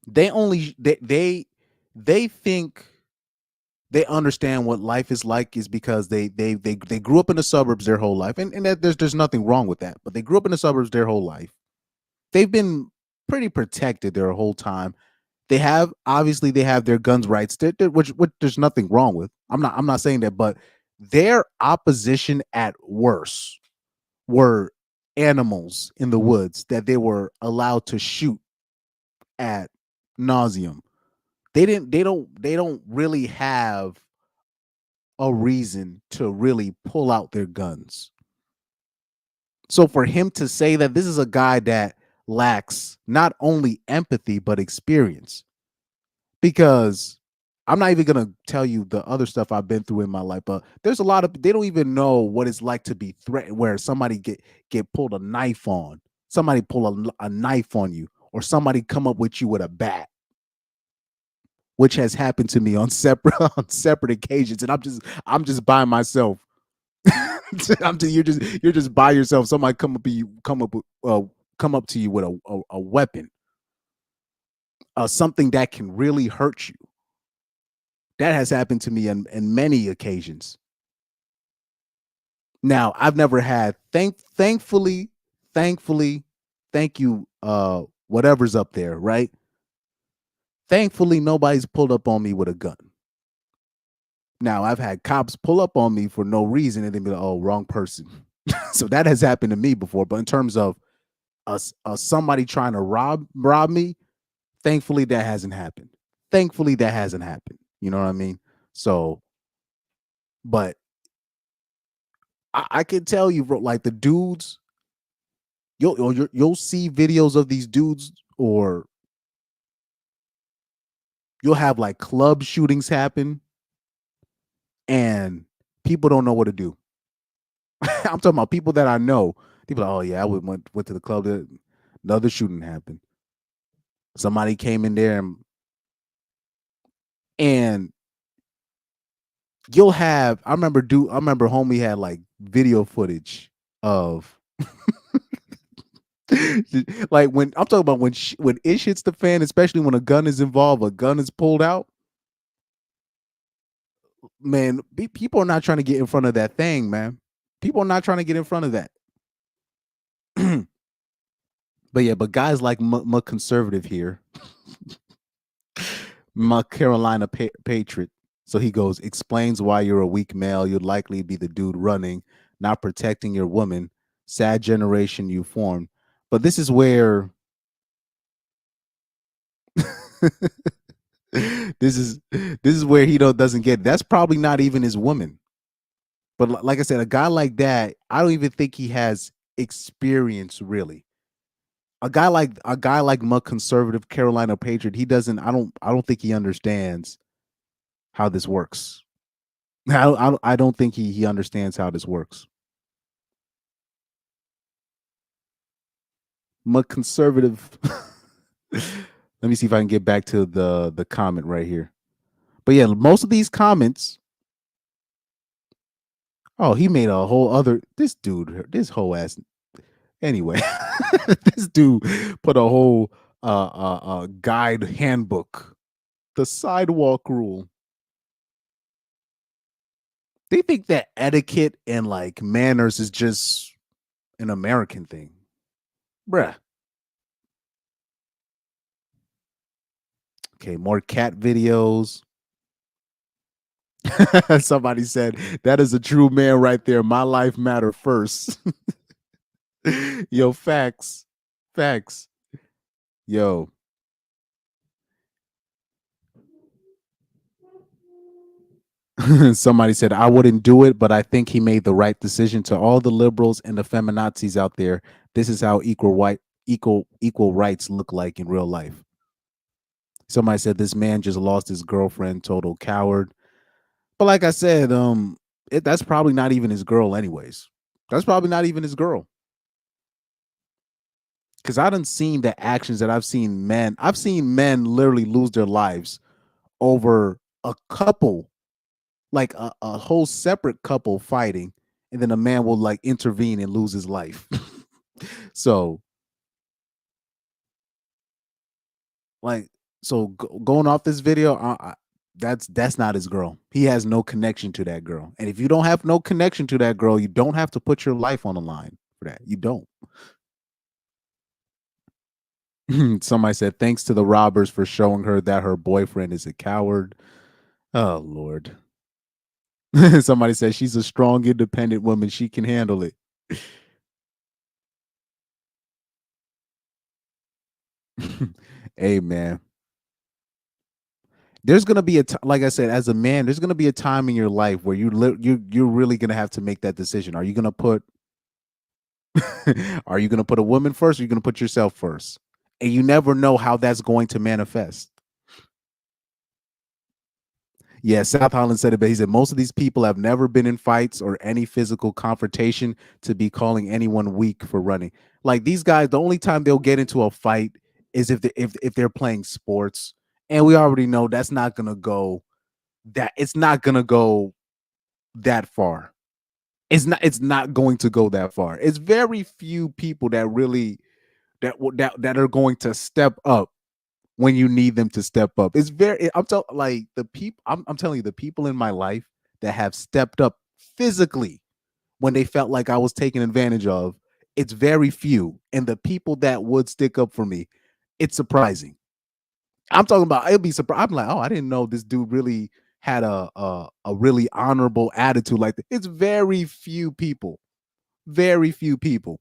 they only they think they understand what life is like is because they grew up in the suburbs their whole life, and that there's nothing wrong with that, but they grew up in the suburbs their whole life. They've been pretty protected their whole time. They have their guns rights, which there's nothing wrong with. I'm not saying that, but their opposition at worst were animals in the woods that they were allowed to shoot at nauseum. They don't really have a reason to really pull out their guns. So for him to say that this is a guy that lacks not only empathy but experience, because I'm not even gonna tell you the other stuff I've been through in my life, but there's a lot of they don't even know what it's like to be threatened, where somebody get pulled a knife on, somebody pull a knife on you, or somebody come up with you with a bat, which has happened to me on separate on separate occasions, and I'm just by myself. You're just by yourself. Somebody come up to you with a weapon, something that can really hurt you. That has happened to me in many occasions. Now, I've never had thankfully, thank you, whatever's up there, right? Thankfully, nobody's pulled up on me with a gun. Now, I've had cops pull up on me for no reason and then be like, oh, wrong person. So that has happened to me before. But in terms of somebody trying to rob me, thankfully that hasn't happened. Thankfully that hasn't happened. You know what I mean? So, but I can tell you, bro, like the dudes, you'll see videos of these dudes, or you'll have like club shootings happen, and people don't know what to do. I'm talking about people that I know. People are like, oh yeah, went to the club. Another shooting happened. Somebody came in there, and you'll have. I remember homie had like video footage of like when I'm talking about when ish hits the fan, especially when a gun is involved, a gun is pulled out. Man, people are not trying to get in front of that thing, man. People are not trying to get in front of that. But yeah, but guys like my conservative here, my Carolina patriot. So he goes, explains why you're a weak male. You'd likely be the dude running, not protecting your woman. Sad generation you formed. But this is where this is where he doesn't get it. That's probably not even his woman. But like I said, a guy like that, I don't even think he has experience really. A guy like my conservative Carolina Patriot, he doesn't. I don't think he understands how this works. I don't think he understands how this works. My conservative. Let me see if I can get back to the comment right here. But yeah, most of these comments Oh, he made a whole other this dude, this whole ass anyway. This dude put a whole guide handbook, the sidewalk rule. They think that etiquette and like manners is just an American thing. Bruh. Okay, more cat videos. Somebody said that is a true man right there. My life matter first. Yo, facts. Facts. Yo. Somebody said I wouldn't do it, but I think he made the right decision. To all the liberals and the feminazis out there, this is how equal rights look like in real life. Somebody said this man just lost his girlfriend, total coward. But like I said, that's probably not even his girl, anyways. That's probably not even his girl. Because I done seen the actions that I've seen men. I've seen men literally lose their lives over a couple, like a whole separate couple fighting, and then a man will like intervene and lose his life. So, like, going off this video, that's not his girl. He has no connection to that girl. And if you don't have no connection to that girl, you don't have to put your life on the line for that. You don't. Somebody said thanks to the robbers for showing her that her boyfriend is a coward. Oh Lord. Somebody said she's a strong, independent woman. She can handle it. Hey man, there's gonna be like I said, as a man, there's gonna be a time in your life where you're really gonna have to make that decision. Are you gonna put are you gonna put a woman first? Or are you gonna put yourself first? And you never know how that's going to manifest. Yeah, South Holland said it, but he said most of these people have never been in fights or any physical confrontation to be calling anyone weak for running. Like these guys, the only time they'll get into a fight is if they're playing sports, and we already know that's not gonna go that it's not gonna go that far. It's not going to go that far. It's very few people that really that are going to step up when you need them to step up. It's very I'm telling like the people I'm telling you the people in my life that have stepped up physically when they felt like I was taken advantage of, it's very few. And the people that would stick up for me, it's surprising. I'm talking about it'll be surprised. I'm like, oh, I didn't know this dude really had a really honorable attitude like that. It's very few people. Very few people.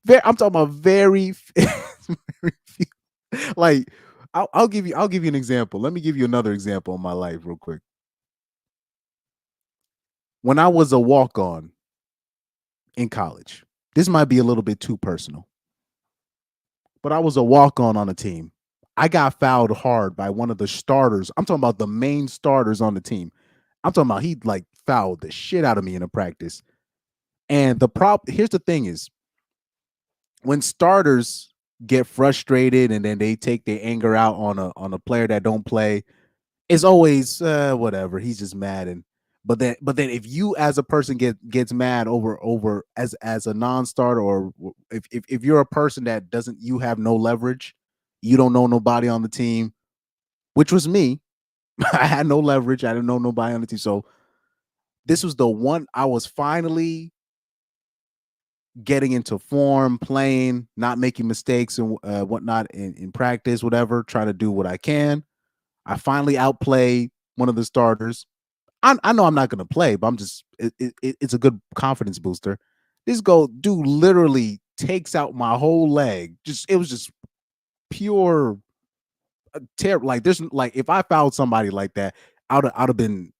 I'm talking about very, very few. Like I'll give you an example. Let me give you another example in my life real quick. When I was a walk-on in college, this might be a little bit too personal, but I was a walk-on on a team. I got fouled hard by one of the starters. I'm talking about the main starters on the team. I'm talking about he like fouled the shit out of me in a practice. And here's the thing is when starters get frustrated and then they take their anger out on a player that don't play, it's always whatever. He's just mad. And but then if you as a person gets mad over as a non-starter, or if you're a person that doesn't you have no leverage, you don't know nobody on the team, which was me. I had no leverage. I didn't know nobody on the team. So this was the one I was finally getting into form, playing, not making mistakes and whatnot in practice, whatever, trying to do what I can. I finally outplayed one of the starters. I know I'm not going to play, but it's a good confidence booster. This dude literally takes out my whole leg. It was just pure terror. Like there's like if I fouled somebody like that, I'd have been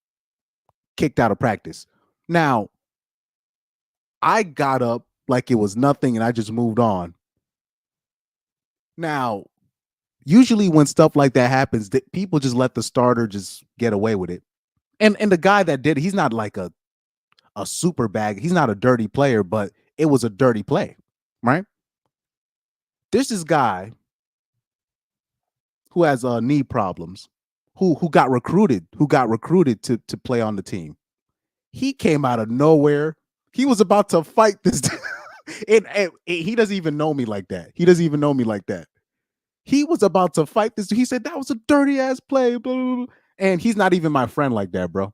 kicked out of practice. Now I got up like it was nothing and I just moved on. Now, usually when stuff like that happens, people just let the starter just get away with it. And the guy that did it, he's not like a super bag. He's not a dirty player, but it was a dirty play, right? There's this guy who has knee problems, who got recruited to play on the team. He came out of nowhere. He was about to fight this and he doesn't even know me like that. He doesn't even know me like that. He was about to fight this. He said that was a dirty ass play, blah, blah, blah. And he's not even my friend like that, bro.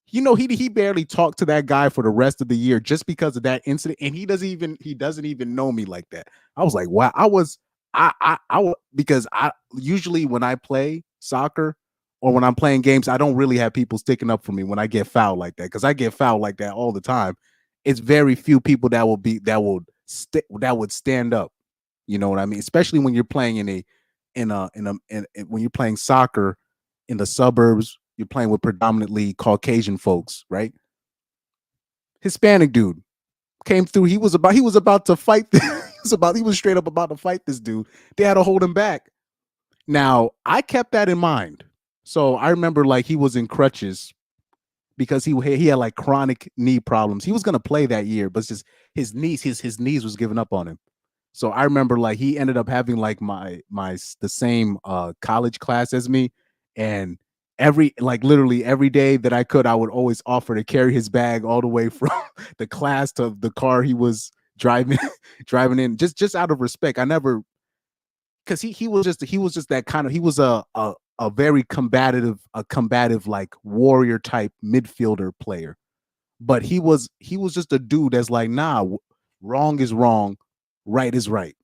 You know, he barely talked to that guy for the rest of the year just because of that incident, and he doesn't even know me like that. I was like, wow. Because I usually when I play soccer or when I'm playing games, I don't really have people sticking up for me when I get fouled like that, because I get fouled like that all the time. It's very few people that would stand up. You know what I mean? Especially when you're playing when you're playing soccer in the suburbs, you're playing with predominantly Caucasian folks, right? Hispanic dude came through. He was about to fight. He was straight up about to fight this dude. They had to hold him back. Now, I kept that in mind. So I remember like he was in crutches because he had like chronic knee problems. He was gonna play that year, but just his knees was giving up on him. So I remember like he ended up having like the same college class as me, and literally every day that I could, I would always offer to carry his bag all the way from the class to the car he was driving driving in, just out of respect. I never, because he was just that kind of, he was a very combative like warrior type midfielder player, but he was just a dude that's like, nah, wrong is wrong, right is right.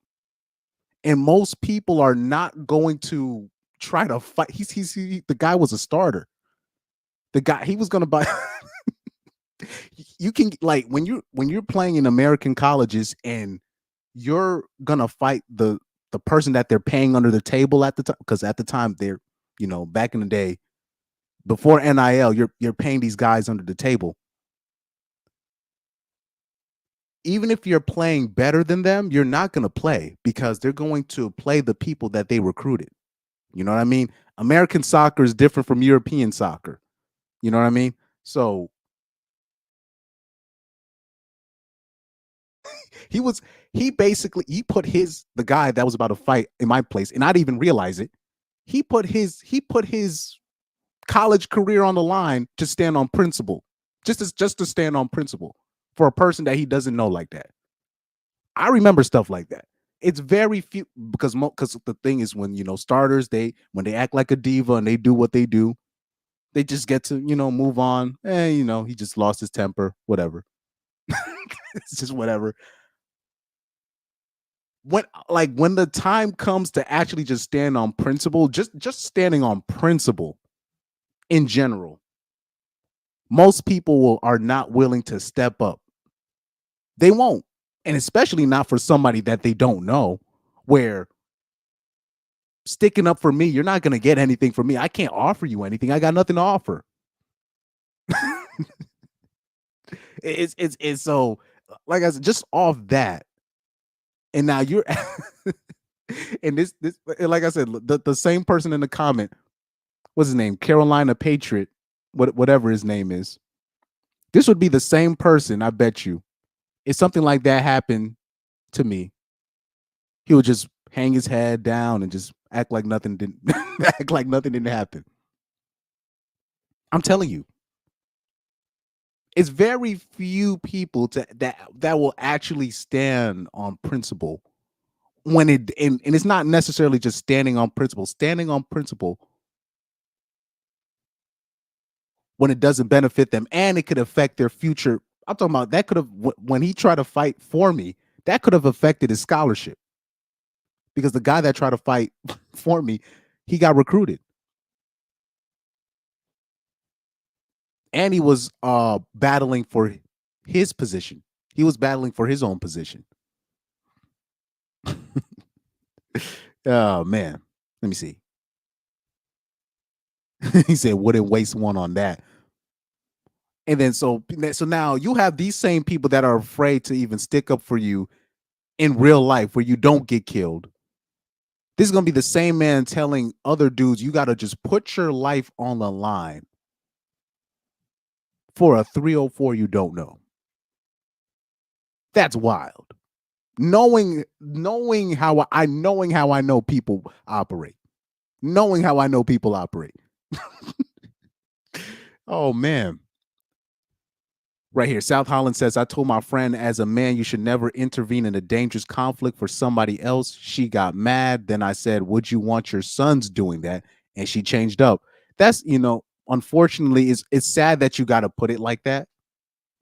And most people are not going to try to fight. The guy was a starter. The guy, he was going to buy. You can, like, when you're playing in American colleges and you're gonna fight the person that they're paying under the table at the time, because at the time they're, back in the day before NIL, you're paying these guys under the table. Even if you're playing better than them, you're not going to play because they're going to play the people that they recruited. You know what I mean? American soccer is different from European soccer. You know what I mean? So he put the guy that was about to fight in my place, and I didn't even realize it. He put his college career on the line to stand on principle, just to stand on principle for a person that he doesn't know like that. I remember stuff like that. It's very few, because the thing is, when starters, when they act like a diva and they do what they do, they just get to move on. He just lost his temper, whatever. It's just whatever. When the time comes to actually just stand on principle, just standing on principle in general, most people are not willing to step up. They won't. And especially not for somebody that they don't know, where sticking up for me, you're not going to get anything from me. I can't offer you anything. I got nothing to offer. It's so, like I said, just off that. And now you're and this like I said, the same person in the comment, what's his name? Carolina Patriot, whatever his name is. This would be the same person, I bet you. If something like that happened to me, he would just hang his head down and just act like nothing didn't act like nothing didn't happen. I'm telling you, it's very few people that will actually stand on principle when and it's not necessarily just standing on principle when it doesn't benefit them and it could affect their future. I'm talking about that could have, when he tried to fight for me, that could have affected his scholarship, because the guy that tried to fight for me, he got recruited. And he was battling for his position. He was battling for his own position. Oh man, let me see. He said, "Wouldn't waste one on that." And then so now you have these same people that are afraid to even stick up for you in real life, where you don't get killed. This is gonna be the same man telling other dudes, you gotta just put your life on the line for a 304 you don't know. That's wild. Knowing how I know people operate. Knowing how I know people operate. Oh man. Right here, South Holland says, I told my friend, as a man, you should never intervene in a dangerous conflict for somebody else. She got mad. Then I said, would you want your sons doing that? And she changed up. That's, unfortunately, it's sad that you got to put it like that.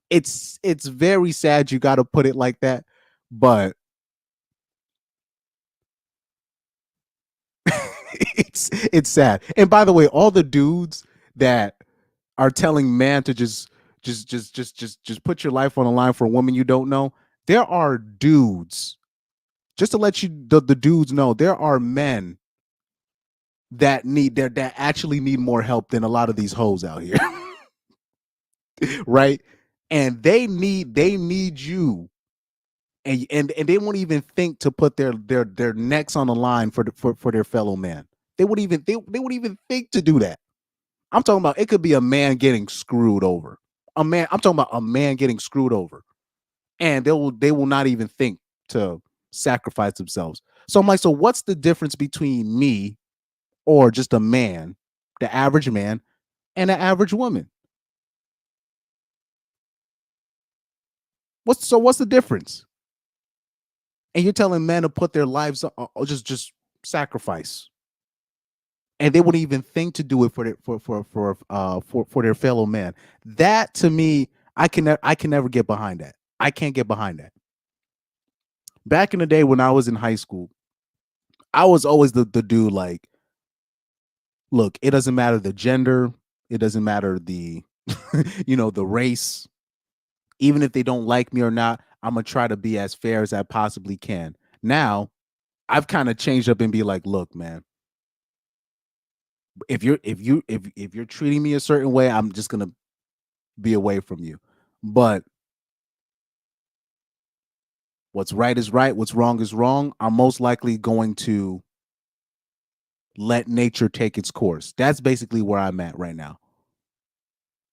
It's very sad you got to put it like that, but it's sad. And by the way, all the dudes that are telling man to just put your life on the line for a woman you don't know, there are dudes, just to let you the dudes know, there are men that actually need more help than a lot of these hoes out here. Right? And they need you, and they won't even think to put their necks on the line for their fellow man. They would even think to do that. I'm talking about, it could be a man getting screwed over. I'm talking about a man getting screwed over. And they will not even think to sacrifice themselves. So I'm like, so what's the difference between me or just a man, the average man, and an average woman? What's the difference? And you're telling men to put their lives or just sacrifice, and they wouldn't even think to do it for their fellow man. That, to me, I can never get behind that. I can't get behind that. Back in the day when I was in high school, I was always the dude, like, look, it doesn't matter the gender, it doesn't matter the the race. Even if they don't like me or not, I'm gonna try to be as fair as I possibly can. Now, I've kind of changed up and be like, look, man, if you're treating me a certain way, I'm just gonna be away from you. But what's right is right, what's wrong is wrong. I'm most likely going to let nature take its course. That's basically where I'm at right now.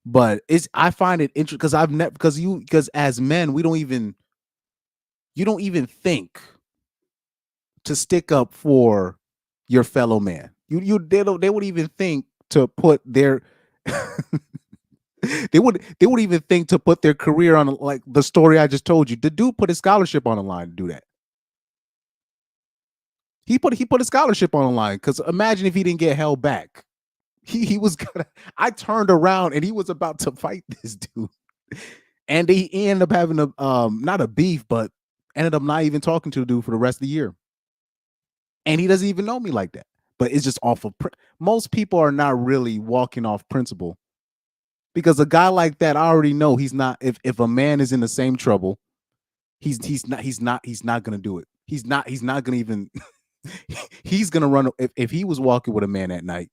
But I find it interesting because I've never because as men, we don't even you don't even think to stick up for your fellow man. They would even think to put their they would even think to put their career on, like the story I just told you. The dude put his scholarship on the line to do that. He put a scholarship on the line because imagine if he didn't get held back. He was gonna. I turned around and he was about to fight this dude, and he ended up having a not a beef, but ended up not even talking to the dude for the rest of the year. And he doesn't even know me like that. But it's just off of most people are not really walking off principle, because a guy like that, I already know he's not. If a man is in the same trouble, he's not gonna do it. He's not gonna even. He's gonna run if he was walking with a man at night,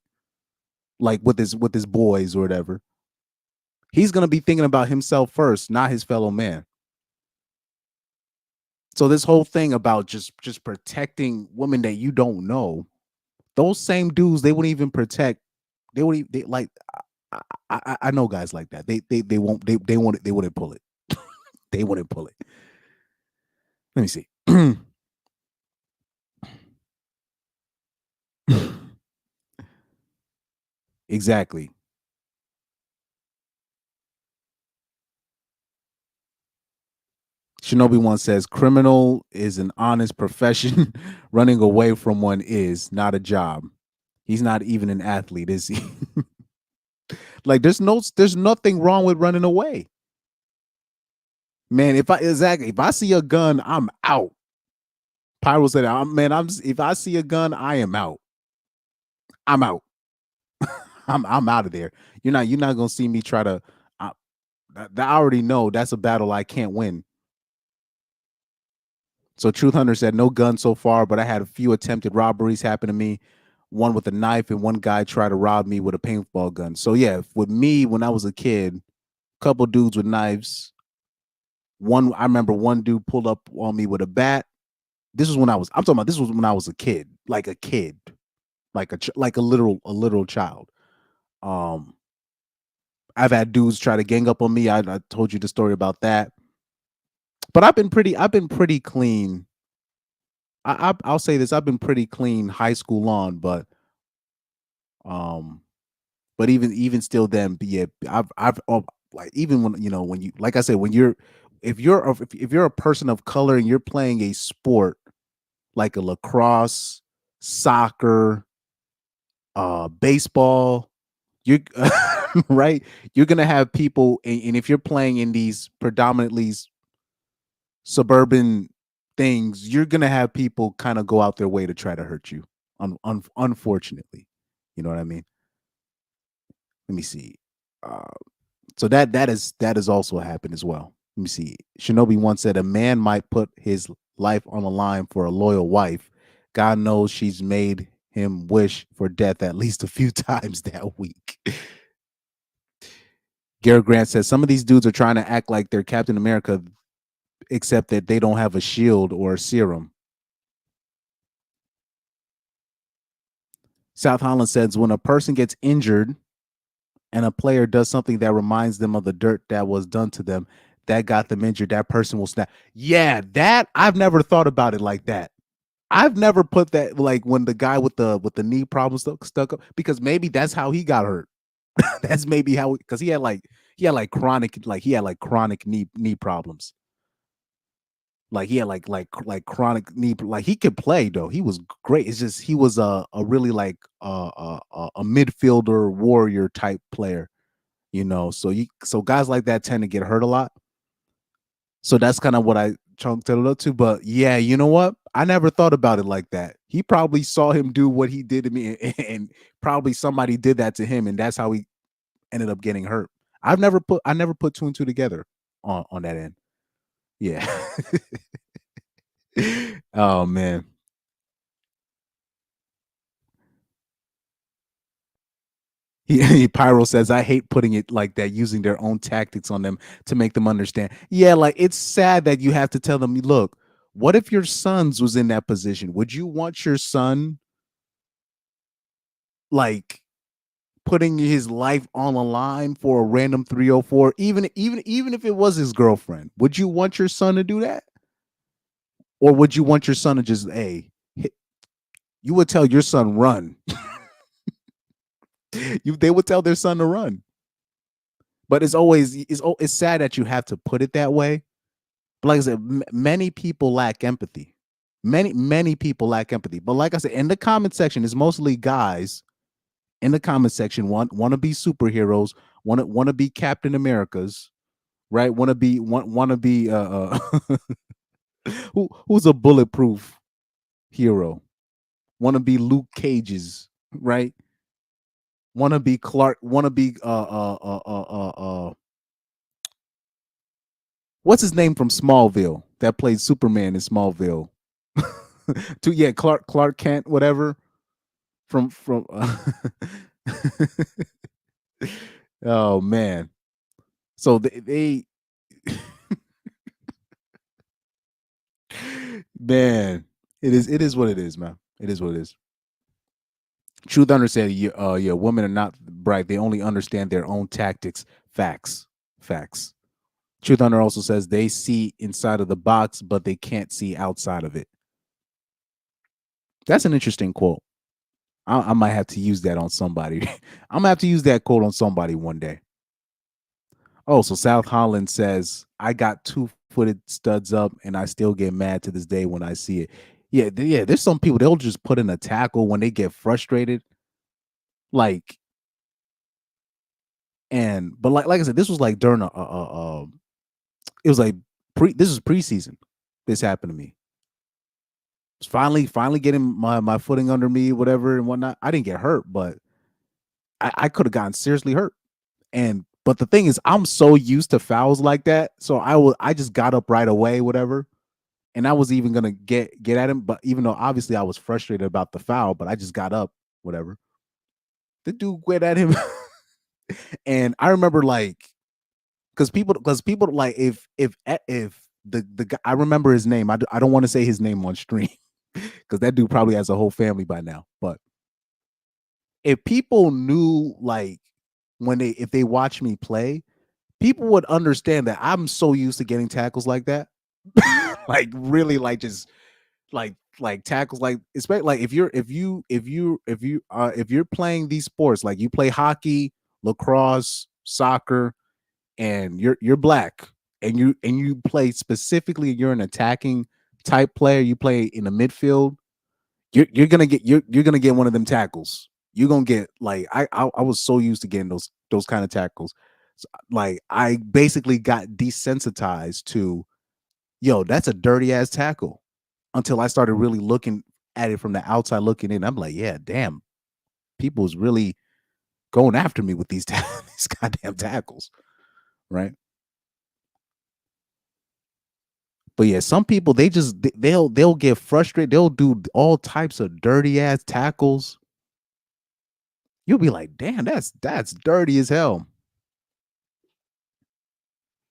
like with his boys or whatever. He's gonna be thinking about himself first, not his fellow man. So this whole thing about just protecting women that you don't know, those same dudes, they wouldn't even protect. They would they like. I know guys like that. They won't they wouldn't pull it. They wouldn't pull it. Let me see. Exactly. Shinobi one says, criminal is an honest profession. Running away from one is not a job. He's not even an athlete, is he? Like, there's nothing wrong with running away. Man, if I see a gun, I'm out. Pyro said, man, if I see a gun, I am out. I'm out. I'm out of there. You're not gonna see me try to. I, I already know that's a battle I can't win. So Truth Hunter said, no gun so far, but I had a few attempted robberies happen to me. One with a knife, and one guy tried to rob me with a paintball gun. So yeah, with me when I was a kid, a couple dudes with knives. I remember one dude pulled up on me with a bat. This was when I was. I'm talking about. This was when I was a kid, like a kid, like a literal child. Um, I've had dudes try to gang up on me. I told you the story about that. But I've been pretty clean. I'll say this: I've been pretty clean high school on, um, but even still, then, yeah, I've like even when when you like I said when you're if you're a person of color and you're playing a sport like a lacrosse, soccer, baseball, you're right. You're gonna have people, and if you're playing in these predominantly suburban things, you're gonna have people kind of go out their way to try to hurt you. Unfortunately, you know what I mean. Let me see. Uh, so that has also happened as well. Let me see. Shinobi once said a man might put his life on the line for a loyal wife. God knows she's made him wish for death at least a few times that week. Garrett Grant says some of these dudes are trying to act like they're Captain America, except that they don't have a shield or a serum. South Holland says when a person gets injured and a player does something that reminds them of the dirt that was done to them, that got them injured, that person will snap. Yeah, that I've never thought about it like that. I've never put that like when the guy with the knee problem stuck up, because maybe that's how he got hurt. That's maybe how, because he had like chronic knee problems. Like he had like chronic knee, like he could play though. He was great. It's just he was a really like a midfielder warrior type player, so guys like that tend to get hurt a lot. So that's kind of what I chunked it up to. But yeah, you know what? I never thought about it like that. He probably saw him do what he did to me, and probably somebody did that to him, and that's how he ended up getting hurt. I never put two and two together on that end. Yeah. Oh man. Pyro says, I hate putting it like that, using their own tactics on them to make them understand. Yeah, like it's sad that you have to tell them, look, what if your son's was in that position? Would you want your son like putting his life on the line for a random 304, even if it was his girlfriend? Would you want your son to do that? Or would you want your son to just, hey, you would tell your son run. They would tell their son to run. But it's sad that you have to put it that way. But like I said, many people lack empathy. Many people lack empathy. But like I said, in the comment section, it's mostly guys in the comment section want to be superheroes, want to be Captain Americas, right? Want to be who's a bulletproof hero? Want to be Luke Cage's, right? Want to be Clark? Want to be what's his name from Smallville that played Superman in Smallville? Yeah, Clark Kent, whatever. From oh man. So they man, it is what it is, man. It is what it is. Truth Hunter said, yeah, women are not bright. They only understand their own tactics. Facts. Truth Hunter also says they see inside of the box, but they can't see outside of it. That's an interesting quote. I might have to use that on somebody. I'm gonna have to use that quote on somebody one day. Oh, so South Holland says, I got 2-footed studs up and I still get mad to this day when I see it. Yeah, there's some people, they'll just put in a tackle when they get frustrated. Like, but like I said, this was like during it was like this was preseason. This happened to me. Finally getting my footing under me, whatever and whatnot. I didn't get hurt, but I could have gotten seriously hurt. But the thing is, I'm so used to fouls like that, so I just got up right away, whatever, and I was even gonna get at him. But even though obviously I was frustrated about the foul, but I just got up, whatever. The dude went at him, and I remember like, because people like if the guy, I remember his name. I don't want to say his name on stream because that dude probably has a whole family by now. But if people knew like if they watch me play, people would understand that I'm so used to getting tackles like that. Like really like just like tackles like, especially like if you're playing these sports, like you play hockey, lacrosse, soccer, and you're black and you play specifically, you're an attacking type player, you play in the midfield, you're gonna get you're gonna get one of them tackles. You're gonna get like I was so used to getting those kind of tackles. So, like I basically got desensitized to, yo, that's a dirty ass tackle, until I started really looking at it from the outside looking in. I'm like, yeah, damn, people's really going after me with these these goddamn tackles, right? But yeah, some people they'll get frustrated. They'll do all types of dirty ass tackles. You'll be like, damn, that's dirty as hell.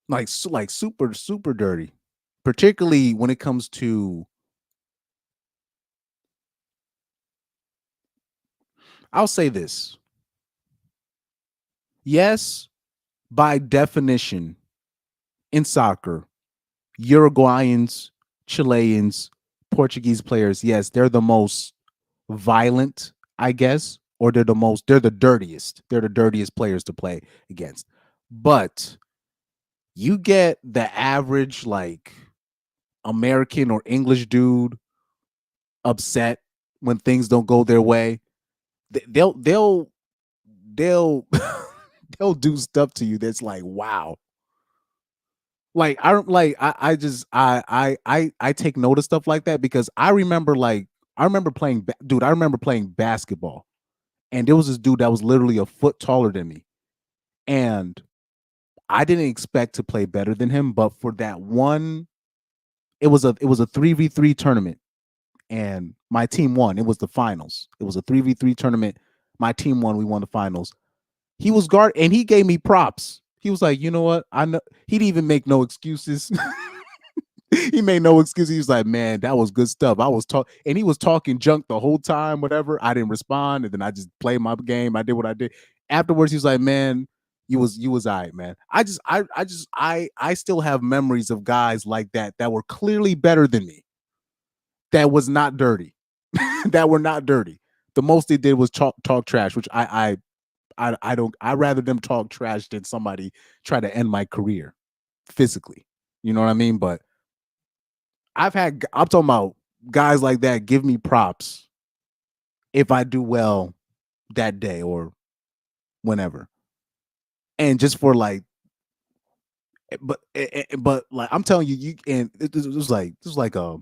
Like super dirty. Particularly when it comes to, I'll say this. Yes, by definition, in soccer, Uruguayans, Chileans, Portuguese players, yes, they're the most violent, I guess, or they're the dirtiest. They're the dirtiest players to play against. But you get the average like American or English dude upset when things don't go their way. They'll they'll do stuff to you that's like, wow. Like I don't like I just I take note of stuff like that, because I remember playing dude, I remember playing basketball, and there was this dude that was literally a foot taller than me, and I didn't expect to play better than him, but for that one, it was a 3v3 tournament, and my team won. It was the finals. It was a 3v3 tournament. My team won. We won the finals. He was guard, and he gave me props. He was like, you know what? I know he didn't even make no excuses. He made no excuses. He was like, man, that was good stuff. I was talking, and he was talking junk the whole time, whatever. I didn't respond, and then I just played my game. I did what I did. Afterwards, he was like, man, you was all right, man. I still have memories of guys like that were clearly better than me, that was not dirty. That were not dirty. The most they did was talk trash, which I don't, I rather them talk trash than somebody try to end my career physically. You know what I mean? But I'm talking about guys like that give me props if I do well that day or whenever. And just for like, but like I'm telling you, you and it was like a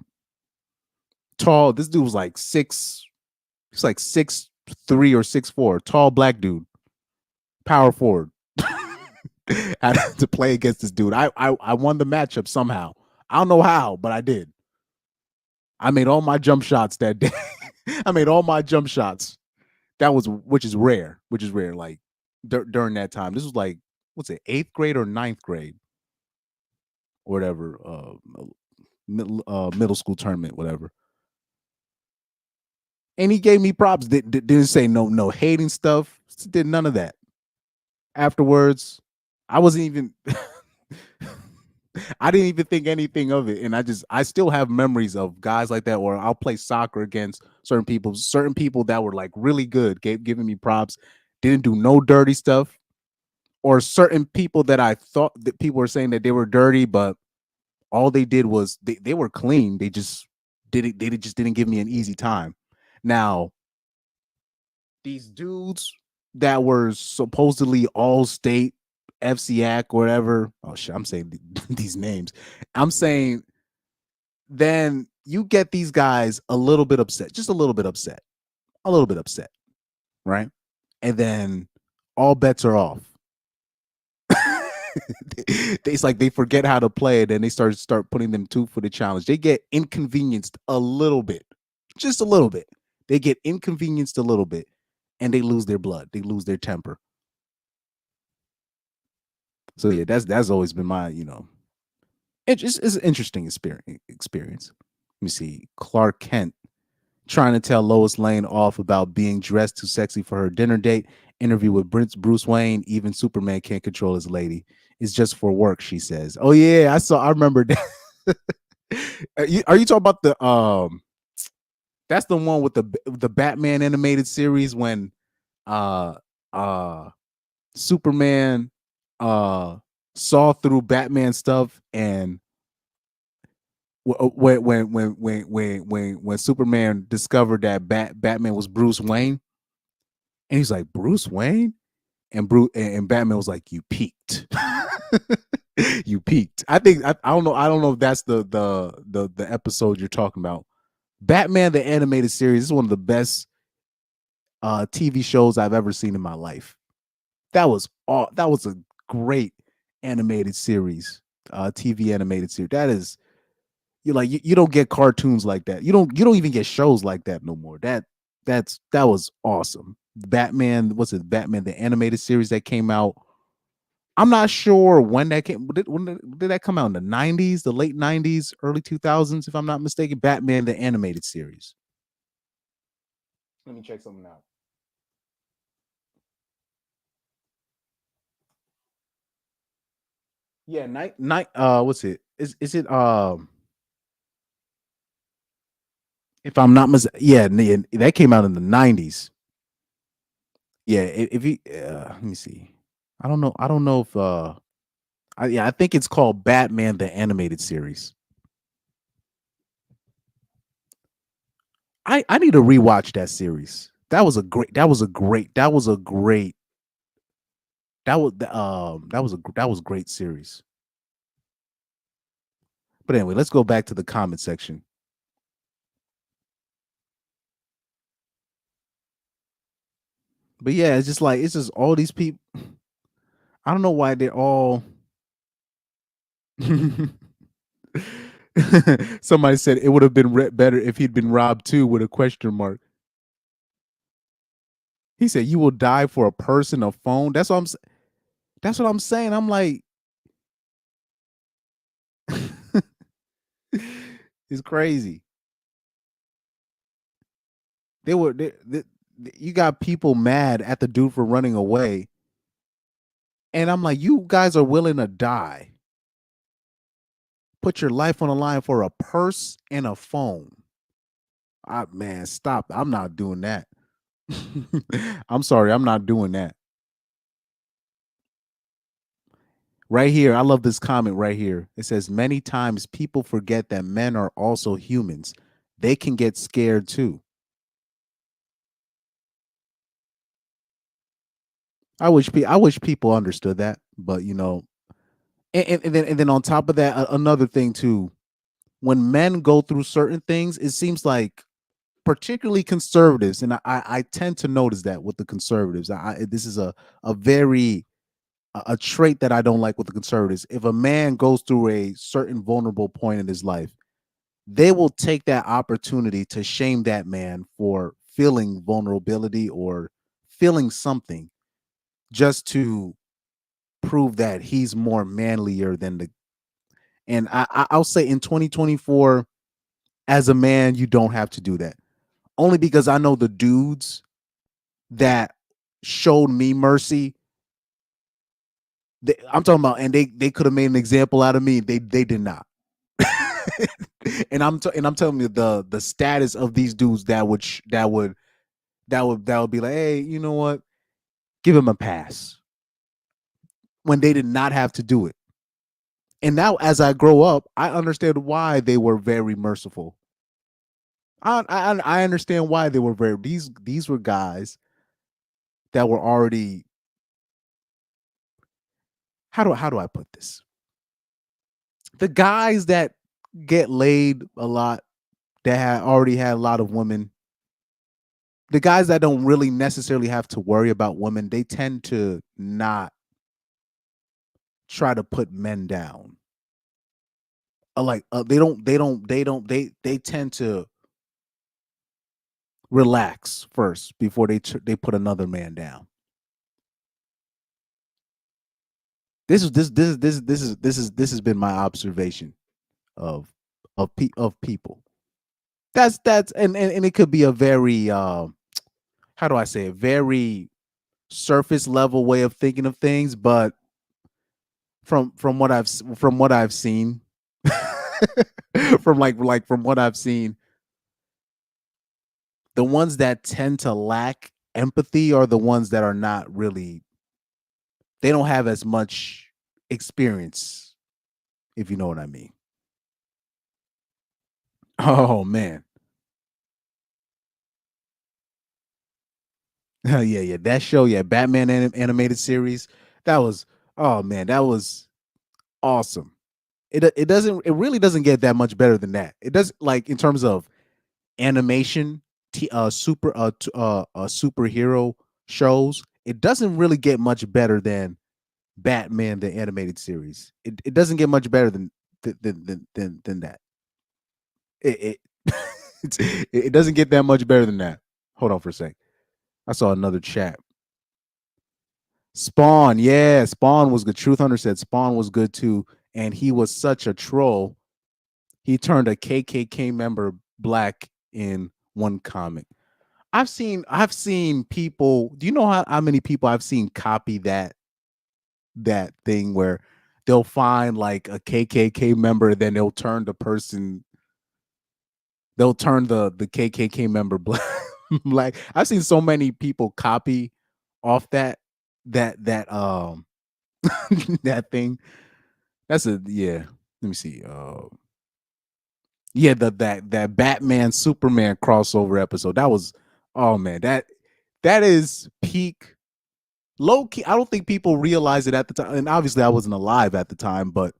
tall. This dude was like he's like 6'3" or 6'4", tall black dude, power forward. I had to play against this dude. I won the matchup somehow. I don't know how, but I did. I made all my jump shots that day. I made all my jump shots. That was, which is rare. Which is rare. Like during that time, this was like, what's it, 8th grade or 9th grade or whatever. Middle school tournament, whatever. And he gave me props. Didn't say no hating stuff. Did none of that. Afterwards, I wasn't even. I didn't even think anything of it, and I still have memories of guys like that. Or I'll play soccer against certain people that were like really good, giving me props, didn't do no dirty stuff, or certain people that I thought that people were saying that they were dirty, but all they did was they were clean. They just didn't give me an easy time. Now, these dudes that were supposedly all state FCAC or whatever. Oh shit, I'm saying these names. I'm saying then you get these guys a little bit upset, just a little bit upset, right? And then all bets are off. It's like they forget how to play it, and they start putting them for the challenge. They get inconvenienced a little bit, just a little bit. They get inconvenienced a little bit, and they lose their blood. They lose their temper. So yeah, that's always been my, it's an interesting experience. Let me see. Clark Kent trying to tell Lois Lane off about being dressed too sexy for her dinner date. Interview with Bruce Wayne. Even Superman can't control his lady. It's just for work, she says. Oh yeah, I remember that. Are you talking about the that's the one with the Batman animated series when uh Superman saw through Batman stuff, and when Superman discovered that Batman was Bruce Wayne, and he's like, Bruce Wayne, and Batman was like, you peaked. You peaked. I don't know. I don't know if that's the episode you're talking about. Batman the animated series is one of the best TV shows I've ever seen in my life. That was a great animated series, TV animated series. That is, you don't get cartoons like that. You don't even get shows like that no more. That was awesome. Batman, what's it? Batman the animated series that came out. I'm not sure when that came. Did that come out in the 90s, the late 90s, early 2000s, if I'm not mistaken? Batman the animated series. Let me check something out. Yeah, night. What's it? Is it? If I'm not yeah, that came out in the 90s. Yeah, if you let me see. I don't know. I don't know if yeah, I think it's called Batman the animated series. I need to rewatch that series. That was a great series. But anyway, let's go back to the comment section. But yeah, it's just all these people. I don't know why they're all. Somebody said it would have been better if he'd been robbed too, with a question mark. He said, "You will die for a person, a phone." That's what I'm saying. I'm like, it's crazy. They were you got people mad at the dude for running away, and I'm like, you guys are willing to die, put your life on the line for a purse and a phone. Man, stop! I'm not doing that. I'm sorry, I'm not doing that. Right here, I love this comment right here. It says, many times people forget that men are also humans. They can get scared too. I wish people understood that, but and then on top of that, another thing too. When men go through certain things, it seems like particularly conservatives, and I tend to notice that with the conservatives. This is a very a trait that I don't like with the conservatives. If a man goes through a certain vulnerable point in his life, they will take that opportunity to shame that man for feeling vulnerability or feeling something, just to prove that he's more manlier than the. And I'll say in 2024, as a man, you don't have to do that. Only because I know the dudes that showed me mercy. I'm talking about, and they could have made an example out of me. They did not. And I'm telling you, the status of these dudes that would be like, hey, you know what? Give him a pass, when they did not have to do it. And now, as I grow up, I understand why they were very merciful. I understand why they were very. These were guys that were already. How do I put this? The guys that get laid a lot, that already had a lot of women. The guys that don't really necessarily have to worry about women, they tend to not try to put men down. They tend to relax first before they put another man down. This has been my observation of of people. That's and it could be a very how do I say it? Very surface level way of thinking of things, but from what I've seen, from what I've seen, the ones that tend to lack empathy are the ones that are not really, they don't have as much experience, if you know what I mean. Oh man. Yeah, yeah. That show, yeah, Batman animated series. That was oh man, that was awesome. It really doesn't get that much better than that. It does like in terms of animation, superhero shows. It doesn't really get much better than Batman the animated series. It doesn't get much better than that. It it doesn't get that much better than that. Hold on for a sec. I saw another chat. Spawn, yeah, Spawn was good. Truth Hunter said Spawn was good too, and he was such a troll. He turned a KKK member black in one comic. I've seen people. Do you know how many people I've seen copy that thing where they'll find like a KKK member, then they'll turn the KKK member black. Like I've seen so many people copy off that that thing. That's a yeah. Let me see. Yeah, that Batman Superman crossover episode. That was oh man, that is peak low key. I don't think people realize it at the time. And obviously I wasn't alive at the time, but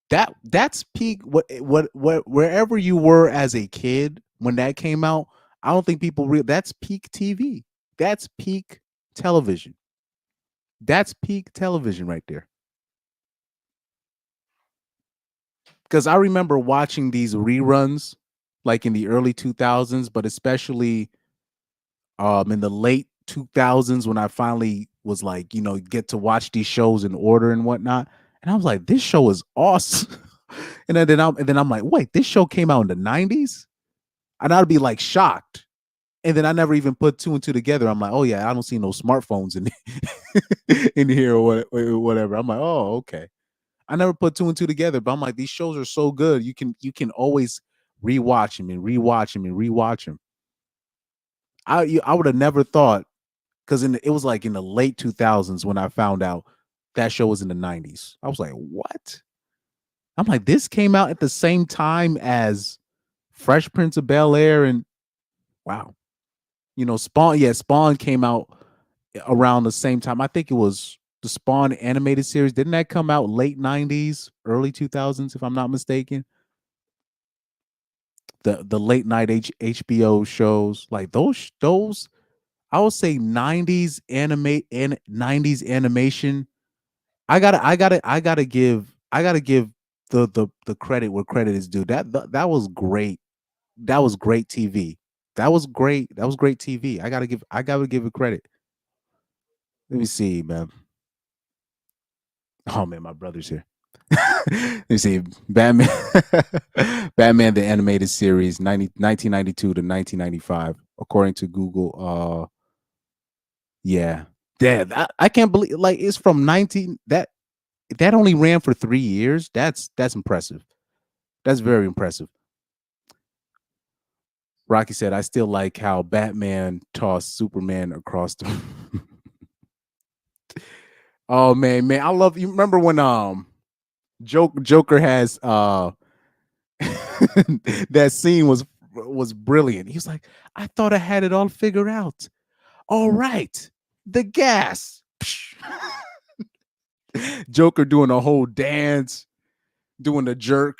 that's peak what wherever you were as a kid when that came out, I don't think people real that's peak TV. That's peak television. That's peak television right there. Because I remember watching these reruns like in the early 2000s, but especially in the late 2000s when I finally was like, get to watch these shows in order and whatnot. And I was like, this show is awesome. And then I'm like, wait, this show came out in the 90s? And I'd be like shocked. And then I never even put two and two together. I'm like, oh yeah, I don't see no smartphones in in here or whatever. I'm like, oh, okay. I never put two and two together, but I'm like, these shows are so good. You can always rewatch them and rewatch them and rewatch them. I would have never thought because it was like in the late 2000s when I found out that show was in the 90s. I was like, what? I'm like, this came out at the same time as Fresh Prince of Bel Air and wow. Spawn, yeah, Spawn came out around the same time. I think it was the Spawn animated series. Didn't that come out late 90s, early 2000s, if I'm not mistaken? The late night HBO shows, like those I would say 90s animate and 90s animation. I gotta give the credit where credit is due. That was great. That was great TV. That was great. That was great TV. I gotta give it credit. Let me see, man. Oh man, my brother's here. Let me see. Batman Batman the animated series 1992 to 1995 according to Google. Yeah. Yeah, I can't believe like it's from 19 that only ran for 3 years. That's impressive. That's very impressive. Rocky said I still like how Batman tossed Superman across the Oh man, I love you remember when Joker has that scene was brilliant. He was like, I thought I had it all figured out. All right. The gas. Joker doing a whole dance, doing the jerk,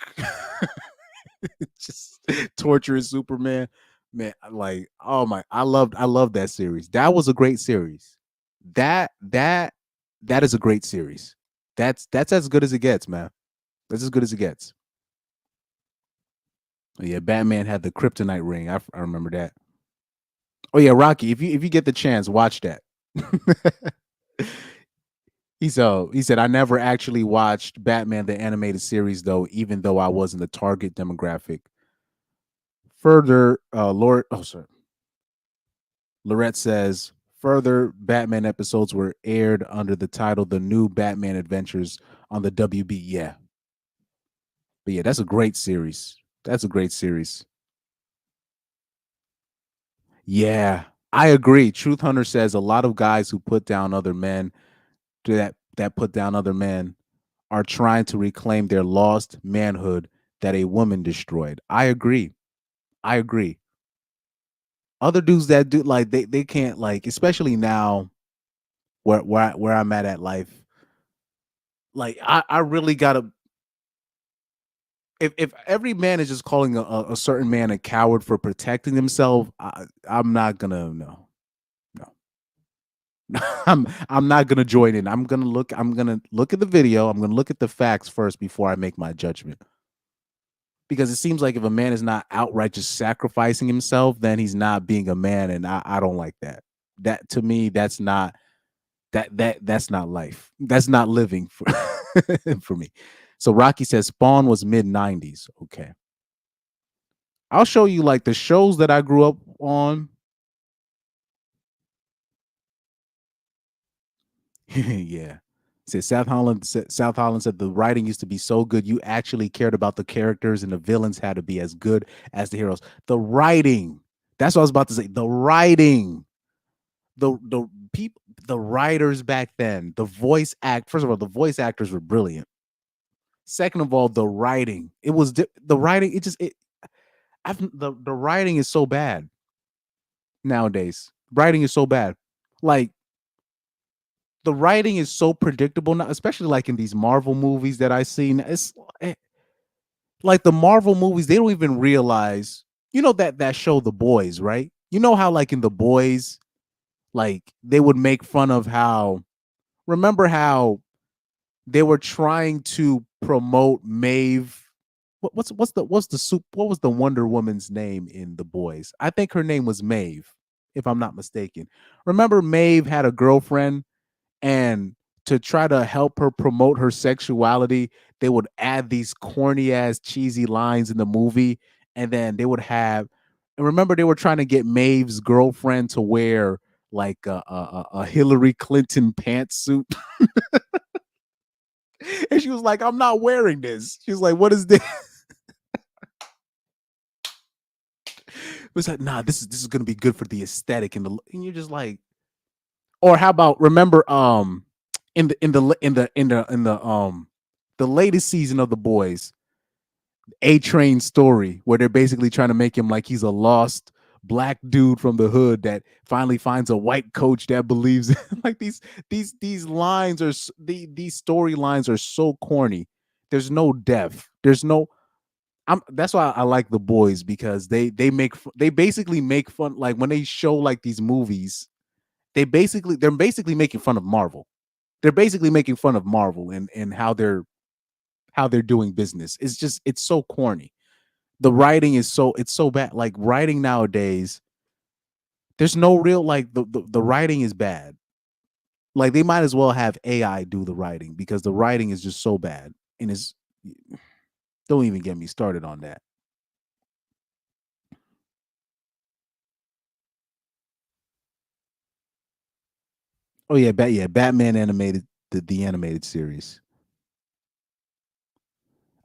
just torturing Superman. Man, like, oh my, I love that series. That was a great series. That is a great series. That's as good as it gets, man. That's as good as it gets. Oh, yeah, Batman had the kryptonite ring. I remember that. Oh yeah, Rocky. If you get the chance, watch that. He said I never actually watched Batman the animated series though, even though I wasn't the target demographic. Further, Lorette says further Batman episodes were aired under the title "The New Batman Adventures" on the WB. Yeah, but yeah, that's a great series. That's a great series. Yeah, I agree. Truth Hunter says a lot of guys who put down other men that put down other men are trying to reclaim their lost manhood that a woman destroyed. I agree. I agree. Other dudes that do like they can't like, especially now where I'm at life. Like I really gotta, if every man is just calling a certain man a coward for protecting himself, I'm not gonna, no. I'm not gonna join in. I'm gonna look at the video. I'm gonna look at the facts first before I make my judgment. Because it seems like if a man is not outright just sacrificing himself, then he's not being a man, and I don't like that. That to me, that's not life. That's not living for for me. So Rocky says Spawn was mid-90s. Okay. I'll show you like the shows that I grew up on. Yeah. Said South Holland said the writing used to be so good you actually cared about the characters and the villains had to be as good as the heroes. The writing. That's what I was about to say. The writing. The people, the writers back then, the voice act. First of all, the voice actors were brilliant. Second of all, the writing. It was the writing. It just it. The writing is so bad nowadays. Writing is so bad. Like the writing is so predictable now, especially like in these Marvel movies that I seen. It's like the Marvel movies, they don't even realize, that show The Boys, right? You know how like in The Boys, like they would make fun of how, remember how they were trying to promote Maeve. What was the Wonder Woman's name in The Boys? I think her name was Maeve, if I'm not mistaken. Remember Maeve had a girlfriend, and to try to help her promote her sexuality, they would add these corny ass cheesy lines in the movie, and then they would have. And remember, they were trying to get Maeve's girlfriend to wear like a Hillary Clinton pantsuit, and she was like, "I'm not wearing this." She was like, "What is this?" It was like, "Nah, this is gonna be good for the aesthetic," and you're just like, or how about remember in the latest season of The Boys, A Train story, where they're basically trying to make him like he's a lost black dude from the hood that finally finds a white coach that believes like these lines are these storylines are so corny. There's no depth. There's no that's why I like The Boys, because they basically make fun, like when they show like these movies, they're basically making fun of Marvel. They're basically making fun of Marvel and how they're doing business. It's so corny. The writing is it's so bad. Like writing nowadays, there's no real like the writing is bad. Like they might as well have AI do the writing because the writing is just so bad. And it's don't even get me started on that. Oh yeah, Batman animated the animated series.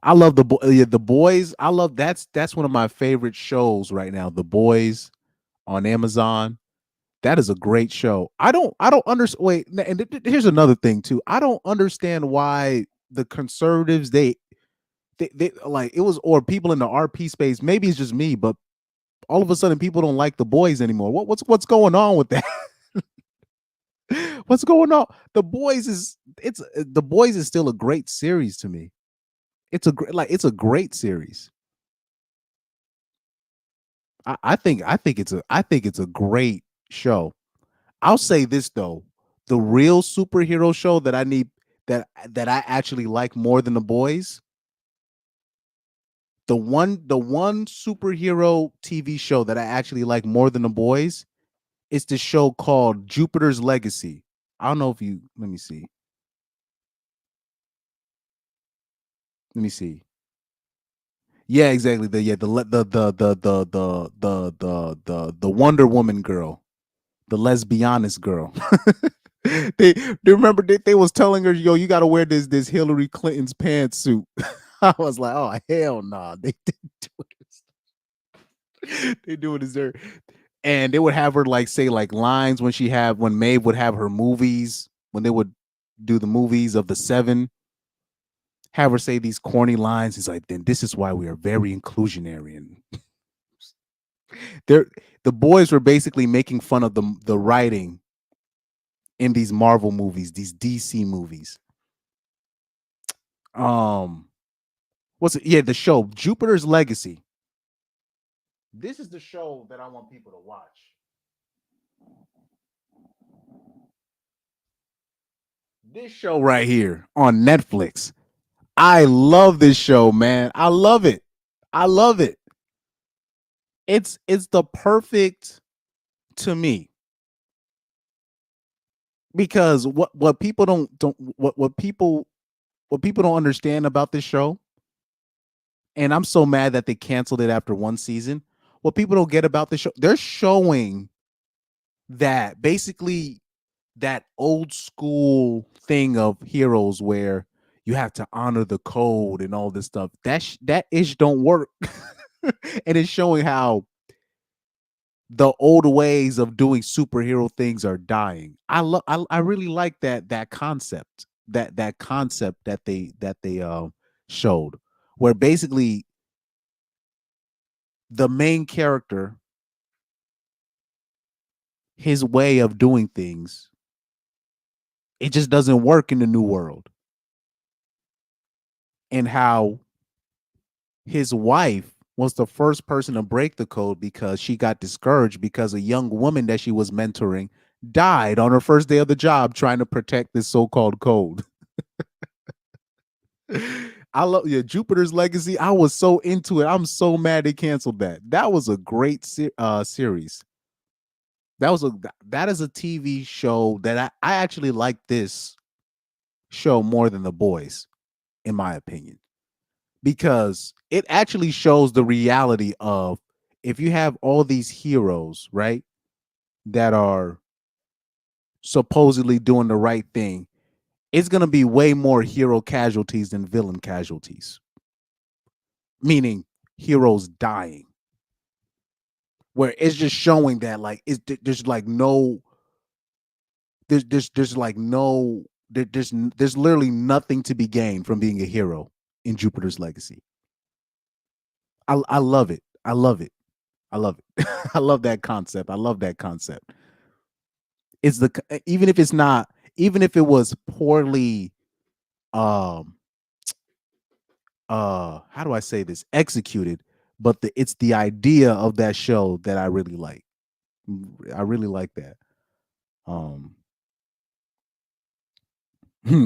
I love the boys. I love that's one of my favorite shows right now. The Boys on Amazon. That is a great show. I don't understand. Wait, and here's another thing too. I don't understand why the conservatives they like it was, or people in the RP space. Maybe it's just me, but all of a sudden people don't like The Boys anymore. What's going on with that? What's going on? The Boys is still a great series to me. It's a great series. I think it's a great show. I'll say this though, the real superhero show that I need that I actually like more than The Boys, the one superhero TV show that I actually like more than The Boys is the show called Jupiter's Legacy. I don't know if you let me see. Let me see. Yeah, exactly. The Wonder Woman girl, the lesbianist girl. They remember they was telling her, yo, you got to wear this Hillary Clinton's pantsuit. I was like, oh hell no, nah. They didn't do it. They do it as their, and they would have her like say like lines when Maeve would have her movies, when they would do the movies of the seven. have her say these corny lines. He's like, then this is why we are very inclusionary. And they're the boys were basically making fun of the writing in these Marvel movies, these DC movies. Um, what's it? Yeah, the show Jupiter's Legacy. This is the show that I want people to watch. This show right here on Netflix. I love this show, man. I love it. I love it. It's the perfect to me because what people don't what people don't understand about this show, and I'm so mad that they canceled it after one season. What people don't get about the show, they're showing that basically that old school thing of heroes where you have to honor the code and all this stuff. That ish don't work, and it's showing how the old ways of doing superhero things are dying. I really like that concept that concept that they showed where basically the main character, his way of doing things, it just doesn't work in the new world, and how his wife was the first person to break the code because she got discouraged because a young woman that she was mentoring died on her first day of the job trying to protect this so-called code. I love Jupiter's Legacy. I was so into it. I'm so mad they canceled that. That was a great series. That is a TV show that I actually like this show more than The Boys, in my opinion, because it actually shows the reality of if you have all these heroes, right, that are supposedly doing the right thing, it's going to be way more hero casualties than villain casualties, meaning heroes dying, where it's just showing that like there's like no there's like no there's literally nothing to be gained from being a hero in Jupiter's Legacy. I love it. I love it. I love it. I love that concept. I love that concept. It's the even if it's not, even if it was poorly um how do I say this, executed, but it's the idea of that show that I really like. I really like that. Um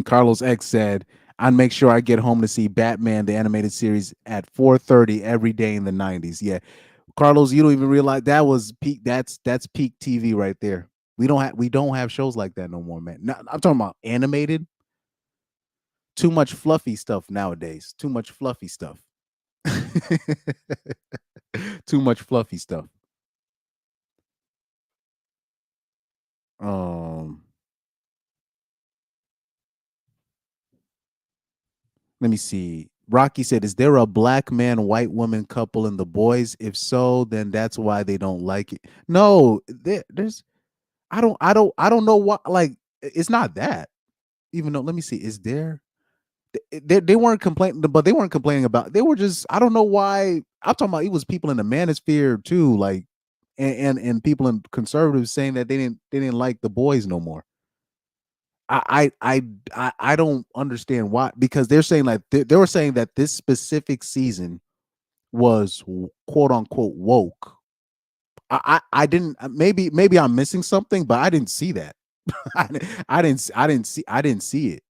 Carlos X said, "I'd make sure I get home to see Batman the animated series at 4:30 every day in the 90s." Yeah. Carlos, you don't even realize that was peak. That's peak TV right there. We don't have shows like that no more, man. No, I'm talking about animated. Too much fluffy stuff nowadays. Too much fluffy stuff. Too much fluffy stuff. Um, Let me see. Rocky said, "Is there a black man, white woman couple in The Boys? If so, then that's why they don't like it." No, there's. I don't know what. Like, it's not that. Even though, let me see. Is there? They weren't complaining, but they weren't complaining about. They were just. I don't know why. I'm talking about. It was people in the manosphere too, like, and people in conservatives saying that they didn't like The Boys no more. I don't understand why, because they're saying like they were saying that this specific season was quote unquote woke. I didn't, maybe I'm missing something, but I didn't see that. I didn't see it.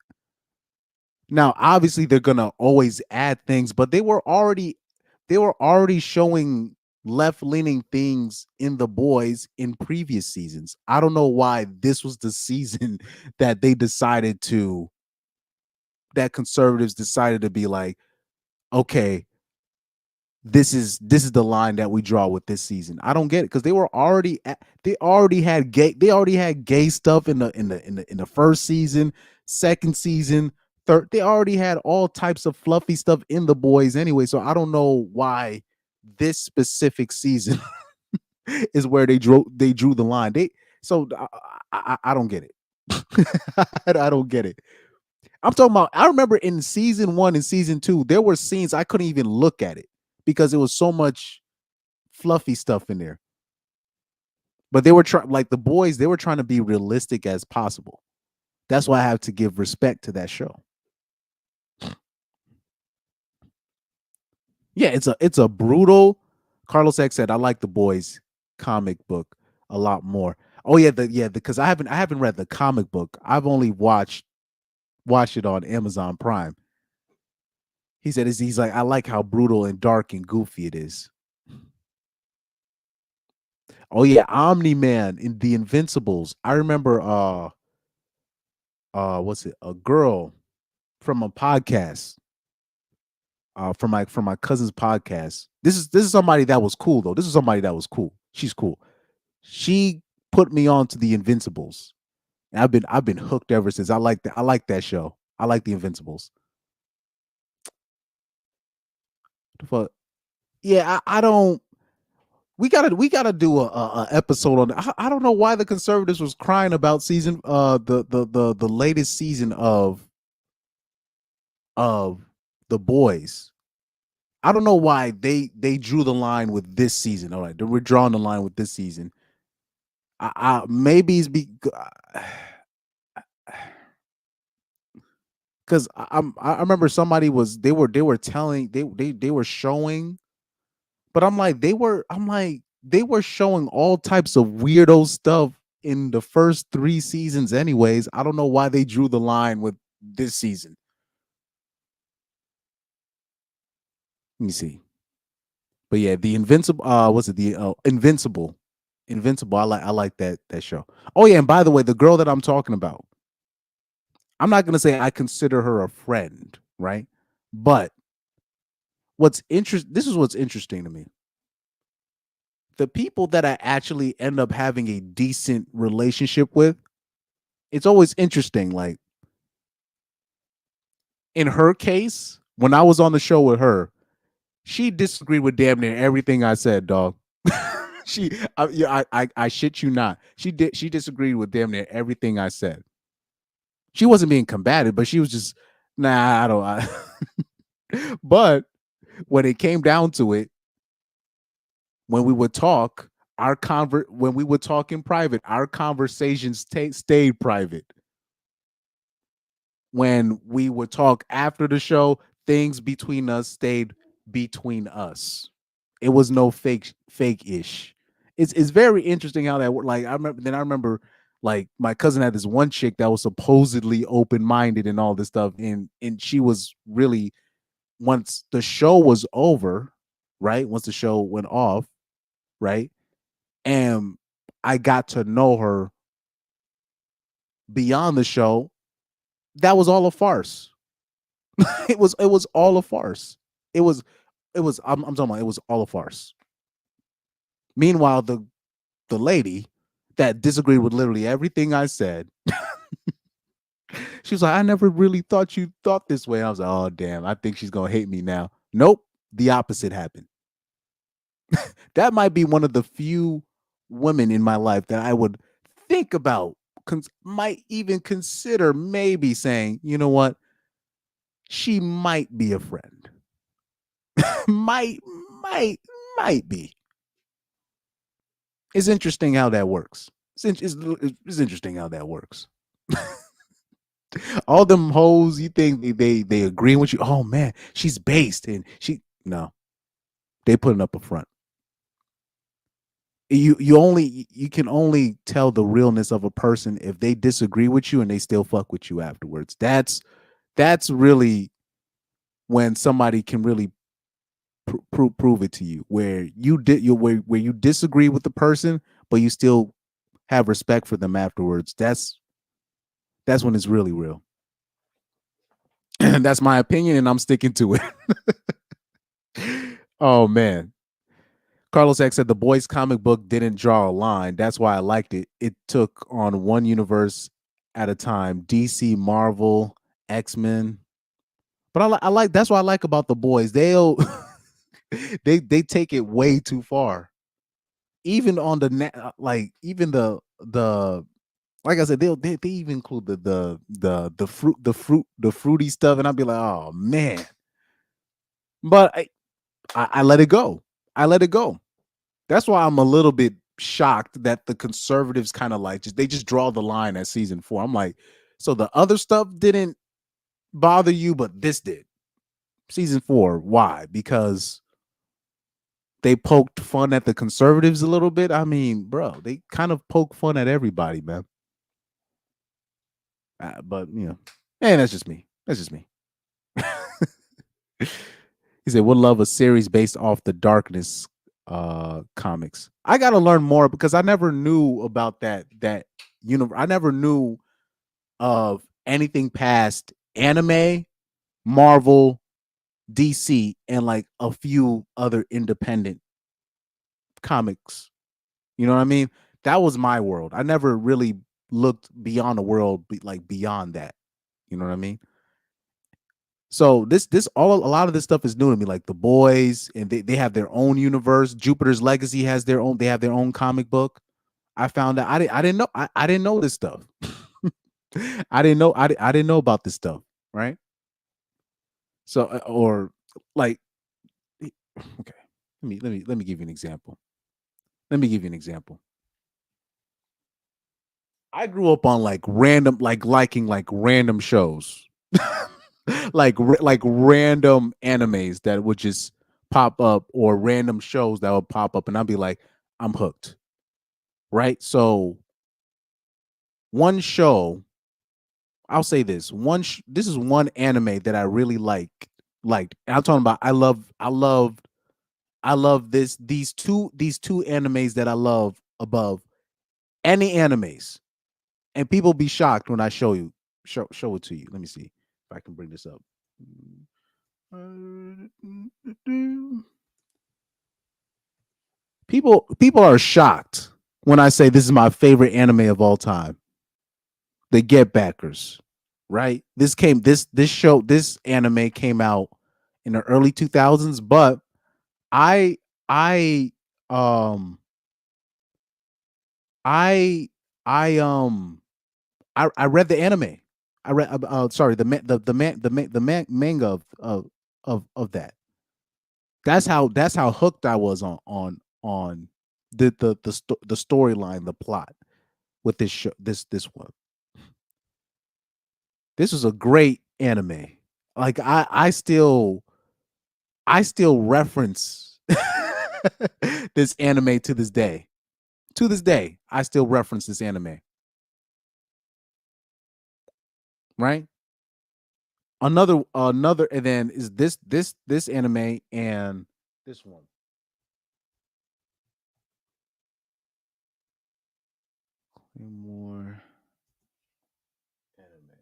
Now obviously they're gonna always add things, but they were already showing left leaning things in The Boys in previous seasons. I don't know why this was the season that they decided to that conservatives decided to be like, okay, this is the line that we draw with this season. I don't get it, because they already had gay stuff in the first season, second season, third. They already had all types of fluffy stuff in The Boys anyway. So I don't know why this specific season is where they drew the line. I don't get it. I don't get it. I'm talking about. I remember in season 1 and season 2, there were scenes I couldn't even look at it because there was so much fluffy stuff in there. But they were trying, like the boys, they were trying to be realistic as possible. That's why I have to give respect to that show. Yeah, it's a brutal. Carlos X said, "I like the boys comic book a lot more." Oh yeah, because I haven't read the comic book. I've only watched it on Amazon Prime. He said, he's like, I like how brutal and dark and goofy it is. Oh yeah, Omni Man in the Invincibles. I remember what's it? A girl from a podcast. From my cousin's podcast. This is somebody that was cool though. This is somebody that was cool. She's cool. She put me on to the Invincibles. And I've been hooked ever since. I like that show. I like the Invincibles. The fuck? Yeah, I don't. We gotta do a episode on. I don't know why the conservatives was crying about season the latest season of the boys. I don't know why they drew the line with this season. All right, we're drawing the line with this season. Maybe it's because I remember somebody was they were telling they were showing, but they were showing all types of weirdo stuff in the first 3 seasons anyways. I don't know why they drew the line with this season. Let me see. But yeah, the Invincible what's it? The Invincible. Invincible. I like that show. Oh yeah, and by the way, the girl that I'm talking about, I'm not gonna say I consider her a friend, right? But this is what's interesting to me. The people that I actually end up having a decent relationship with, it's always interesting. Like in her case, when I was on the show with her, she disagreed with damn near everything I said, dog. I shit you not. She disagreed with damn near everything I said. She wasn't being combative, but she was just, nah, I don't. But when it came down to it, when we would talk, when we would talk in private, our conversations stayed private. When we would talk after the show, things between us stayed between us. It was no fake ish. It's very interesting how that worked. Like I remember like my cousin had this one chick that was supposedly open minded and all this stuff, and she was really, once the show was over, right? Once the show went off, right? And I got to know her beyond the show. That was all a farce. It was all a farce. It was I'm talking about it was all a farce. Meanwhile, the lady that disagreed with literally everything I said, she was like, I never really thought you thought this way. I was like, oh damn, I think she's gonna hate me now. Nope, the opposite happened. That might be one of the few women in my life that I would think about, might even consider maybe saying, you know what, she might be a friend. might, might, might be. It's interesting how that works. It's interesting how that works. All them hoes, you think they agree with you? Oh man, she's based and no, they putting up a front. You can only tell the realness of a person if they disagree with you and they still fuck with you afterwards. That's really when somebody can really prove it to you, where where you disagree with the person but you still have respect for them afterwards. That's when it's really real. And that's my opinion and I'm sticking to it. Oh man. Carlos X said the boys comic book didn't draw a line. That's why I liked it. It took on one universe at a time. DC, Marvel, X-Men. But I like that's what I like about the boys. They'll they take it way too far. Even on the like even the like I said, they even include the fruity stuff, and I'd be like, oh man. But I let it go. I let it go. That's why I'm a little bit shocked that the conservatives kind of like just draw the line at season 4. I'm like, so the other stuff didn't bother you, but this did. Season 4, why? Because they poked fun at the conservatives a little bit. I mean, bro, they kind of poke fun at everybody, man. But man, that's just me. That's just me. He said, "Would love a series based off the Darkness comics." I got to learn more because I never knew about that universe. I never knew of anything past anime, Marvel, DC, and like a few other independent comics. You know what I mean? That was my world. I never really looked beyond the world, like beyond that. You know what I mean? So this all a lot of this stuff is new to me. Like the boys, and they have their own universe. Jupiter's Legacy has their own. They have their own comic book. I found out. I didn't know. I didn't know this stuff. I didn't know about this stuff. Right. So or like okay. Let me give you an example. Let me give you an example. I grew up on like random, like liking like random shows, like random animes that would just pop up, or random shows that would pop up, and I'd be like, I'm hooked, right? So one show, I'll say this this is one anime that I really liked. And I'm talking about I love these two animes that I love above any animes. And people be shocked when I show it to you. Let me see if I can bring this up. People are shocked when I say this is my favorite anime of all time. The Get Backers, right? This anime came out in the early 2000s, but I I um I I I read the anime. I read sorry, the manga of that. That's how hooked I was on the storyline, the plot with this show, this one. This was a great anime. Like I still reference this anime to this day. To this day, I still reference this anime, right? Another and then is this anime and this one. More anime.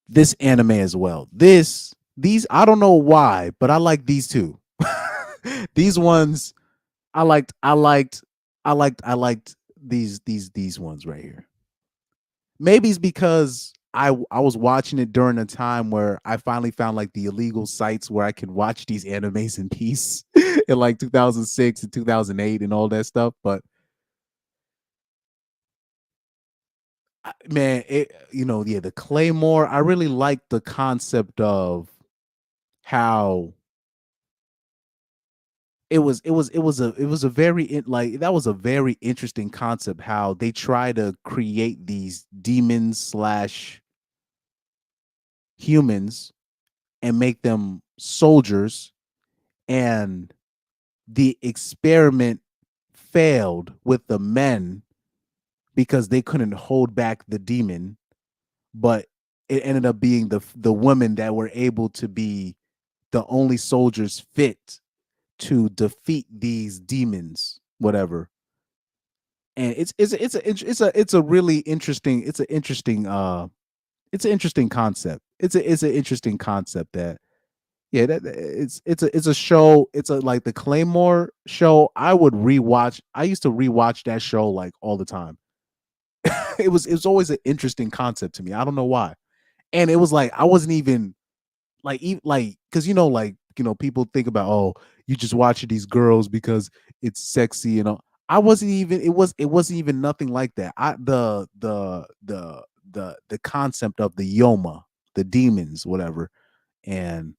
This anime as well. These I don't know why, but I like these two. These ones I liked I liked these ones right here. Maybe it's because I was watching it during a time where I finally found like the illegal sites where I could watch these animes in peace in like 2006 and 2008 and all that stuff. But man, yeah, the Claymore. I really like the concept of how it was a very like that was a very interesting concept, how they try to create these demons slash humans and make them soldiers, and the experiment failed with the men because they couldn't hold back the demon, but it ended up being the women that were able to be the only soldiers fit to defeat these demons, whatever. And it's a really interesting it's an interesting concept. It's an interesting concept that yeah, it's a show. It's a like the Claymore show. I would rewatch. I used to rewatch that show like all the time. It was always an interesting concept to me. I don't know why. And it was like I wasn't even like because like people think about, oh, you just watching these girls because it's sexy and all. I wasn't even it wasn't even nothing like that. I the concept of the Yoma, the demons, whatever. And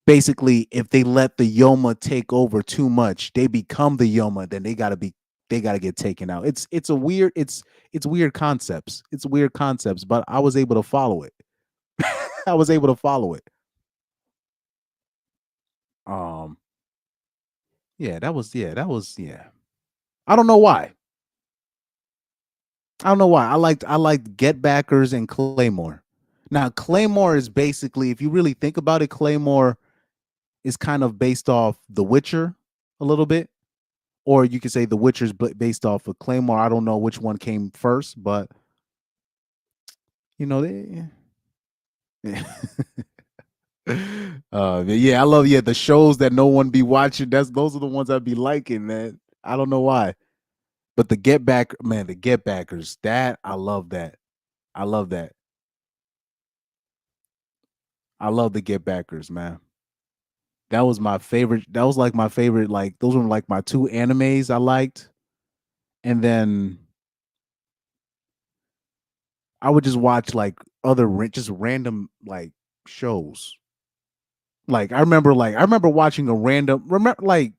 basically if they let the Yoma take over too much, they become the Yoma, then they gotta get taken out. It's a weird it's weird concepts. It's weird concepts, but I was able to follow it. I was able to follow it. Um yeah. I don't know why. I don't know why. I liked Get Backers and Claymore. Now Claymore is basically, if you really think about it, Claymore is kind of based off The Witcher a little bit, or you could say The Witcher's based off of Claymore. I don't know which one came first, but you know they. Yeah. Yeah, I love the shows that no one be watching. Those are the ones I'd be liking, man. I don't know why, but the Get Back, man, the Get Backers, that I love that. I love that. I love the Get Backers, man. That was my favorite. That was like my favorite. Like those were like my two animes I liked, and then I would just watch like other just random like shows. Like I remember watching a random remember like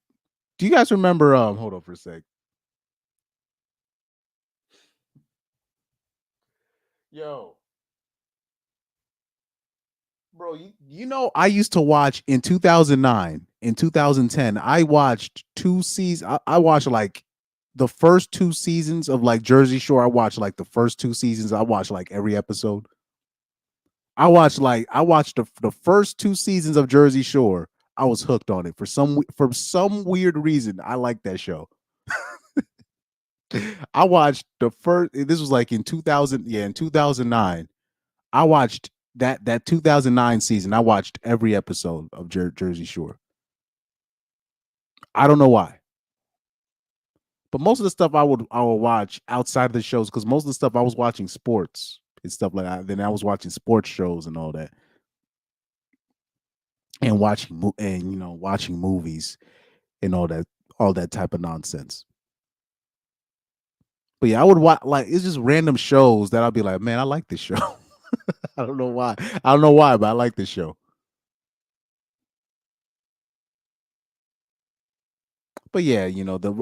do you guys remember hold on for a sec. Yo, bro, you know I used to watch in 2009, in 2010, I watched two seasons. I watched like the first two seasons of like Jersey Shore. I watched like the first two seasons. I watched like every episode. I watched the first two seasons of Jersey Shore. I was hooked on it for some weird reason. I like that show. I watched the first. This was like in 2000. Yeah, in 2009. I watched that 2009 season. I watched every episode of Jersey Shore. I don't know why, but most of the stuff I would watch outside of the shows because most of the stuff I was watching sports and stuff like that. Then I was watching sports shows and all that, and and watching movies and all that type of nonsense. But yeah, I would watch like it's just random shows that I'll be like, man, I like this show. I don't know why. I don't know why, but I like this show. But yeah,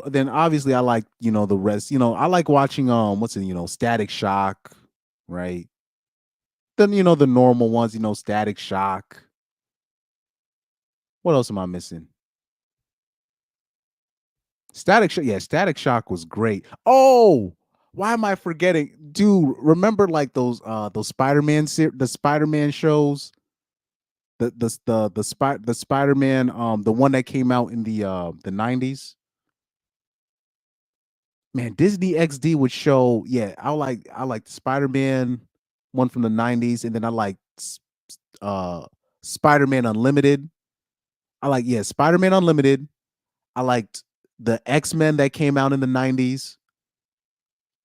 then obviously I like the rest. I like watching what's it Static Shock, right? Then the normal ones, Static Shock. What else am I missing? Static Shock was great. Oh, why am I forgetting? Dude, remember like those the Spider-Man shows? The Spider-Man the one that came out in the 90s. Man, Disney XD would show, yeah, I like the Spider-Man one from the 90s, and then I like uh Spider-Man Unlimited. I like, yeah, Spider-Man Unlimited. I liked the X-Men that came out in the 90s.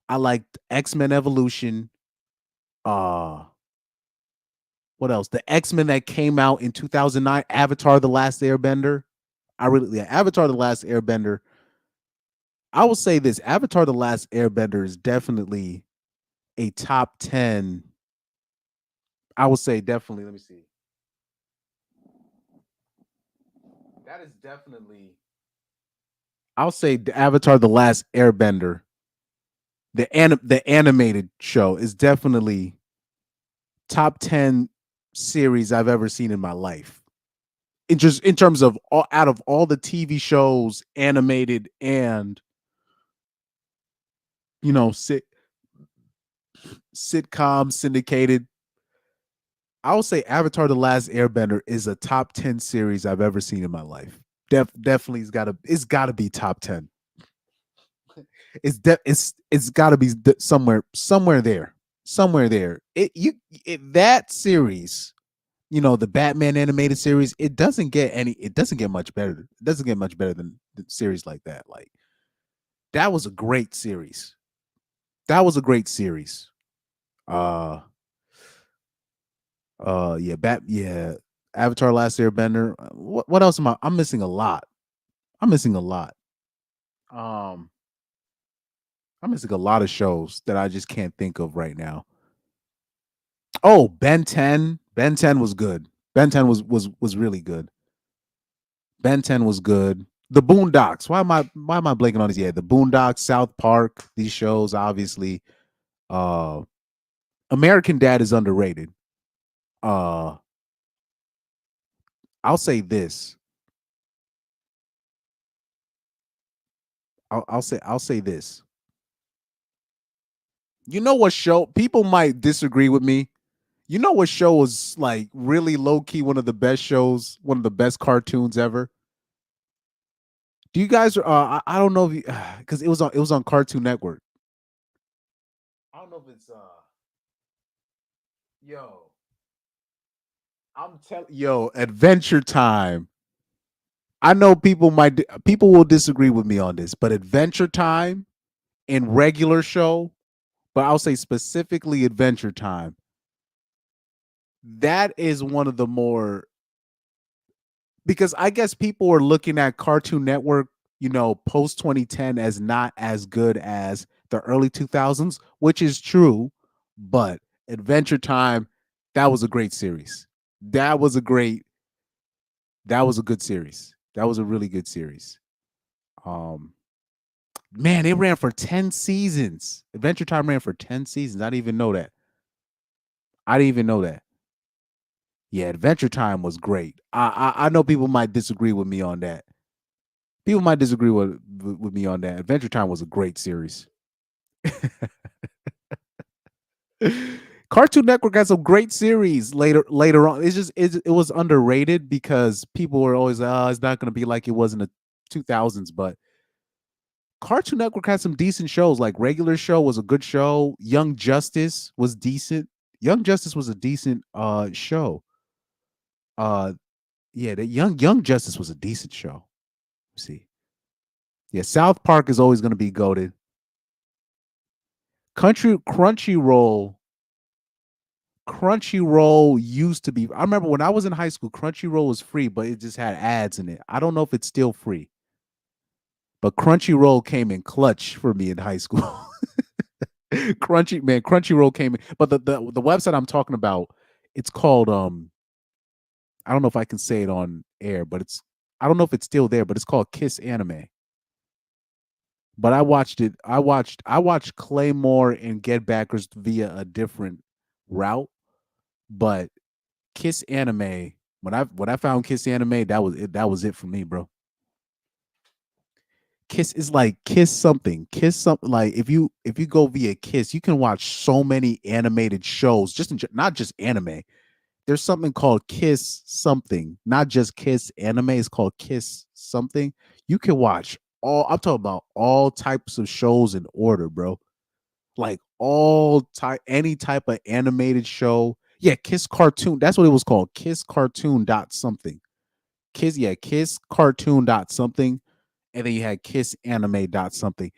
I liked X-Men Evolution. Uh what else? The X-Men that came out in 2009, Avatar The Last Airbender. Avatar The Last Airbender. I will say this, Avatar The Last Airbender is definitely a top 10. I would say definitely, let me see. That is definitely, I'll say Avatar The Last Airbender. The animated show is definitely top 10 series I've ever seen in my life. In terms of out of all the TV shows, animated and you know sitcom syndicated, I would say Avatar: The Last Airbender is a top 10 series I've ever seen in my life. Definitely, it's got to be top 10. It's got to be somewhere there, somewhere there. That series, the Batman animated series, it doesn't get much better. It doesn't get much better than series like that. Like that was a great series. That was a great series. Uh yeah, Avatar: Last Airbender. What else am I? I'm missing a lot. I'm missing a lot. Um, I'm missing a lot of shows that I just can't think of right now. Oh, Ben 10. Ben 10 was good. Ben 10 was really good. Ben 10 was good. The Boondocks. Why am I blanking on these? Yeah, the Boondocks, South Park, these shows, obviously. Uh American Dad is underrated. Uh I'll say this. I'll say this. You know what show people might disagree with me? You know what show was like really low key one of the best shows, one of the best cartoons ever? Do you guys I don't know if you cuz it was on Cartoon Network. I don't know if it's yo, I'm telling yo, Adventure Time. I know people will disagree with me on this, but Adventure Time and regular show, but I'll say specifically Adventure Time. That is one of the more because I guess people are looking at Cartoon Network, post 2010 as not as good as the early 2000s, which is true, but Adventure Time, that was a great series. That was a great that was a good series. That was a really good series. Um Man, it ran for 10 seasons. Adventure Time ran for 10 seasons. I didn't even know that. I didn't even know that. Yeah, Adventure Time was great. I know people might disagree with me on that. People might disagree with me on that. Adventure Time was a great series. Cartoon Network had some great series later on. It was underrated because people were always like, oh, it's not going to be like it was in the 2000s, but Cartoon Network had some decent shows. Like Regular Show was a good show. Young Justice was decent. Young Justice was a decent show. Uh yeah, the Young Justice was a decent show. Let's see. Yeah, South Park is always gonna be goated. Crunchyroll. Crunchyroll used to be. I remember when I was in high school, Crunchyroll was free, but it just had ads in it. I don't know if it's still free. But Crunchyroll came in clutch for me in high school. Crunchyroll came in, but the website I'm talking about, it's called I don't know if I can say it on air, but I don't know if it's still there, but it's called Kiss Anime. But I watched it. I watched Claymore and Get Backers via a different route, but Kiss Anime, when I found Kiss Anime, that was it. That was it for me, bro. Kiss is like Kiss something. Kiss something like if you go via Kiss, you can watch so many animated shows, not just anime. There's something called Kiss something, not just Kiss anime. It's called Kiss something. You can watch all. I'm talking about all types of shows in order, bro. Like any type of animated show. Yeah, Kiss Cartoon. That's what it was called. Kiss Cartoon dot something. Kiss Cartoon dot something, and then you had Kiss Anime dot something.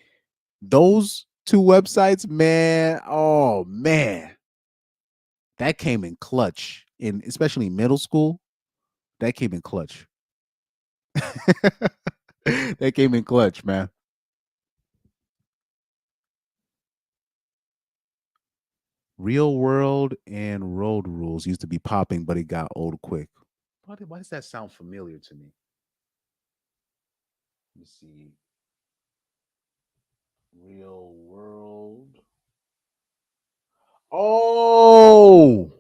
Those two websites, man. Oh man, that came in clutch in especially middle school. That came in clutch. That came in clutch, man. Real World and Road Rules used to be popping, but it got old quick. Why does that sound familiar to me? Let me see. Real World. Oh,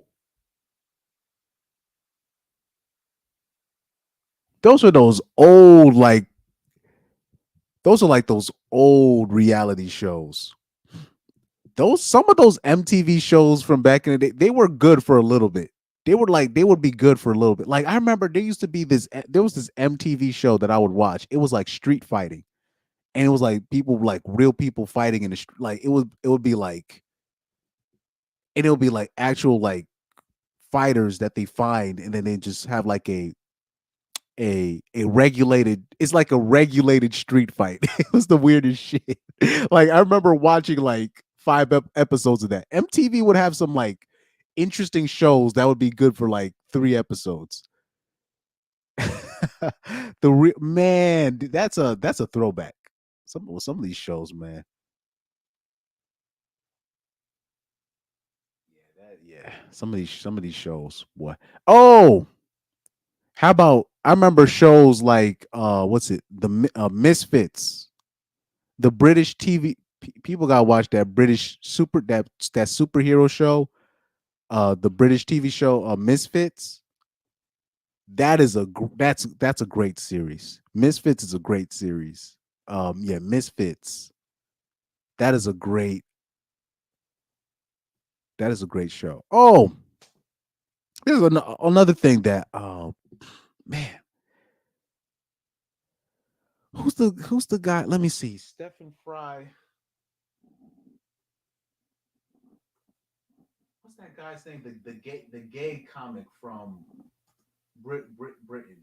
those are those old, like, those are like those old reality shows. Some of those MTV shows from back in the day, they were good for a little bit. They would be good for a little bit. Like I remember there was this MTV show that I would watch. It was like street fighting. And it was like people like real people fighting in the street. Like it would be like and it would be like actual like fighters that they find and then they just have like a regulated it's like a regulated street fight. It was the weirdest shit. Like I remember watching like five episodes of that. MTV would have some like interesting shows that would be good for like 3 episodes. Man, that's a throwback. Some of these shows, man. Yeah. Some of these shows. What? Oh, how about I remember shows like what's it? Misfits, the British TV. People gotta watch that British that superhero show. The British TV show Misfits. That is that's a great series. Misfits is a great series. Yeah, Misfits. That is a great show. Oh, there's another thing that man, who's the guy? Let me see. Stephen Fry. What's that guy's name? The gay comic from Britain.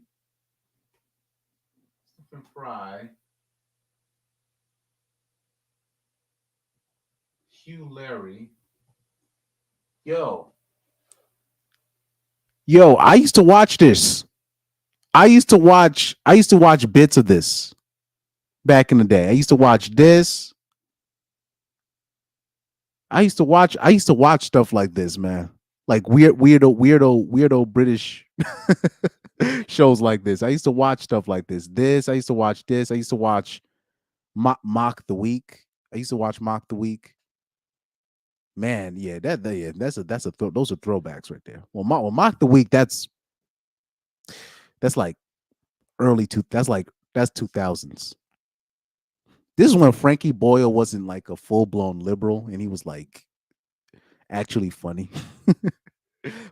Stephen Fry. Hugh Larry. Yo, I used to watch this. I used to watch bits of this back in the day. I used to watch this. I used to watch stuff like this, man. Like weirdo British shows like this. I used to watch stuff like this. I used to watch this. I used to watch Mock the Week. I used to watch Mock the Week. Man, yeah, yeah, those are throwbacks right there. Well, Mock the Week, that's like that's 2000s. This is when Frankie Boyle wasn't like a full blown liberal, and he was like actually funny.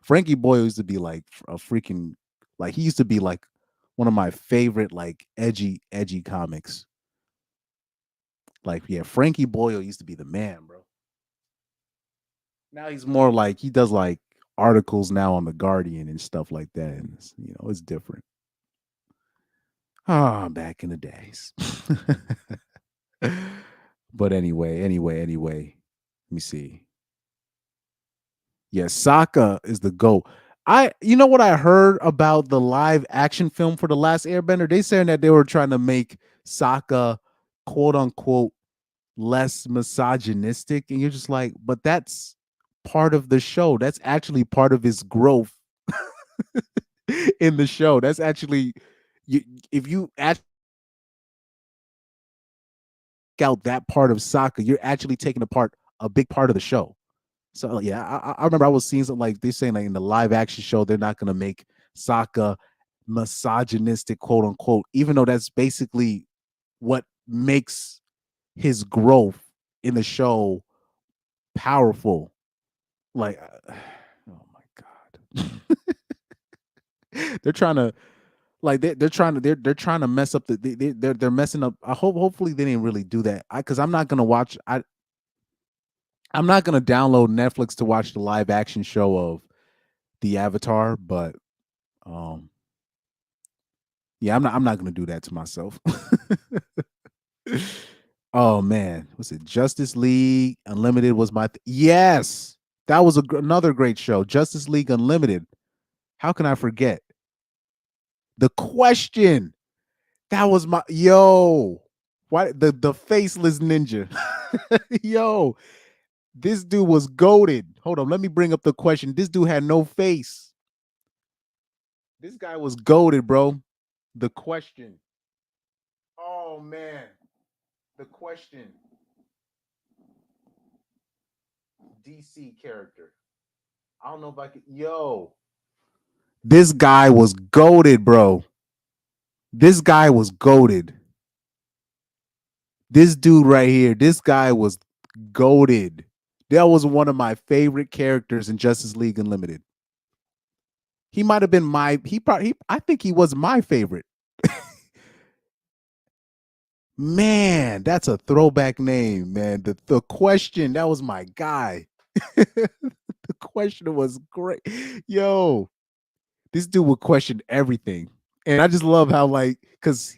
Frankie Boyle used to be like a freaking like he used to be like one of my favorite like edgy comics. Like yeah, Frankie Boyle used to be the man, bro. Now he's more like he does like articles now on the Guardian and stuff like that, and it's different. Ah, back in the days. But anyway, let me see. Yeah, Sokka is the GOAT. You know what I heard about the live action film for The Last Airbender? They saying that they were trying to make Sokka quote unquote less misogynistic. And you're just like, but that's part of the show. That's actually part of his growth in the show. That's actually you if you actually out that part of Sokka, you're actually taking apart a big part of the show. So yeah, I remember I was seeing something like they're saying like in the live action show they're not gonna make Sokka misogynistic, quote unquote, even though that's basically what makes his growth in the show powerful. Like, oh my god, they're trying to like they're trying to mess up they're messing up. I hopefully they didn't really do that. Because I'm not gonna watch. I'm not gonna download Netflix to watch the live action show of the Avatar, but um, yeah, I'm not gonna do that to myself. Oh man, what's it? Justice League Unlimited was my yes, that was another great show. Justice League Unlimited. How can I forget? The Question. That was my yo. Why the faceless ninja? Yo, this dude was goaded. Hold on, let me bring up The Question. This dude had no face. This guy was goaded, bro. The Question. Oh man, The Question. DC character. I don't know if I could. Yo, this guy was goaded, bro. This guy was goaded. This dude right here, this guy was goaded. That was one of my favorite characters in Justice League Unlimited. He might have been I think he was my favorite. Man, that's a throwback name, man. The Question, that was my guy. The Question was great. Yo, this dude would question everything. And I just love how like cuz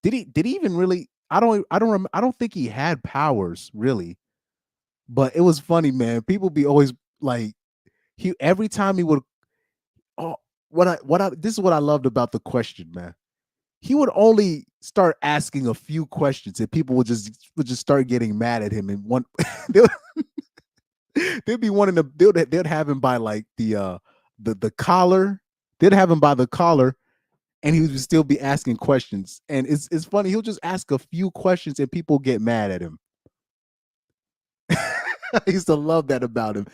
did he even really I don't think he had powers really. But it was funny, man. People be always like he every time he would oh This is what I loved about the question, man. He would only start asking a few questions, and people would just start getting mad at him. And one, they'll, they'd be wanting to. They'd have him by like the collar. They'd have him by the collar, and he would still be asking questions. And it's funny. He'll just ask a few questions, and people get mad at him. I used to love that about him.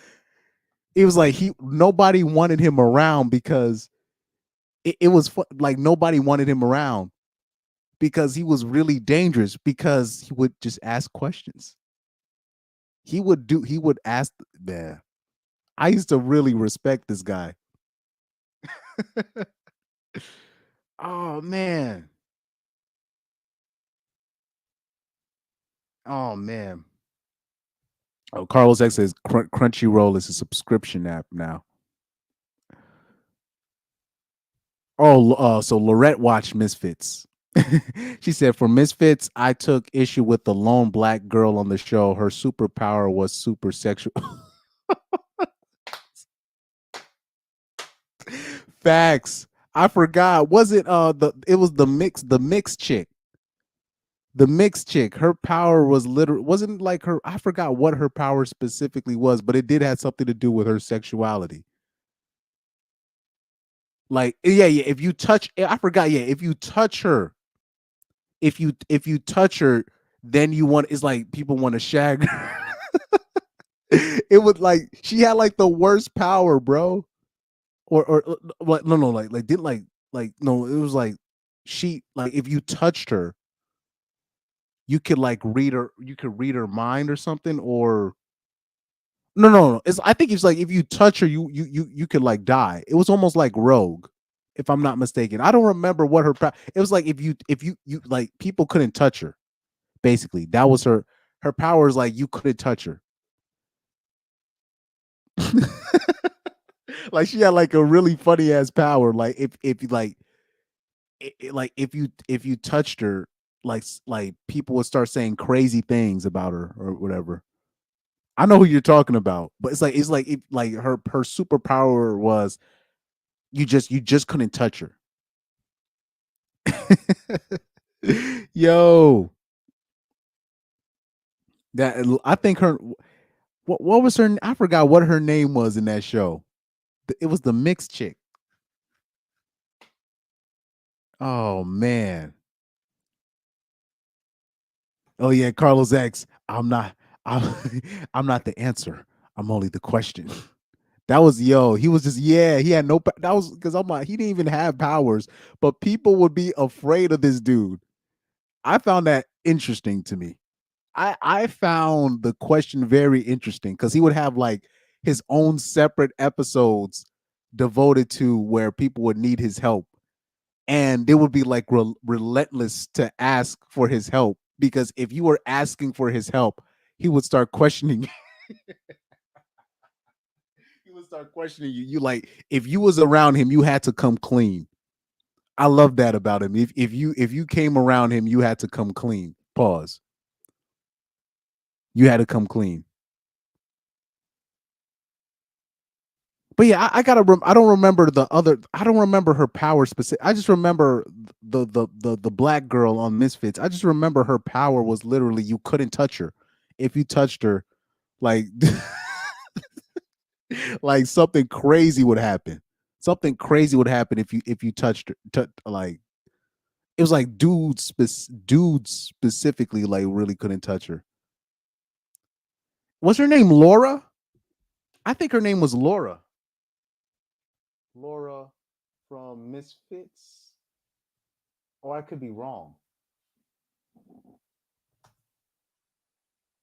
It was like nobody wanted him around because it was like nobody wanted him around because he was really dangerous because he would just ask questions. He would ask, man. I used to really respect this guy. Oh man. Oh man. Oh, Carlos X says Crunchyroll is a subscription app now. Oh, so Lorette watched Misfits. She said, for Misfits, I took issue with the lone black girl on the show. Her superpower was super sexual. Facts. I forgot. Was it it was the mix chick. The mixed chick, her power was literally wasn't like her. I forgot what her power specifically was, but it did have something to do with her sexuality. Like, yeah. If you touch, I forgot. Yeah, if you touch her, if you touch her, then you want. It's like people want to shag her. It was like she had like the worst power, bro. Or like no, like didn't like no. It was like she like if you touched her, you could like read her. You could read her mind or something, or no. It's I think it's like if you touch her, you could like die. It was almost like Rogue, if I'm not mistaken. I don't remember what her. It was like if you like people couldn't touch her. Basically, that was her. Her power is like you couldn't touch her. Like she had like a really funny ass power. Like if you like like if you touched her, like people would start saying crazy things about her or whatever. I know who you're talking about, but it's like if like her superpower was you just couldn't touch her. Yo, that I think her what was her I forgot what her name was in that show. It was the mixed chick. Oh man. Oh yeah, Carlos X. I'm, I'm not the answer. I'm only the question. That was yo. He was just yeah. He had no. That was because I'm like he didn't even have powers, but people would be afraid of this dude. I found that interesting to me. I found the question very interesting because he would have like his own separate episodes devoted to where people would need his help, and they would be like relentless to ask for his help because if you were asking for his help, he would start questioning. He would start questioning you. You like if you was around him, you had to come clean. I love that about him. If you came around him, you had to come clean. Pause. You had to come clean. But yeah, I gotta. I don't remember the other. I don't remember her power specific. I just remember the black girl on Misfits. I just remember her power was literally you couldn't touch her. If you touched her, like like something crazy would happen. Something crazy would happen if you touched her. Like it was like dudes specifically like really couldn't touch her. Was her name Laura? I think her name was Laura. Laura from Misfits. Or I could be wrong.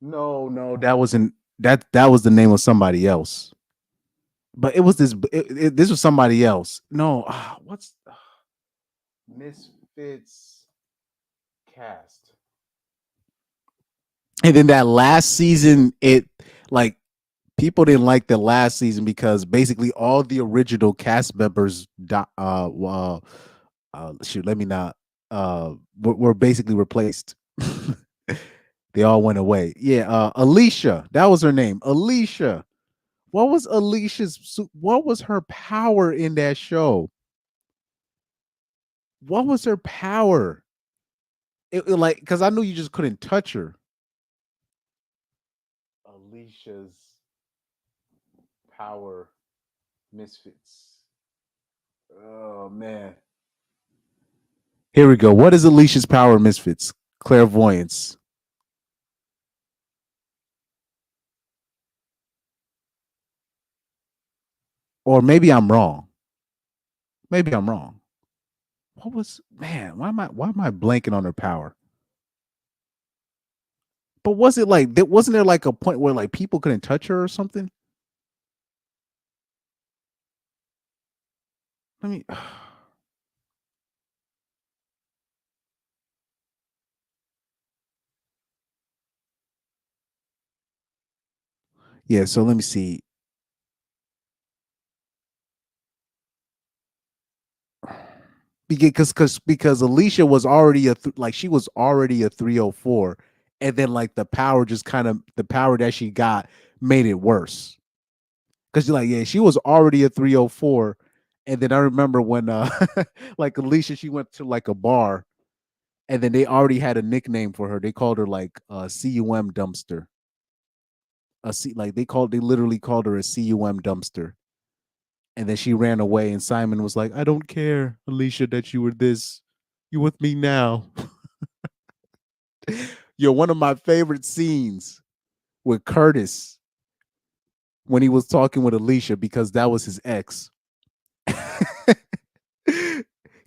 No, that wasn't that was the name of somebody else. But it was this was somebody else. No, what's Misfits cast? And then that last season, it like people didn't like the last season because basically all the original cast members shoot, let me not were basically replaced. They all went away. Yeah, Alicia, that was her name. Alicia. What was her power in that show? What was her power? Like, because I knew you just couldn't touch her. Alicia's power misfits. Oh man. Here we go. What is Alicia's power misfits? Clairvoyance. Or maybe I'm wrong. Maybe I'm wrong. What was man? Why am I blanking on her power? But was it like wasn't there like a point where like people couldn't touch her or something? Let me yeah, so let me see. Because Alicia was already like she was already a 304, and then like the power just kind of the power that she got made it worse. Because you're like, yeah, she was already a 304. And then I remember when like Alicia, she went to like a bar and then they already had a nickname for her. They called her like CUM dumpster. They literally called her a CUM dumpster. And then she ran away and Simon was like, I don't care, Alicia, that you were this. You with me now. You're one of my favorite scenes with Curtis when he was talking with Alicia because that was his ex.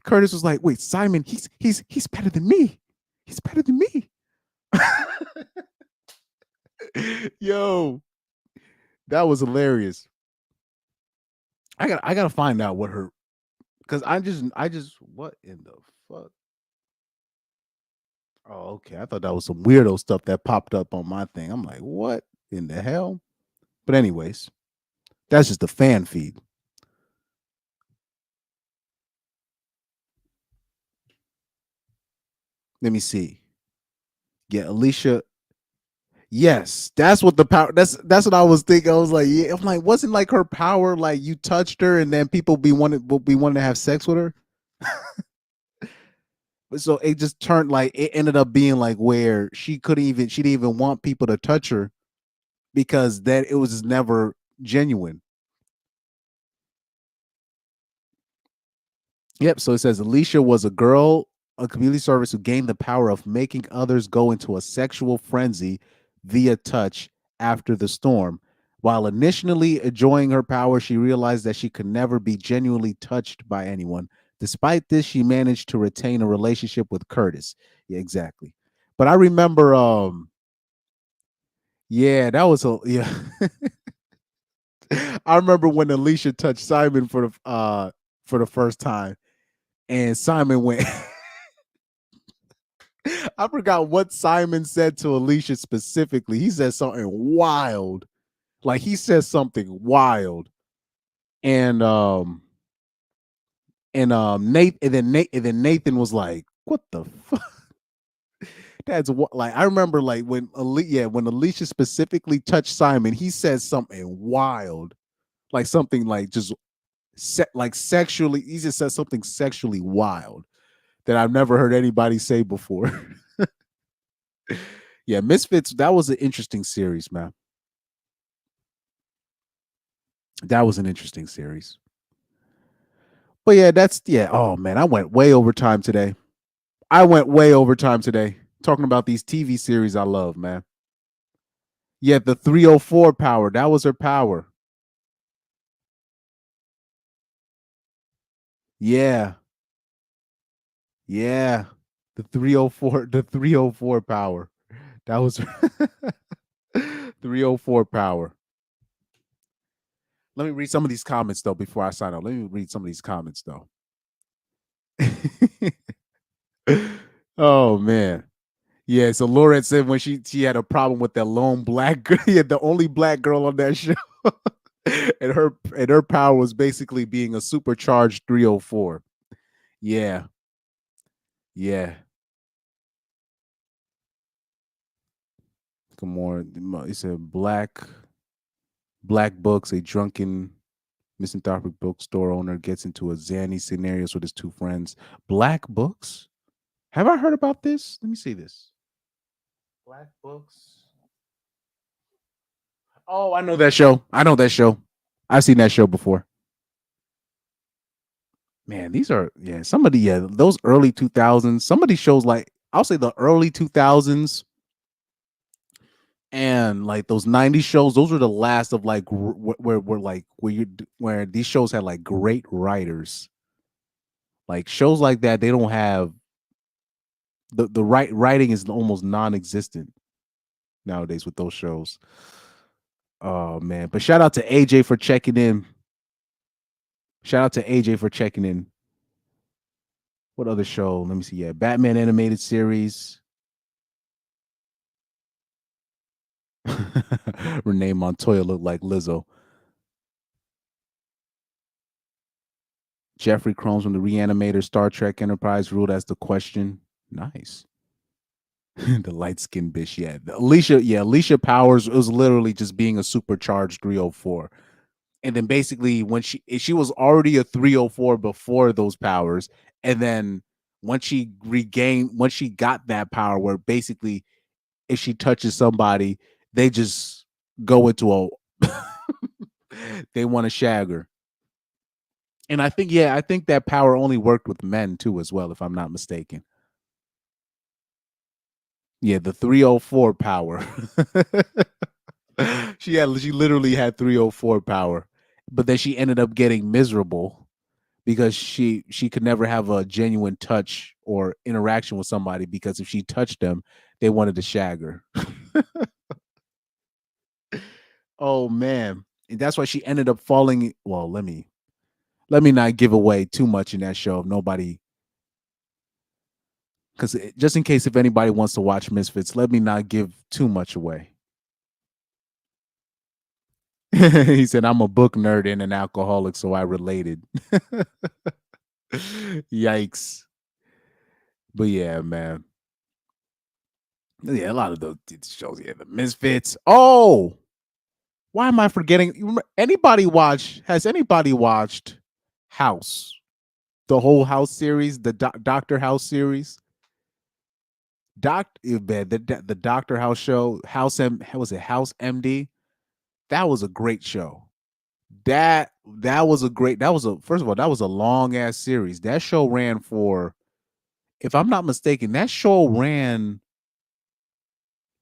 Curtis was like, "Wait, Simon, he's better than me. He's better than me." Yo, that was hilarious. I gotta find out what her because I just what in the fuck? Oh, okay. I thought that was some weirdo stuff that popped up on my thing. I'm like, what in the hell? But anyways, that's just the fan feed. Let me see. Yeah, Alicia. Yes, that's what the power. That's what I was thinking. I was like, yeah. I'm like, wasn't like her power like you touched her and then people will be wanting to have sex with her. But so it just turned like it ended up being like where she didn't even want people to touch her because that it was just never genuine. Yep. So it says Alicia was a community service who gained the power of making others go into a sexual frenzy via touch after the storm. While initially enjoying her power, she realized that she could never be genuinely touched by anyone. Despite this, she managed to retain a relationship with Curtis. Yeah, exactly. But I remember, yeah, that was a yeah. I remember when Alicia touched Simon for the first time, and Simon went. I forgot what Simon said to Alicia specifically. He said something wild. Like he said something wild. And Nathan was like, "What the fuck?" That's what like I remember like when Alicia specifically touched Simon, he said something wild. Like something like just like sexually, he just said something sexually wild that I've never heard anybody say before. Yeah, Misfits, that was an interesting series, man. That was an interesting series. But yeah, yeah. Oh man, I went way over time today. I went way over time today talking about these TV series I love, man. Yeah, the 304 power. That was her power. Yeah. Yeah. The 304 power. That was 304 power. Let me read some of these comments though before I sign off. Let me read some of these comments though. Oh man. Yeah, so Laura had said when she had a problem with that lone black girl, yeah, the only black girl on that show. And her power was basically being a supercharged 304. Yeah. Yeah. Come on. It said black books, a drunken Misanthropic bookstore owner gets into a Zanny scenarios with his two friends. Black books? Have I heard about this? Let me see this. Black books. Oh, I know that show. I know that show. I've seen that show before. Man, these are some of the those early 2000s. Some of these shows, like I'll say the early 2000s and like those 90s shows, those were the last of like where these shows had like great writers. Like shows like that, they don't have the right writing is almost non-existent nowadays with those shows. Oh man, but shout out to AJ for checking in. Shout out to AJ for checking in. What other show? Let me see. Yeah, Batman animated series. Renee Montoya looked like Lizzo. Jeffrey Combs from the Reanimator, Star Trek Enterprise ruled as the question. Nice. The light skinned bitch. Yeah. Alicia Powers was literally just being a supercharged 304. And then basically when she was already a 304 before those powers. And then once she got that power where basically if she touches somebody, they just go into a they want to shag her. And I think that power only worked with men too as well, if I'm not mistaken. Yeah, the 304 power. She literally had 304 power. But then she ended up getting miserable because she could never have a genuine touch or interaction with somebody because if she touched them, they wanted to shag her. Oh man. And that's why she ended up falling. Well, let me not give away too much in that show if nobody, because just in case if anybody wants to watch Misfits, let me not give too much away. He said, I'm a book nerd and an alcoholic, so I related. Yikes. But yeah, man. Yeah, a lot of those shows. Yeah, the Misfits. Oh, why am I forgetting? Has anybody watched House? The whole House series, the Doctor House series? The Doctor House show, was it House MD? That was a great show. First of all, that was a long ass series. That show ran for, if I'm not mistaken, that show ran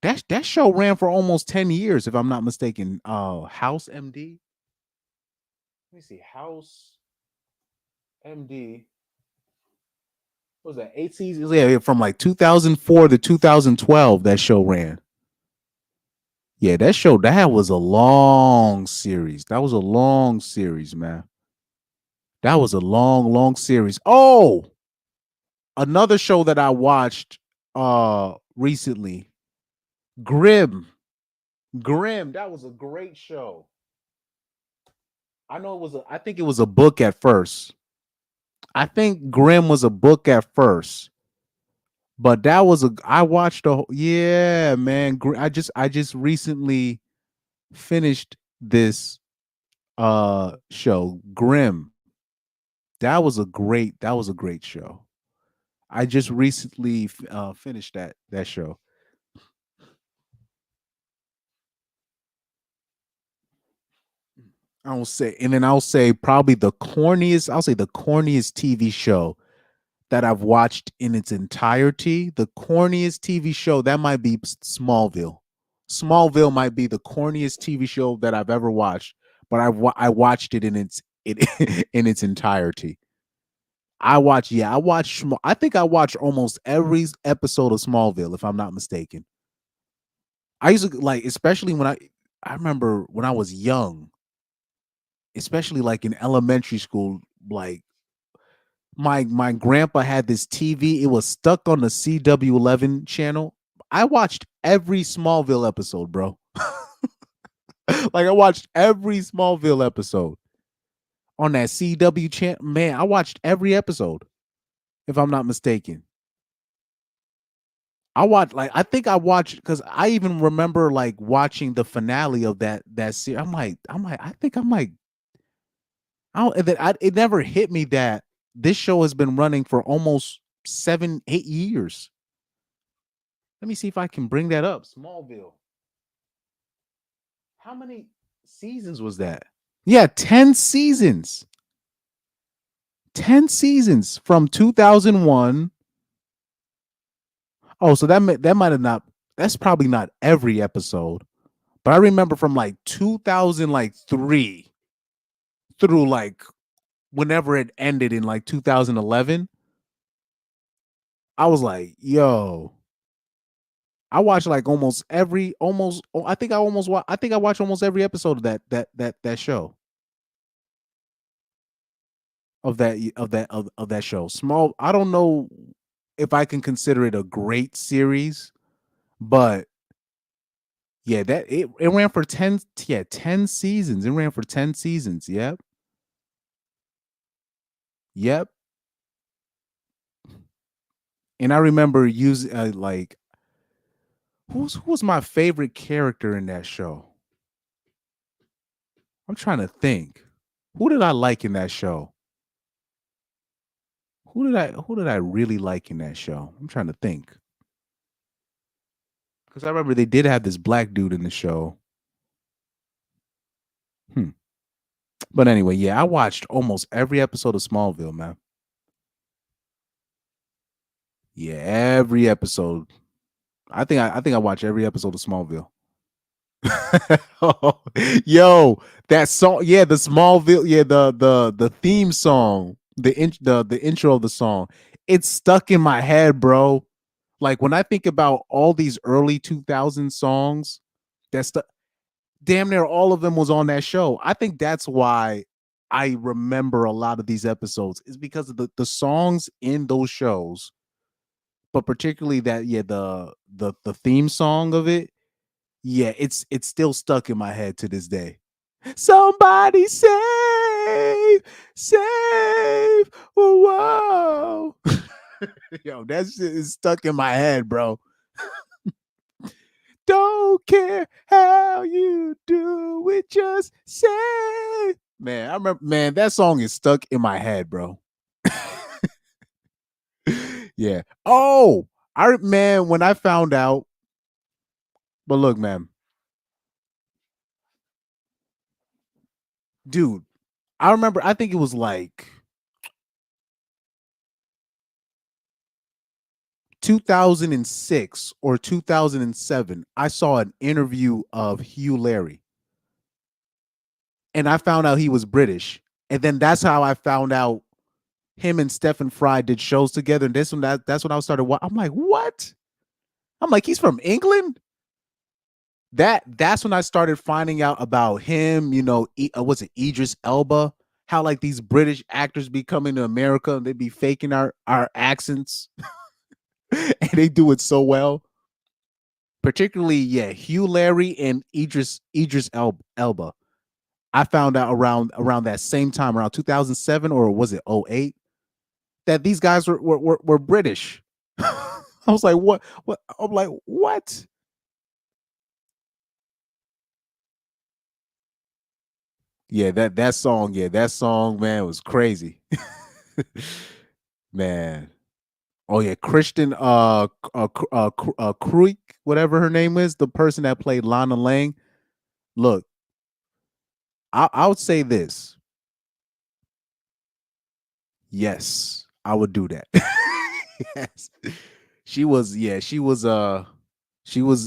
for almost 10 years, if I'm not mistaken. House MD. Let me see. House MD. What was that? 8 seasons? Yeah, from like 2004 to 2012, that show ran. Yeah, that was a long series. That was a long series, man. That was a long, long series. Oh, another show that I watched recently, Grimm. That was a great show. I think it was a book at first. I think Grimm was a book at first. But I watched yeah, man. I just recently finished this show, Grimm. That was a great show. I just recently finished that show. I'll say probably I'll say the corniest TV show that I've watched in its entirety. The corniest TV show that might be Smallville. Smallville might be the corniest TV show that I've ever watched, but I watched it in in its entirety. I think I watched almost every episode of Smallville, if I'm not mistaken. I used to like, especially I remember when I was young, especially like in elementary school, like my grandpa had this TV. It was stuck on the CW11 channel. I watched every Smallville episode, bro. Like I watched every Smallville episode on that CW channel. Man, I watched every episode, if I'm not mistaken. I think I watched because I even remember like watching the finale of that series. I think I might It never hit me that this show has been running for almost 7, 8 years. Let me see if I can bring that up. Smallville. How many seasons was that? Yeah, 10 seasons. 10 seasons from 2001. Oh, so that might have not, that's probably not every episode. But I remember from like 2003 through like whenever it ended in like 2011, I was like, yo, I watched like I think I watched almost every episode of that show. Of that show. Small, I don't know if I can consider it a great series, but yeah, it ran for 10 seasons. It ran for 10 seasons. Yep. Yep. And I remember using like who's my favorite character in that show? I'm trying to think. Who did I like in that show? Who did I really like in that show? I'm trying to think. Because I remember they did have this black dude in the show. Hmm. But anyway, yeah, I watched almost every episode of Smallville, man. Yeah, every episode. I think I watched every episode of Smallville. Yo, that song, yeah, the Smallville, yeah, the theme song, the intro of the song, it's stuck in my head, bro. Like when I think about all these early 2000 songs, that's the damn near all of them was on that show. I think that's why I remember a lot of these episodes is because of the songs in those shows, but particularly that yeah the theme song of it, yeah, it's still stuck in my head to this day. Somebody save, whoa. Yo, that shit is stuck in my head, bro. Don't care how you do it, just say. Man, I remember, man, that song is stuck in my head, bro. Yeah. Oh, man, when I found out, but look, man, dude, I remember, I think it was like 2006 or 2007. I saw an interview of Hugh Larry and I found out he was British. And then that's how I found out him and Stephen Fry did shows together. And that's when I started. I'm like, what? I'm like, he's from England. That's when I started finding out about him. You know, was it Idris Elba? How like these British actors be coming to America and they be faking our accents, and they do it so well. Particularly, yeah, Hugh Larry and Idris Elba. I found out around that same time, around 2007 or was it '08, that these guys were British. I was like, what? What? I'm like, what? Yeah, that song, man, was crazy. Man. Oh yeah, Christian Kruik, whatever her name is, the person that played Lana Lang. Look, I would say this. Yes, I would do that. Yes. She was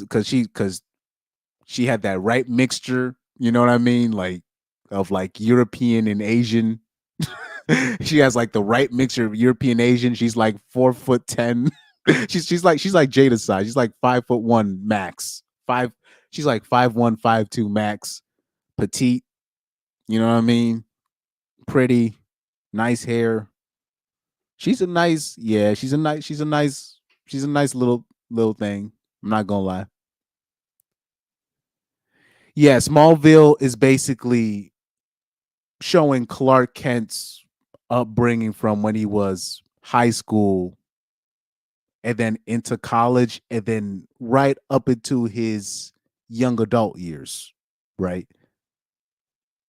because she had that right mixture, you know what I mean? Like of like European and Asian. She has like the right mixture of European Asian. She's like 4'10". She's like Jada size. She's like 5'1" max. She's like 5'1", 5'2" max. Petite, you know what I mean? Pretty, nice hair. She's a nice little thing. I'm not gonna lie. Yeah, Smallville is basically showing Clark Kent's upbringing from when he was high school and then into college and then right up into his young adult years, right?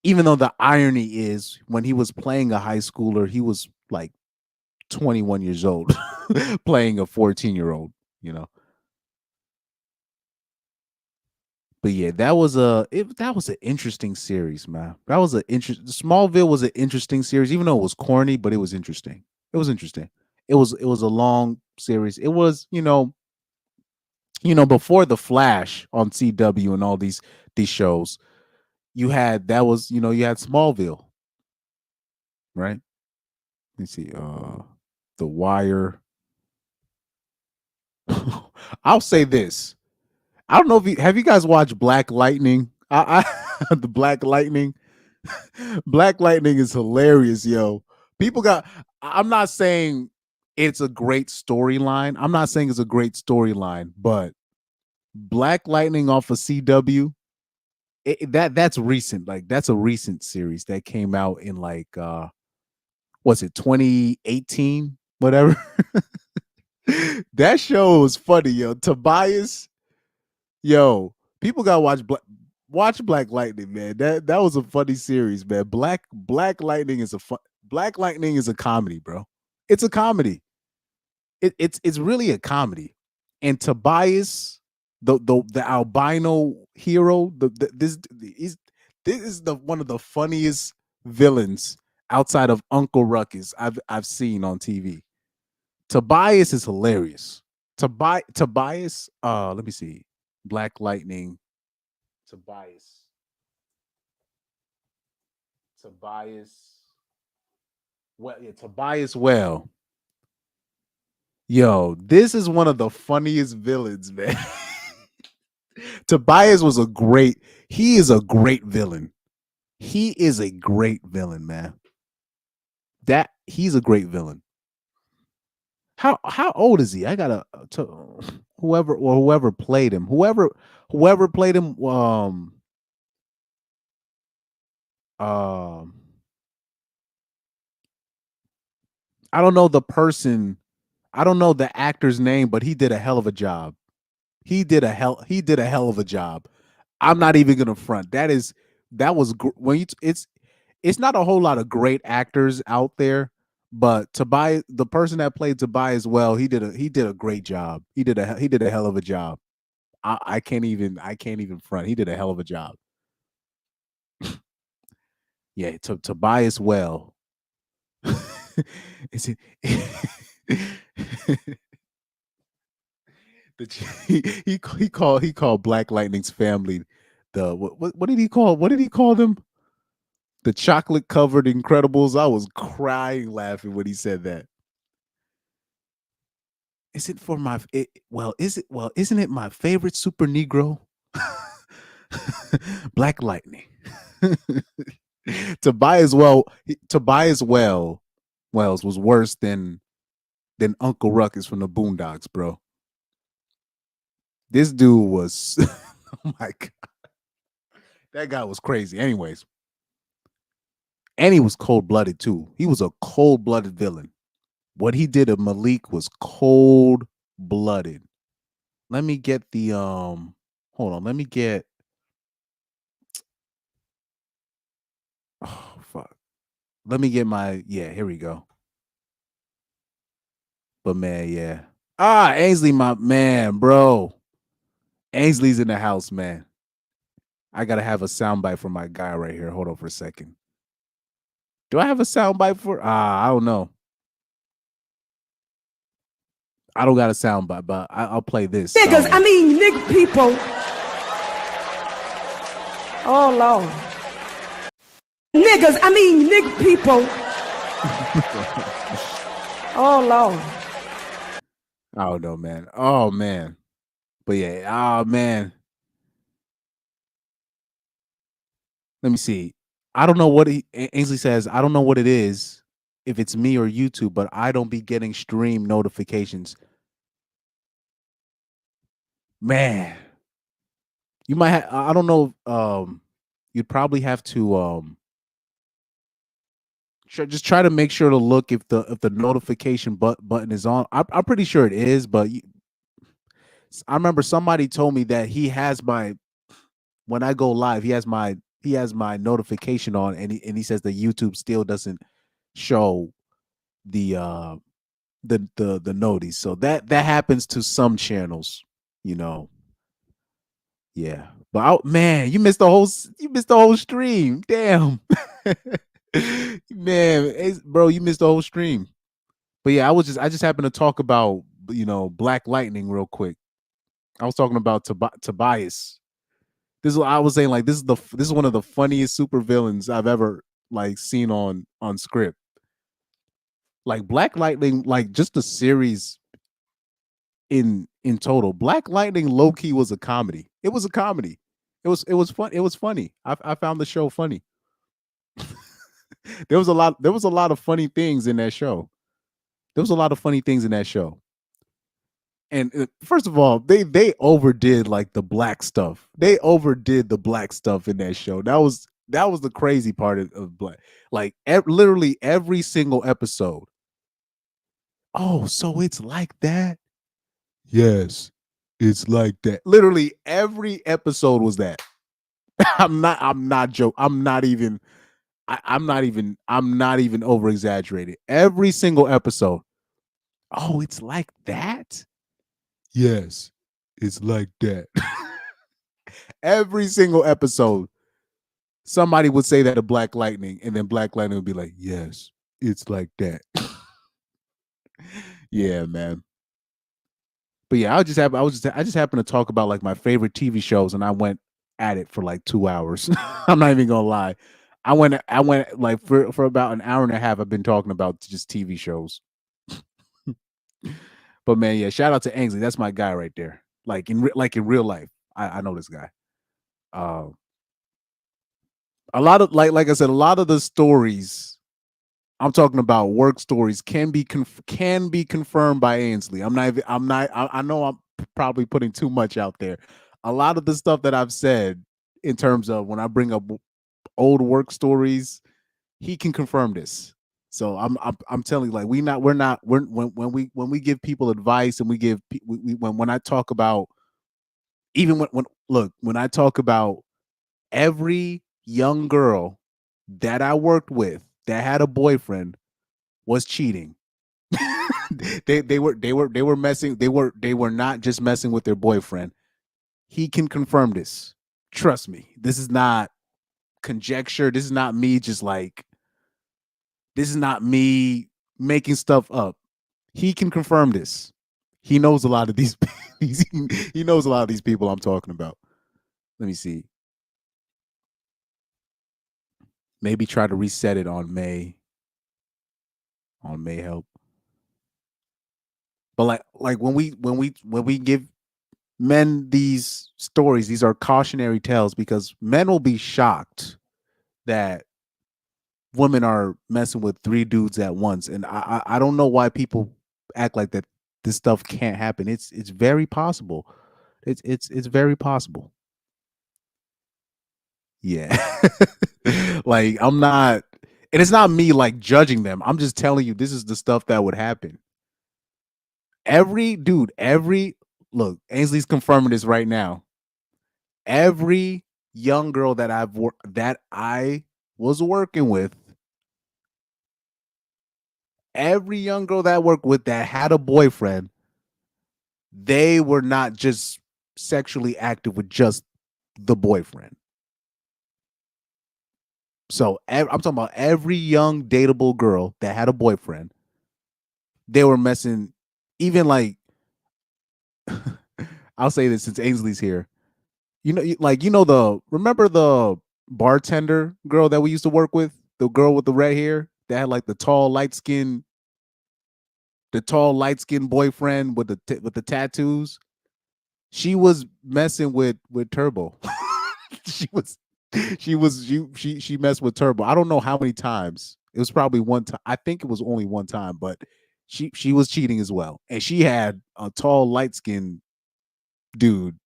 even though the irony is when he was playing a high schooler, he was like 21 years old playing a 14-year-old, you know. But yeah, that was an interesting series, man. That was an interest. Smallville was an interesting series, even though it was corny, but it was interesting. It was interesting. It was a long series. It was, before the Flash on CW and all these shows, you had that was, you had Smallville, right? Let's see, The Wire. I'll say this. I don't know if have you guys watched Black Lightning? The Black Lightning. Black Lightning is hilarious, yo. People got. I'm not saying it's a great storyline. I'm not saying it's a great storyline, but Black Lightning off of CW, that's recent. Like that's a recent series that came out in like was it 2018? Whatever. That show was funny, yo. Tobias, yo, people gotta watch Black Lightning, man. That was a funny series, man. Black Lightning is Black Lightning is a comedy, bro. It's a comedy. It's really a comedy. And Tobias, the albino hero, this is the one of the funniest villains outside of Uncle Ruckus I've seen on TV. Tobias is hilarious. Tobias, let me see. Black Lightning, Tobias. Tobias. Well, yeah, Tobias Well. Yo, this is one of the funniest villains, man. Tobias he is a great villain. He is a great villain, man. He's a great villain. How old is he? I gotta whoever played him, whoever played him. Um, I don't know the person. I don't know the actor's name, but he did a hell of a job. He did a hell of a job. I'm not even gonna front. When it's not a whole lot of great actors out there, but Tobias, the person that played Tobias Well, he did a great job. He did a hell of a job. I can't even front. He did a hell of a job. Yeah, Tobias Well. Is it? He called Black Lightning's family the what did he call them? The chocolate covered Incredibles. I was crying laughing when he said that. Is it for my isn't it my favorite super negro? Black Lightning. Tobias Wells was worse than Uncle Ruckus from the Boondocks, bro. This dude was oh my god. That guy was crazy. Anyways. And he was cold-blooded too. He was a cold-blooded villain. What he did to Malik was cold-blooded. Let me get the hold on, let me get oh fuck. Let me get here we go. But man, yeah. Ainsley, my man, bro. Ainsley's in the house, man. I gotta have a soundbite for my guy right here. Hold on for a second. Do I have a soundbite for? I don't know. I don't got a soundbite, but I'll play this. Niggas, nigga people. Oh Lord. Niggas, nigga people. Oh Lord. I don't know, man. Oh man. But yeah, man. Let me see. I don't know what Ainsley says. I don't know what it is, if it's me or YouTube, but I don't be getting stream notifications. Man, you might have. I don't know. You'd probably have to just try to make sure to look if the notification button is on. I'm pretty sure it is, but I remember somebody told me that he has my when I go live, he my notification on, and he says that YouTube still doesn't show the the notice. So that happens to some channels, you know. Yeah. But man, you missed the whole stream. Damn. Man, bro, you missed the whole stream. But yeah, I just happened to talk about, Black Lightning real quick. I was talking about Tobias. This is what I was saying, like this is one of the funniest supervillains I've ever like seen on script. Like Black Lightning, like just the series in total. Black Lightning low key was a comedy. It was a comedy. It was fun. It was funny. I found the show funny. There was a lot of funny things in that show. There was a lot of funny things in that show. And first of all, they overdid like the black stuff. They overdid the black stuff in that show. That was the crazy part of Black. Like literally every single episode. Oh, so it's like that? Yes, it's like that. Literally every episode was that. I'm not joking. I'm not even over exaggerating. Every single episode. Oh, it's like that? Yes, it's like that. Every single episode, somebody would say that to Black Lightning, and then Black Lightning would be like, yes, it's like that. Yeah, man. But yeah, I just happened to talk about like my favorite TV shows, and I went at it for like 2 hours. I'm not even gonna lie. I went like for about an hour and a half. I've been talking about just TV shows. But man, yeah, shout out to Ainsley. That's my guy right there. Like in real life, I know this guy. Uh, a lot of like I said, a lot of the stories I'm talking about, work stories, can be confirmed by Ainsley. I know I'm probably putting too much out there. A lot of the stuff that I've said in terms of when I bring up old work stories, he can confirm this. So I'm telling you, like when we give people advice, and we give when I talk about, even when I talk about every young girl that I worked with that had a boyfriend was cheating. They were messing. They were not just messing with their boyfriend. He can confirm this. Trust me. This is not conjecture. This is not me just like, this is not me making stuff up. He can confirm this. He knows a lot of these he knows a lot of these people I'm talking about. Let me see. Maybe try to reset it on May. On May help. But like when we give men these stories, these are cautionary tales, because men will be shocked that women are messing with three dudes at once. And I don't know why people act like that this stuff can't happen. It's very possible. It's very possible. Yeah. Like I'm not, and it's not me like judging them. I'm just telling you this is the stuff that would happen. Every look, Ainsley's confirming this right now. Every young girl that that I was working with, every young girl that I worked with that had a boyfriend, they were not just sexually active with just the boyfriend. So I'm talking about every young dateable girl that had a boyfriend, they were messing, even like I'll say this since Ainsley's here. Remember the bartender girl that we used to work with, the girl with the red hair that had like the tall light skin boyfriend with the tattoos. She was messing with Turbo. she was she messed with Turbo. I don't know how many times. It was probably one time. I think it was only one time, but she was cheating as well, and she had a tall light skin dude.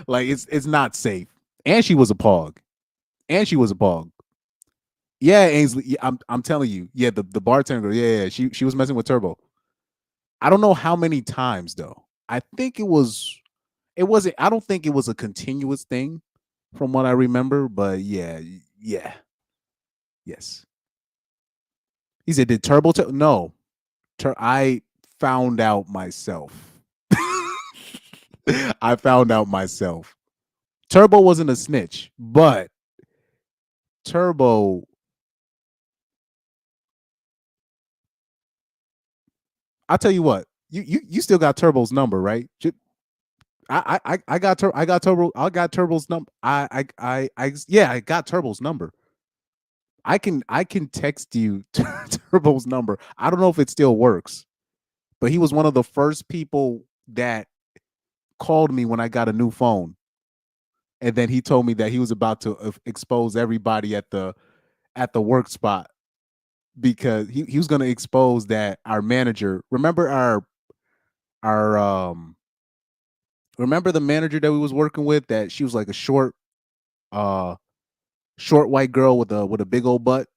Like it's not safe. And she was a pog. And she was a pog. Yeah, Ainsley. Yeah, I'm telling you. Yeah, the bartender. Yeah, she was messing with Turbo. I don't know how many times though. I think it wasn't, I don't think it was a continuous thing, from what I remember. But yeah, yes. He said, "Did Turbo tell?" No, I found out myself. I found out myself. Turbo wasn't a snitch, but Turbo. I'll tell you what. You still got Turbo's number, right? I got I got Turbo's number. Yeah, I got Turbo's number. I can text you Turbo's number. I don't know if it still works, but he was one of the first people that called me when I got a new phone, and then he told me that he was about to expose everybody at the work spot because he was going to expose that our manager. Remember our remember the manager that we was working with, that she was like a uh short white girl with a big old butt.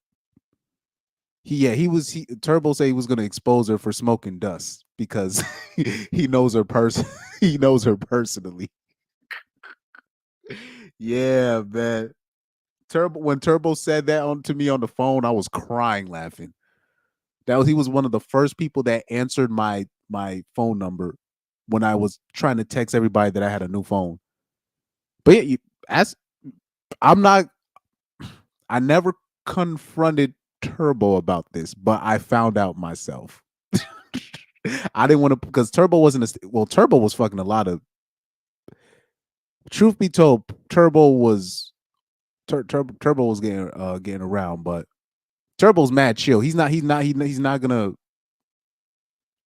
He Turbo said he was going to expose her for smoking dust because he knows her he knows her personally. Yeah, man. Turbo When Turbo said that to me on the phone, I was crying laughing. He was one of the first people that answered my phone number when I was trying to text everybody that I had a new phone. But yeah, as I'm not I never confronted Turbo about this, but I found out myself. I didn't want to, because Turbo wasn't Turbo was fucking a lot of. Truth be told, Turbo was getting around, but Turbo's mad chill. He's not gonna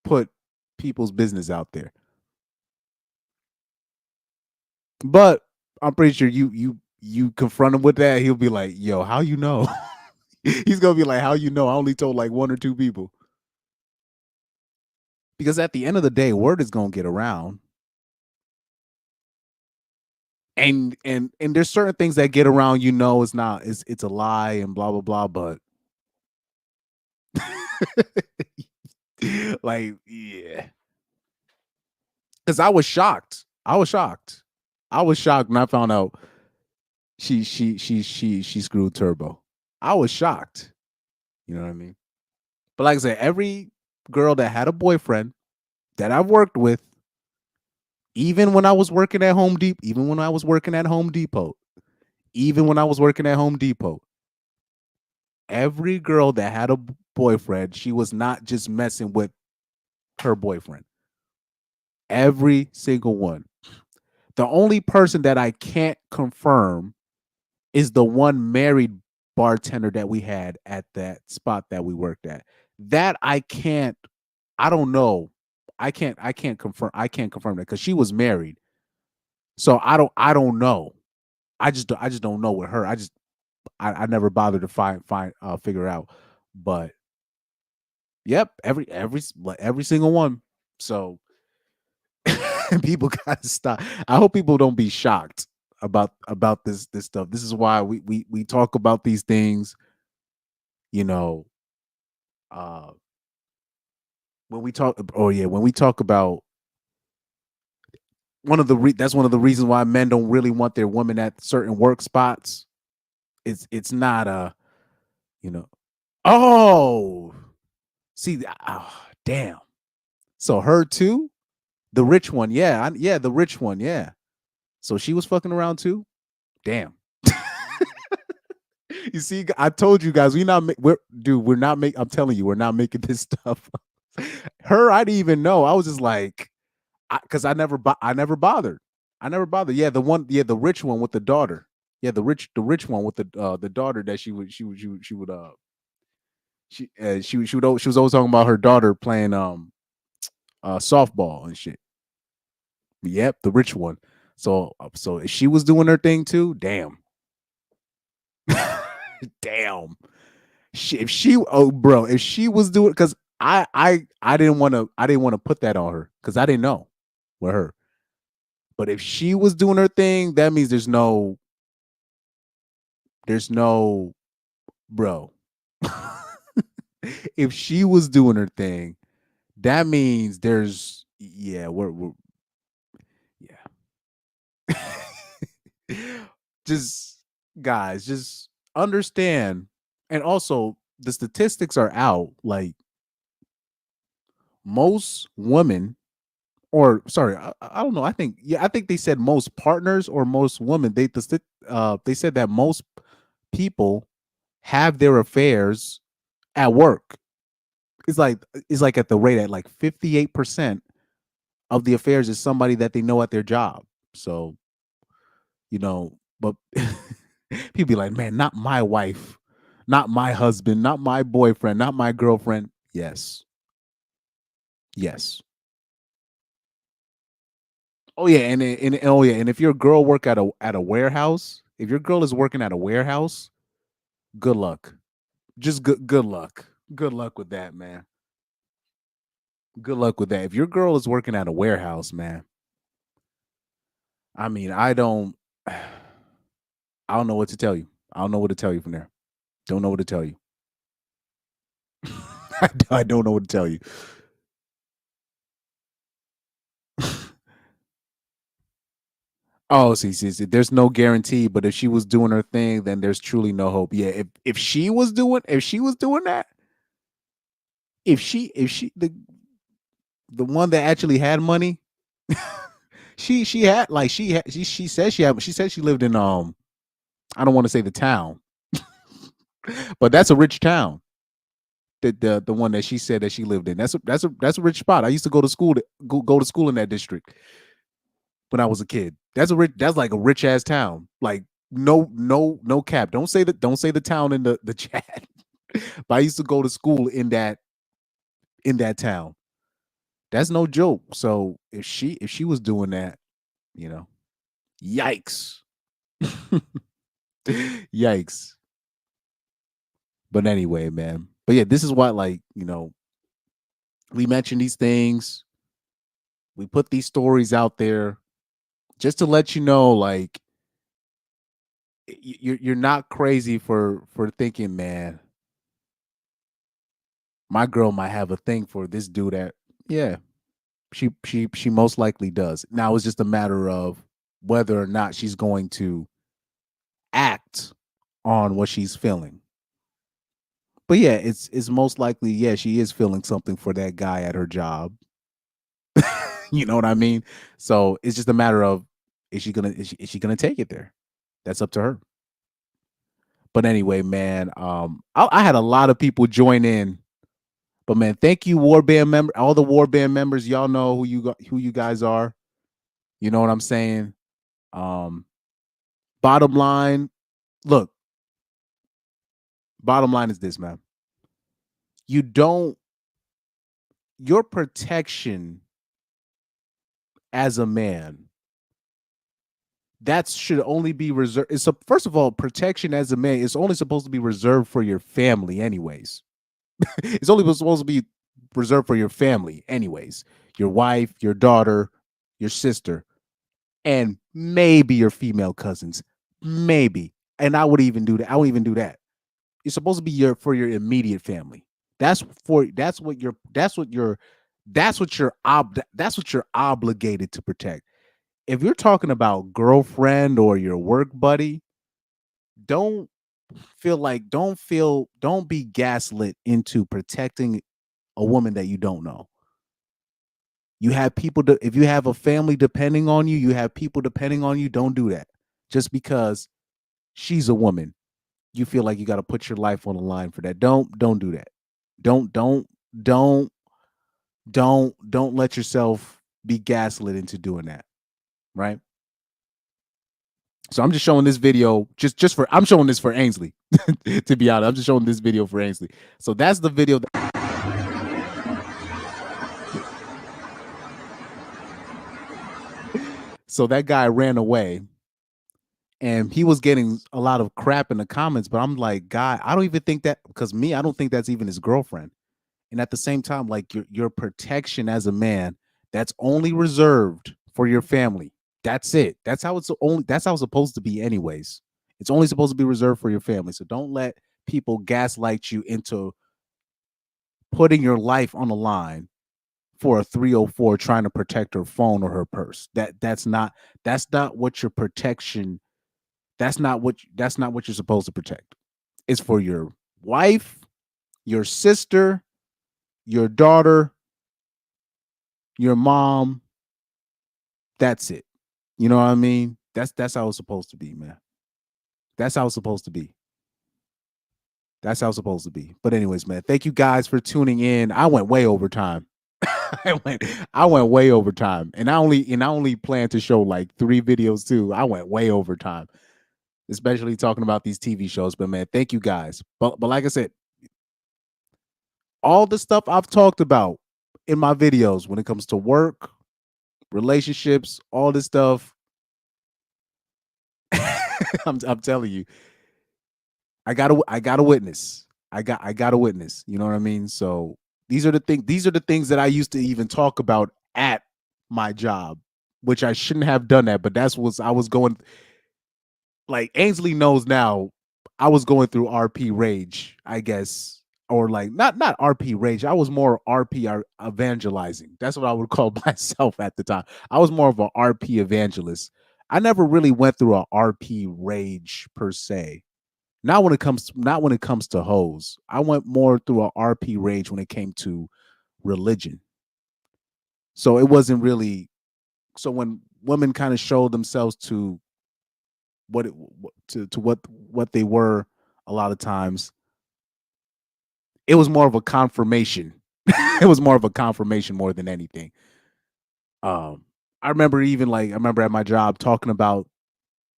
put people's business out there. But I'm pretty sure you confront him with that, he'll be like, "Yo, how you know?" He's gonna be like, "How you know? I only told like one or two people." Because at the end of the day, word is gonna get around. And there's certain things that get around, it's not, it's a lie and blah blah blah, but like, yeah. Because I was shocked. I was shocked when I found out she screwed Turbo. I was shocked. You know what I mean? But like I said, every girl that had a boyfriend that I've worked with, even when I was working at Home Depot, even when I was working at Home Depot, even when I was working at Home Depot, every girl that had a boyfriend, she was not just messing with her boyfriend. Every single one. The only person that I can't confirm is the one married bartender that we had at that spot that we worked at. That I don't know. I can't confirm that because she was married. So I don't know. I just don't know with her. I never bothered to figure out. But yep, every single one. So people gotta stop. I hope people don't be shocked about this stuff. This is why we talk about these things, you know, uh when we talk about that's one of the reasons why men don't really want their women at certain work spots. It's not you know, oh, see, oh, damn. So her too? The rich one, yeah, yeah, the rich one, yeah. So she was fucking around too? Damn. You see, I told you guys, we're not I'm telling you, we're not making this stuff up. Her, I didn't even know. I was just like, because I never bothered. I never bothered. Yeah, the rich one with the daughter. Yeah, the rich one with the daughter that she was always talking about her daughter playing softball and shit. Yep, the rich one. So if she was doing her thing too, damn. Damn. If she was doing, because I didn't want to put that on her because I didn't know with her. But if she was doing her thing, that means there's no bro. If she was doing her thing, that means there's we're yeah. just guys, just understand. And also, the statistics are out. Like most women, or sorry, I don't know. I think I think they said most partners or most women. They said that most people have their affairs at work. It's like at the rate at like 58% of the affairs is somebody that they know at their job. So, but people be like, man, not my wife, not my husband, not my boyfriend, not my girlfriend. Yes. Yes. Oh yeah, oh yeah, and if your girl work at a warehouse, if your girl is working at a warehouse, good luck. Just good luck. Good luck with that, man. Good luck with that. If your girl is working at a warehouse, man, I mean, I don't know what to tell you. I don't know what to tell you from there. Don't know what to tell you. I don't know what to tell you. Oh, see. There's no guarantee, but if she was doing her thing, then there's truly no hope. Yeah, if she was doing that, if she the one that actually had money, she had like she said she said she lived in I don't want to say the town, but that's a rich town. The one that she said that she lived in. That's a rich spot. I used to go to school go to school in that district when I was a kid. That's like a rich ass town. Like no cap. Don't say the town in the chat. But I used to go to school in that town. That's no joke. So if she was doing that, you know, yikes. Yikes. But anyway, man. But yeah, this is why, like, we mention these things. We put these stories out there just to let you know, like, you're not crazy for thinking, man, my girl might have a thing for this dude that, yeah, she most likely does. Now it's just a matter of whether or not she's going to act on what she's feeling. But yeah, it's most likely, yeah, she is feeling something for that guy at her job. You know what I mean? So it's just a matter of is she gonna take it there? That's up to her. But anyway, man, I had a lot of people join in. But man, thank you, Warband member, all the Warband members. Y'all know who you guys are. You know what I'm saying? Um, bottom line, look, bottom line is this, man. You don't your protection as a man, that should only be reserved. It's first of all, protection as a man is only supposed to be reserved for your family, anyways. It's only supposed to be reserved for your family, anyways. Your wife, your daughter, your sister, and maybe your female cousins. Maybe. And I would even do that. I would even do that. It's supposed to be for your immediate family. That's what you're obligated to protect. If you're talking about girlfriend or your work buddy, don't don't be gaslit into protecting a woman that you don't know. You have people if you have a family depending on you, you have people depending on you, don't do that. Just because she's a woman, you feel like you got to put your life on the line for that. Don't do that. Don't don't don't don't let yourself be gaslit into doing that, right? So I'm just showing this video I'm showing this for Ainsley. To be honest, I'm just showing this video for Ainsley. So that's the video so that guy ran away and he was getting a lot of crap in the comments, but I'm like, guy, I don't even think that, because I don't think that's even his girlfriend. And at the same time, like your protection as a man, that's only reserved for your family. That's it. That's how it's supposed to be anyways. It's only supposed to be reserved for your family. So don't let people gaslight you into putting your life on the line for a 304 trying to protect her phone or her purse. That's not what your protection that's not what you're supposed to protect. It's for your wife, your sister, your daughter, your mom. That's it. You know what I mean? That's how it's supposed to be, man. That's how it's supposed to be. That's how it's supposed to be. But anyways, man, thank you guys for tuning in. I went way over time. I went way over time. And I only plan to show like 3 videos too. I went way over time, especially talking about these TV shows. But man, thank you guys. But like I said, all the stuff I've talked about in my videos when it comes to work, relationships, all this stuff, I'm telling you, I got a witness. I got a witness. You know what I mean? So these are the things that I used to even talk about at my job, which I shouldn't have done that, but that's what I was going, like Ainsley knows now. I was going through RP rage, I guess, or like not RP rage. I was more RP evangelizing. That's what I would call myself at the time. I was more of a RP evangelist. I never really went through a RP rage per se. Not when it comes to hoes. I went more through a RP rage when it came to religion. So it wasn't really, so when women kind of showed themselves to to what they were, a lot of times it was more of a confirmation. It was more of a confirmation more than anything. Um I remember I remember at my job talking about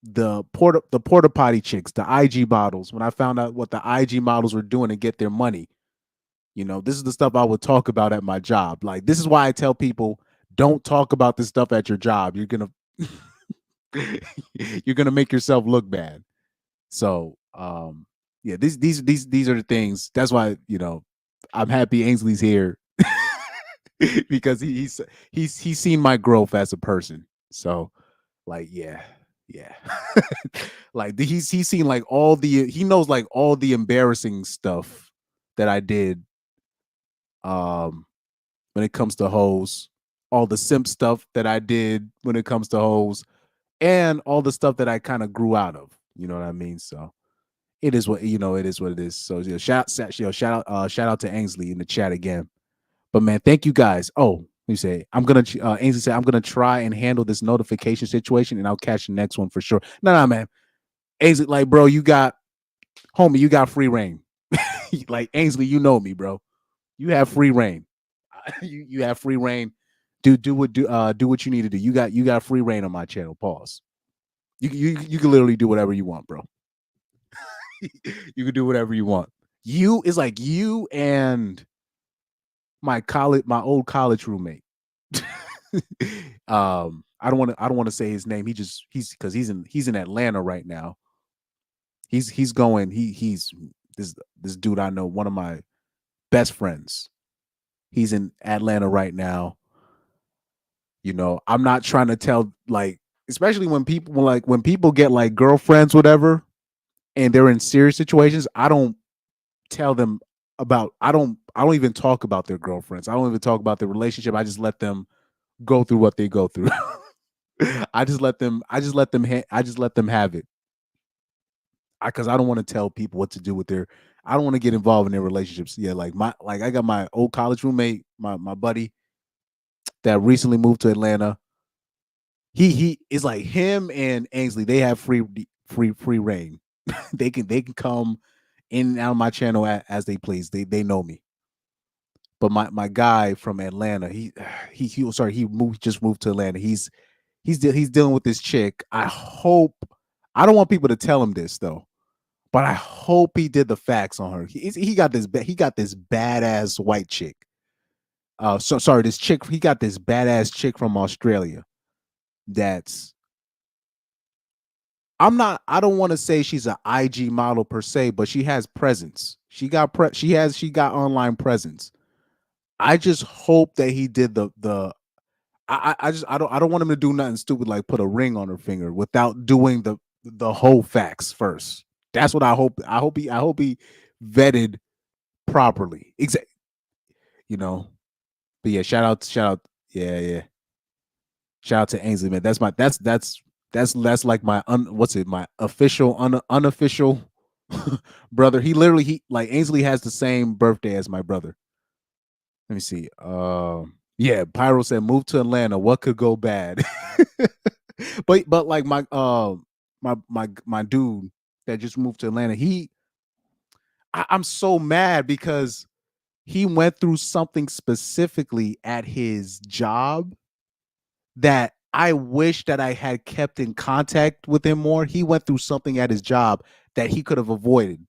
the porta potty chicks, the IG models. When I found out what the IG models were doing to get their money, this is the stuff I would talk about at my job. Like, this is why I tell people, don't talk about this stuff at your job. You're gonna you're gonna make yourself look bad. So yeah, these are the things. That's why, I'm happy Ainsley's here. Because he's seen my growth as a person. So, like, yeah. Like, he's seen like he knows like all the embarrassing stuff that I did when it comes to hoes, all the simp stuff that I did when it comes to hoes, and all the stuff that I kind of grew out of. You know what I mean? So it is what it is what it is. So, shout out to Ainsley in the chat again. But man, thank you guys. Oh, let me say, Ainsley said, I'm gonna try and handle this notification situation, and I'll catch the next one for sure. No, man, Ainsley, like, bro, you got free reign. Like, Ainsley, you know me, bro. You have free reign. You have free reign. Do what you need to do. You got free reign on my channel. Pause. You can literally do whatever you want, bro. You can do whatever you want. It's like you and my old college roommate. I don't want to say his name. He's because he's in Atlanta right now. He's this dude I know, one of my best friends. He's in Atlanta right now. I'm not trying to tell, like, especially when people get like girlfriends, whatever, and they're in serious situations. I don't tell them about. I don't even talk about their girlfriends. I don't even talk about their relationship. I just let them go through what they go through. I just let them have it. Because I don't want to tell people what to do with their. I don't want to get involved in their relationships. Yeah, like I got my old college roommate, my buddy that recently moved to Atlanta. He is like him and Ainsley. They have free reign. They can come in and out of my channel as they please. They know me. But my guy from Atlanta, he just moved to Atlanta. He's dealing with this chick. I don't want people to tell him this though, but I hope he did the facts on her. He got this badass white chick. This chick. He got this badass chick from Australia. That's I don't want to say she's an IG model per se, but she has presence. She got online presence. I just hope that he did I don't want him to do nothing stupid like put a ring on her finger without doing the whole facts first. That's what I hope. I hope he vetted properly. Exactly. But yeah, shout out. Yeah. Shout out to Ainsley, man. That's That's like my what's it? My official unofficial brother. He literally he like Ainsley has the same birthday as my brother. Let me see. Yeah, Pyro said move to Atlanta. What could go bad? But like my dude that just moved to Atlanta, I'm so mad because he went through something specifically at his job that I wish that I had kept in contact with him more. He went through something at his job that he could have avoided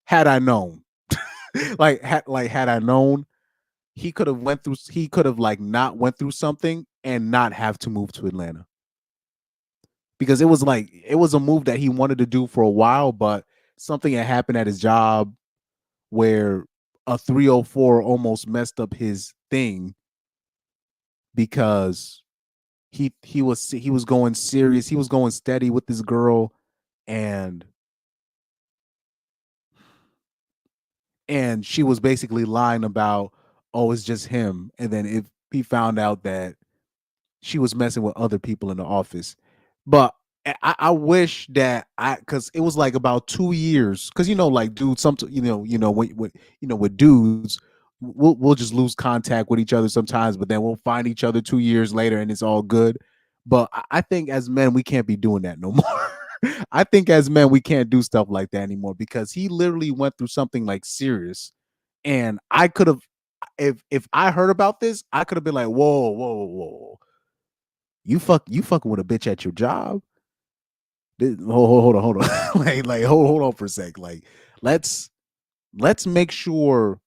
had I known. Had I known, he could have like not went through something and not have to move to Atlanta. Because it was a move that he wanted to do for a while, but something had happened at his job where a 304 almost messed up his thing because he was going serious, he was going steady with this girl, and she was basically lying about, oh, it's just him. And then if he found out that she was messing with other people in the office. But I wish that because it was like about 2 years. Because like dudes, with dudes, we'll just lose contact with each other sometimes, but then we'll find each other 2 years later and it's all good. But I think as men we can't be doing that no more. I think as men we can't do stuff like that anymore because he literally went through something like serious, and I could have, if I heard about this, I could have been like, whoa, you fucking with a bitch at your job. Hold on. Hold on for a sec. Like, let's make sure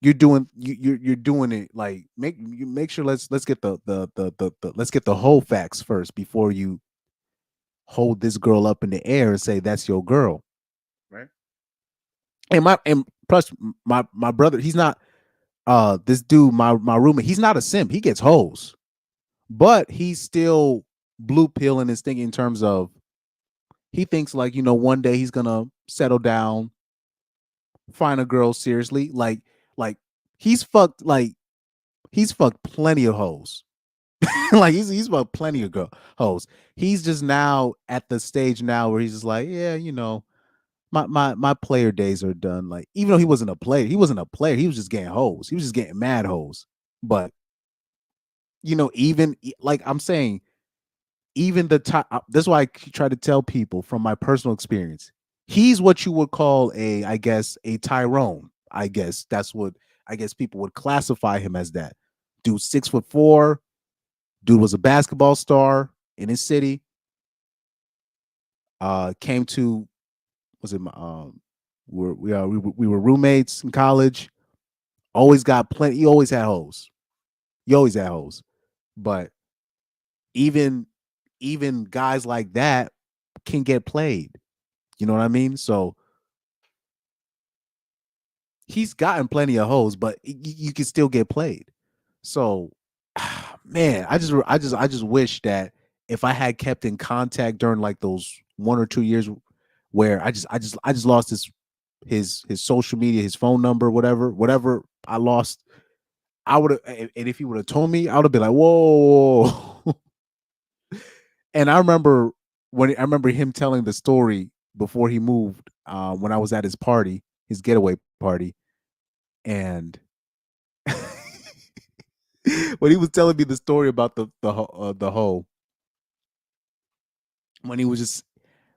you're doing it. Like, make sure let's get the let's get the whole facts first before you hold this girl up in the air and say that's your girl, right? And plus my brother, he's not this dude, my roommate, he's not a simp. He gets hoes, but he's still blue pill in his thinking in terms of he thinks like, one day he's gonna settle down, find a girl seriously. Like he's fucked he's fucked plenty of hoes. Like he's fucked plenty of hoes. He's just now at the stage now where he's just like, yeah, my player days are done. Like, even though he wasn't a player, he was just getting hoes. He was just getting mad hoes. But even like I'm saying, even the top. That's why I try to tell people from my personal experience. He's what you would call I guess, a Tyrone. I guess that's what I guess people would classify him as. That dude, 6'4". Dude was a basketball star in his city. Came to was it my we were roommates in college. Always got plenty. He always had hoes. He always had hoes. But even guys like that can get played. You know what I mean? So he's gotten plenty of hoes, but you can still get played. So, man, I just wish that if I had kept in contact during like those 1 or 2 years where I just lost his social media, his phone number, whatever I lost, I would have, and if he would have told me, I would have been like, whoa. And I remember him telling the story before he moved, when I was at his party, his getaway party, and when he was telling me the story about the hoe, when he was just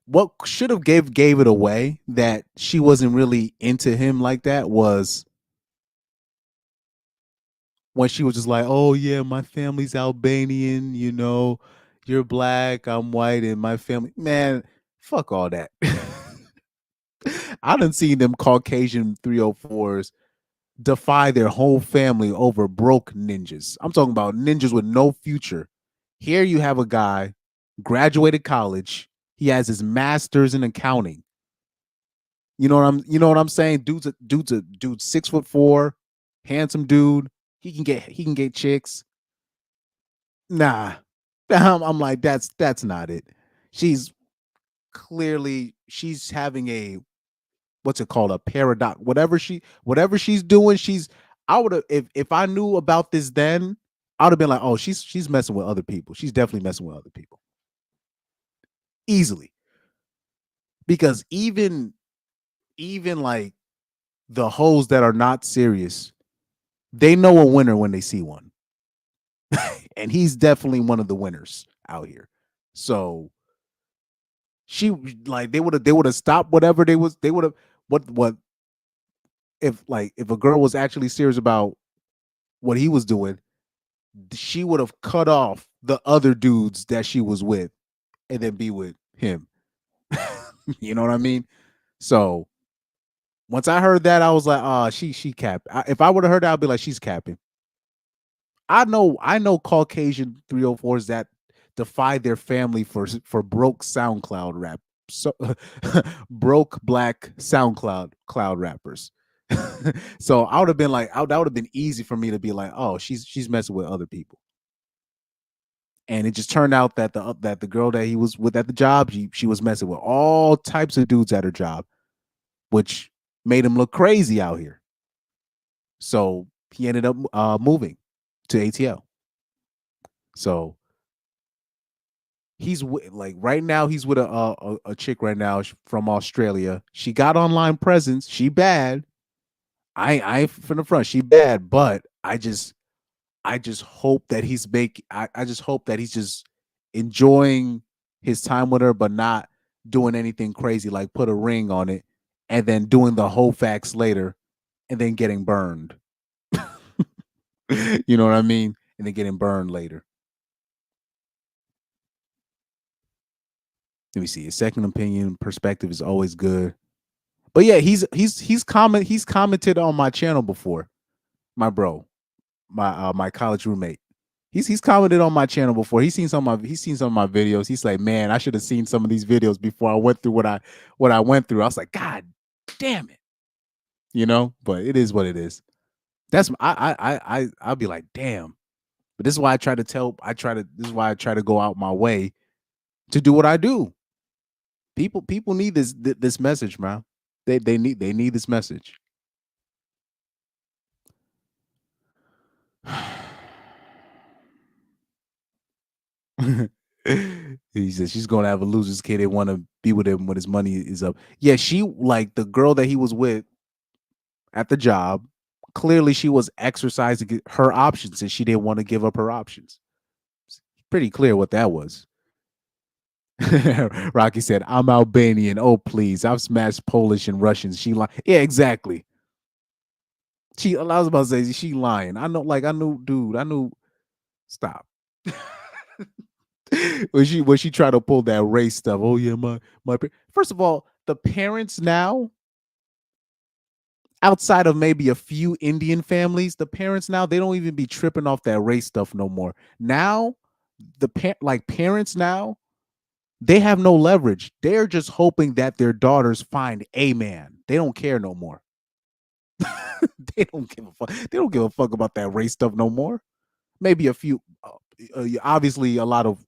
what should have gave it away that she wasn't really into him like that was when she was just like, "Oh yeah, my family's Albanian, you're black, I'm white, and my family." Man, fuck all that. I done seen them Caucasian 304s defy their whole family over broke ninjas. I'm talking about ninjas with no future. Here you have a guy, graduated college. He has his master's in accounting. You know what I'm saying? Dude 6'4", handsome dude. He can get chicks. Nah. I'm like, that's not it. She's she's having a, what's it called, a paradox, whatever she's doing. I would have, if I knew about this then, I would have been like, oh, she's messing with other people. She's definitely messing with other people. easily. Because even like the hoes that are not serious, they know a winner when they see one. And he's definitely one of the winners out here. So she like they would have stopped whatever they would have what if a girl was actually serious about what he was doing, she would have cut off the other dudes that she was with and then be with him. You know what I mean? So once I heard that, I was like, "Oh, she capped." If I would have heard that, I'd be like, "She's capping." I know Caucasian 304s that defy their family for broke SoundCloud rap, so broke black SoundCloud cloud rappers. So I would have been like, that would have been easy for me to be like, "Oh, she's messing with other people." And it just turned out that the girl that he was with at the job, she was messing with all types of dudes at her job, which made him look crazy out here. So he ended up moving to ATL. So he's like right now he's with a chick right now from Australia. She got online presence. She bad. I ain't from the front. She bad, but I just hope that I just hope that he's just enjoying his time with her, but not doing anything crazy like put a ring on it and then doing the whole facts later and then getting burned. You know what I mean? And then getting burned later. Let me see. A second opinion perspective is always good. But yeah, he's commented on my channel before. My bro, my college roommate. He's commented on my channel before. He's seen some of my videos. He's like, man, I should have seen some of these videos before I went through what I went through. I was like, God damn it, you know. But it is what it is. That's I'll be like, damn. But this is why I try to tell. This is why I try to go out my way to do what I do. People need this message, man. They need this message. He said she's gonna have a loser's kid. They want to be with him when his money is up. Yeah, she like the girl that he was with at the job. Clearly, she was exercising her options, and she didn't want to give up her options. It's pretty clear what that was. Rocky said, "I'm Albanian. Oh please, I've smashed Polish and Russians." She like, yeah, exactly. I was about to say she lying. I know, like I knew, dude. I knew. Stop. When she tried to pull that race stuff. Oh yeah, first of all, the parents now, outside of maybe a few Indian families, the parents now they don't even be tripping off that race stuff no more. Now, parents now, they have no leverage. They're just hoping that their daughters find a man. They don't care no more. They don't give a fuck. They don't give a fuck about that race stuff no more. Maybe a few, obviously a lot of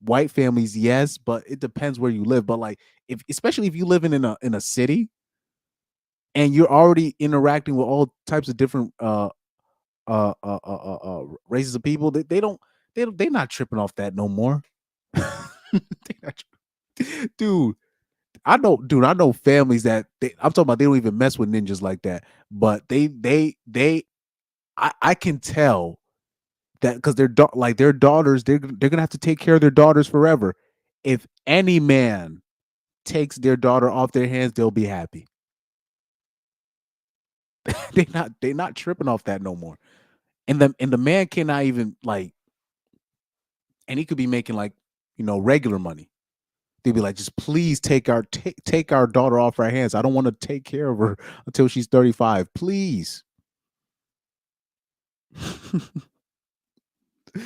white families, yes, but it depends where you live. But like, if especially if you live in a city and you're already interacting with all types of different races of people, they're not tripping off that no more. They not dude. I know families that I'm talking about. They don't even mess with ninjas like that, but I can tell that because like their daughters, they're gonna have to take care of their daughters forever. If any man takes their daughter off their hands, they'll be happy. They not tripping off that no more. And the man cannot even like, and he could be making like regular money. They'd be like, just please take our daughter off our hands. I don't want to take care of her until she's 35. Please. He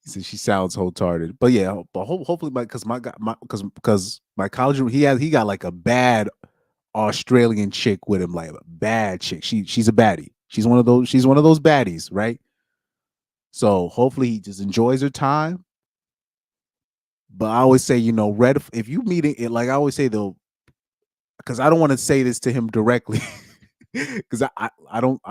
said she sounds wholehearted, but yeah, but hopefully, because my college he got like a bad Australian chick with him, like a bad chick. She's a baddie. She's one of those baddies, right? So hopefully he just enjoys her time. But I always say, red if you meeting it, like I always say though, because I don't want to say this to him directly, because I don't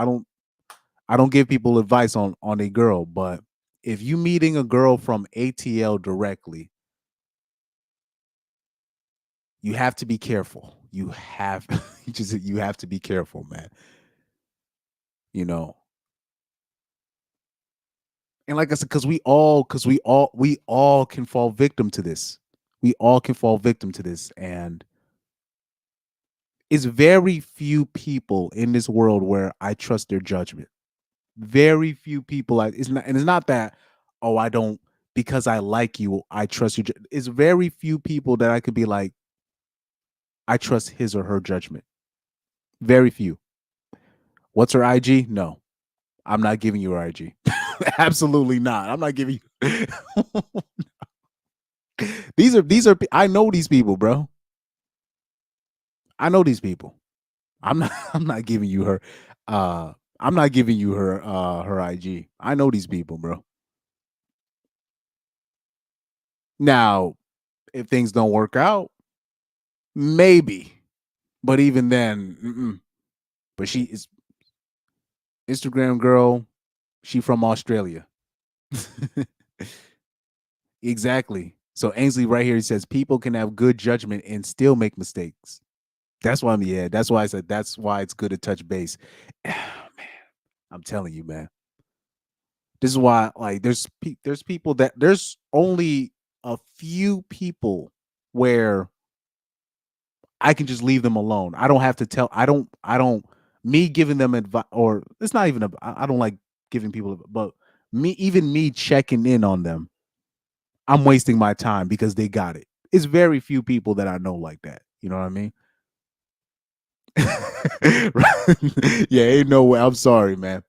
give people advice on a girl, but if you meeting a girl from ATL directly, You have to be careful. You have you have to be careful, man. You know, and like I said, we all can fall victim to this. We all can fall victim to this, and it's very few people in this world where I trust their judgment. Very few people. It's not, and it's not that. Oh, I don't because I like you. I trust you. It's very few people that I could be like, I trust his or her judgment. Very few. What's her IG? No, I'm not giving you her IG. Absolutely not. I'm not giving you. these are. I know these people, bro. I know these people. I'm not. I'm not giving you her. I'm not giving you her. Her IG. I know these people, bro. Now, if things don't work out, maybe. But even then, but she is Instagram girl. She from Australia. Exactly. So Ainsley right here he says people can have good judgment and still make mistakes. That's why yeah, that's why I said that's why it's good to touch base. Man, I'm telling you, man. This is why like there's people that there's only a few people where I can just leave them alone. I don't have to tell I don't me giving them advice or it's not even I don't like giving people but me checking in on them I'm wasting my time because they got it. It's very few people that I know like that. You know what I mean? Yeah, ain't no way. I'm sorry, man.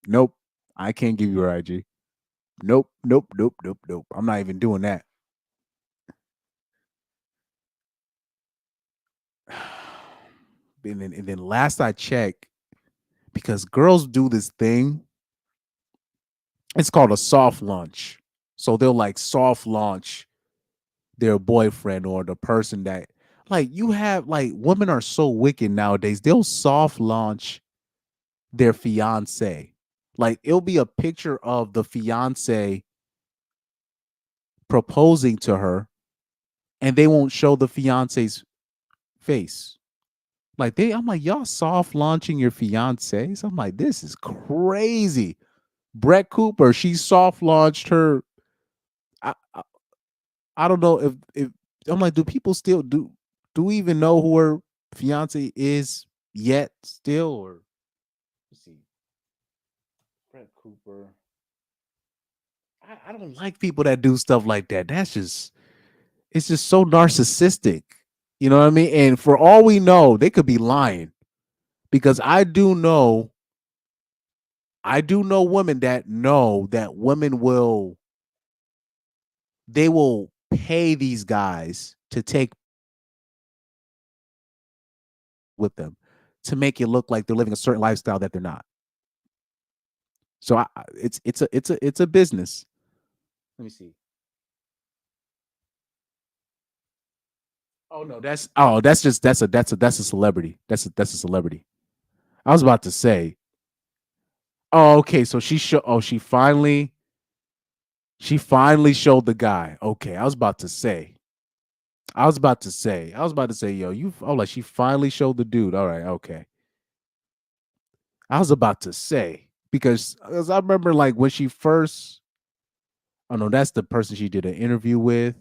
Nope. I can't give you her IG. Nope, nope, nope, nope, nope. I'm not even doing that. And then last I checked, because girls do this thing, it's called a soft launch. So they'll like soft launch their boyfriend or the person that like you have like women are so wicked nowadays. They'll soft launch their fiance. Like it'll be a picture of the fiance proposing to her, and they won't show the fiance's face. I'm like, y'all soft launching your fiancés. I'm like, this is crazy. Brett Cooper, she soft launched her. I, I, I don't know if I'm like, do people still do we even know who her fiance is yet? Still, or let's see, Brett Cooper. I don't like people that do stuff like that. That's just it's just so narcissistic. You know what I mean? And for all we know, they could be lying because I do know women that know that women will they will pay these guys to take with them to make it look like they're living a certain lifestyle that they're not. So it's a business. Let me see. Oh no, that's a celebrity. That's a celebrity. I was about to say. Oh, okay. So she finally showed the guy. Okay, I was about to say. Yo, oh, like she finally showed the dude. All right, okay. I was about to say because I remember like when she first. Oh no, that's the person she did an interview with.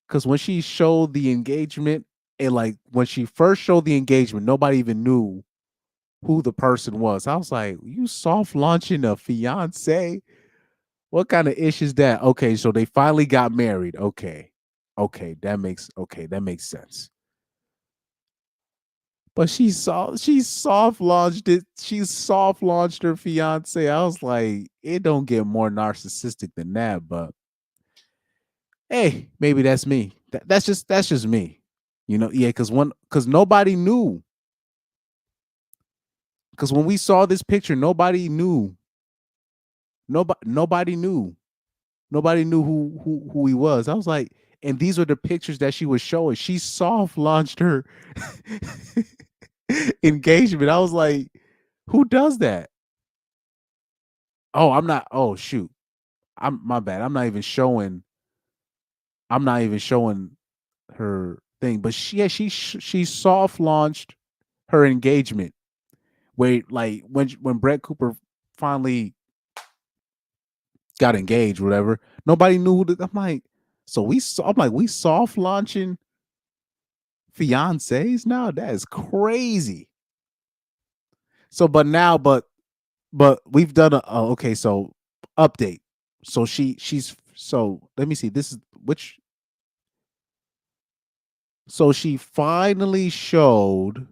Because when she showed the engagement, and like when she first showed the engagement, nobody even knew who the person was. I was like, you soft launching a fiance? What kind of ish is that? Okay, so they finally got married. Okay. That makes sense. But she soft launched it. She soft launched her fiance. I was like, it don't get more narcissistic than that. But hey, maybe that's me. That's just me. Yeah, because nobody knew. Because when we saw this picture, nobody knew. Nobody knew. Nobody knew who he was. I was like, and these are the pictures that she was showing. She soft launched her engagement. I was like, who does that? Oh, I'm not. Oh shoot. I'm my bad. I'm not even showing her thing. But she soft launched her engagement. Wait, like when Brett Cooper finally got engaged, whatever, nobody knew. I'm like, I'm like, we soft launching fiancés now? That is crazy. So, but now, but we've done a okay. So update. So she's so let me see. This is which. So she finally showed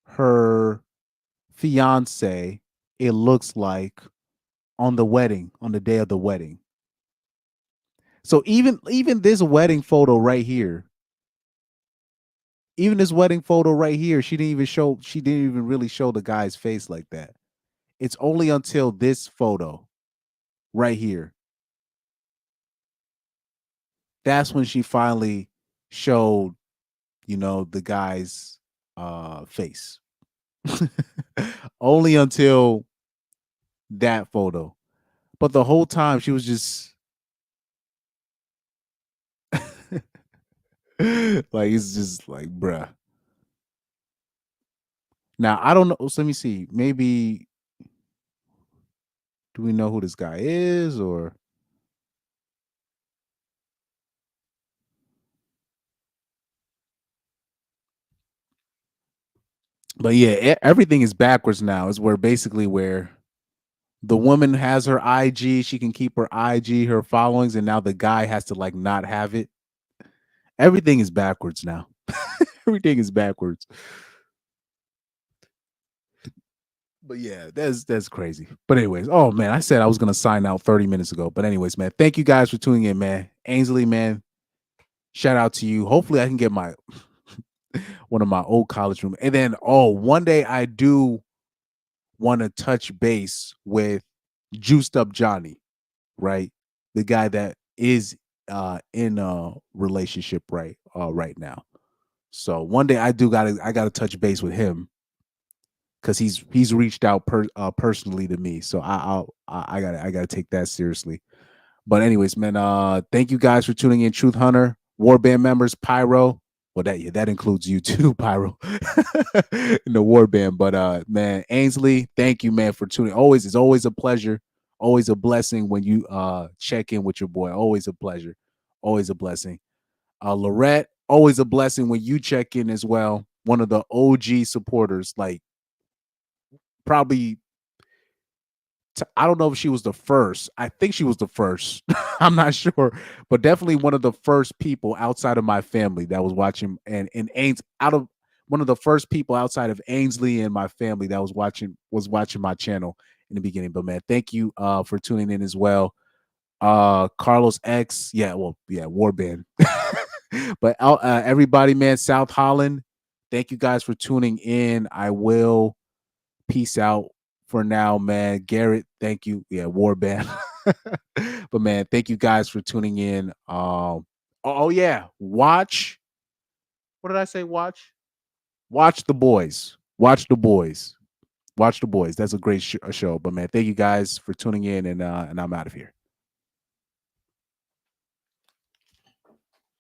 her fiance. It looks like on the day of the wedding. So even this wedding photo right here, even this wedding photo right here, she didn't even really show the guy's face like that. It's only until this photo right here. That's when she finally showed, the guy's face. Only until that photo. But the whole time she was just like it's just like bruh. Now I don't know. So let me see. Maybe do we know who this guy is or but yeah, everything is backwards now. Is where basically where the woman has her IG, she can keep her IG, her followings, and now the guy has to like not have it. Everything is backwards now. Everything is backwards. But yeah, that's crazy. But anyways, oh man, I said I was gonna sign out 30 minutes ago. But anyways, man, thank you guys for tuning in, man. Ainsley, man, shout out to you. Hopefully, I can get my one of my old college room. And then, one day I do want to touch base with Juiced Up Johnny, right? The guy that is in a relationship right now. So one day I gotta touch base with him because he's reached out personally to me. So I gotta take that seriously. But anyways, man, thank you guys for tuning in. Truth Hunter, Warband members, Pyro. Well, that includes you too, Pyro, in the Warband. But man, Ainsley, thank you, man, for tuning. It's always a pleasure, always a blessing when you check in with your boy. Always a pleasure, always a blessing. Lorette, always a blessing when you check in as well. One of the OG supporters, like probably I don't know if she was the first. I think she was the first. I'm not sure, but definitely one of the first people outside of my family that was watching and Ains out of one of the first people outside of Ainsley and my family that was watching my channel in the beginning. But man, thank you for tuning in as well. Carlos X, Warband. But everybody, man, South Holland, thank you guys for tuning in. I will peace out for now, man. Garrett, thank you. Yeah, Warband. But man, thank you guys for tuning in. Yeah, watch. What did I say? Watch the boys. Watch the boys. Watch the boys. That's a great show. But man, thank you guys for tuning in, and I'm out of here.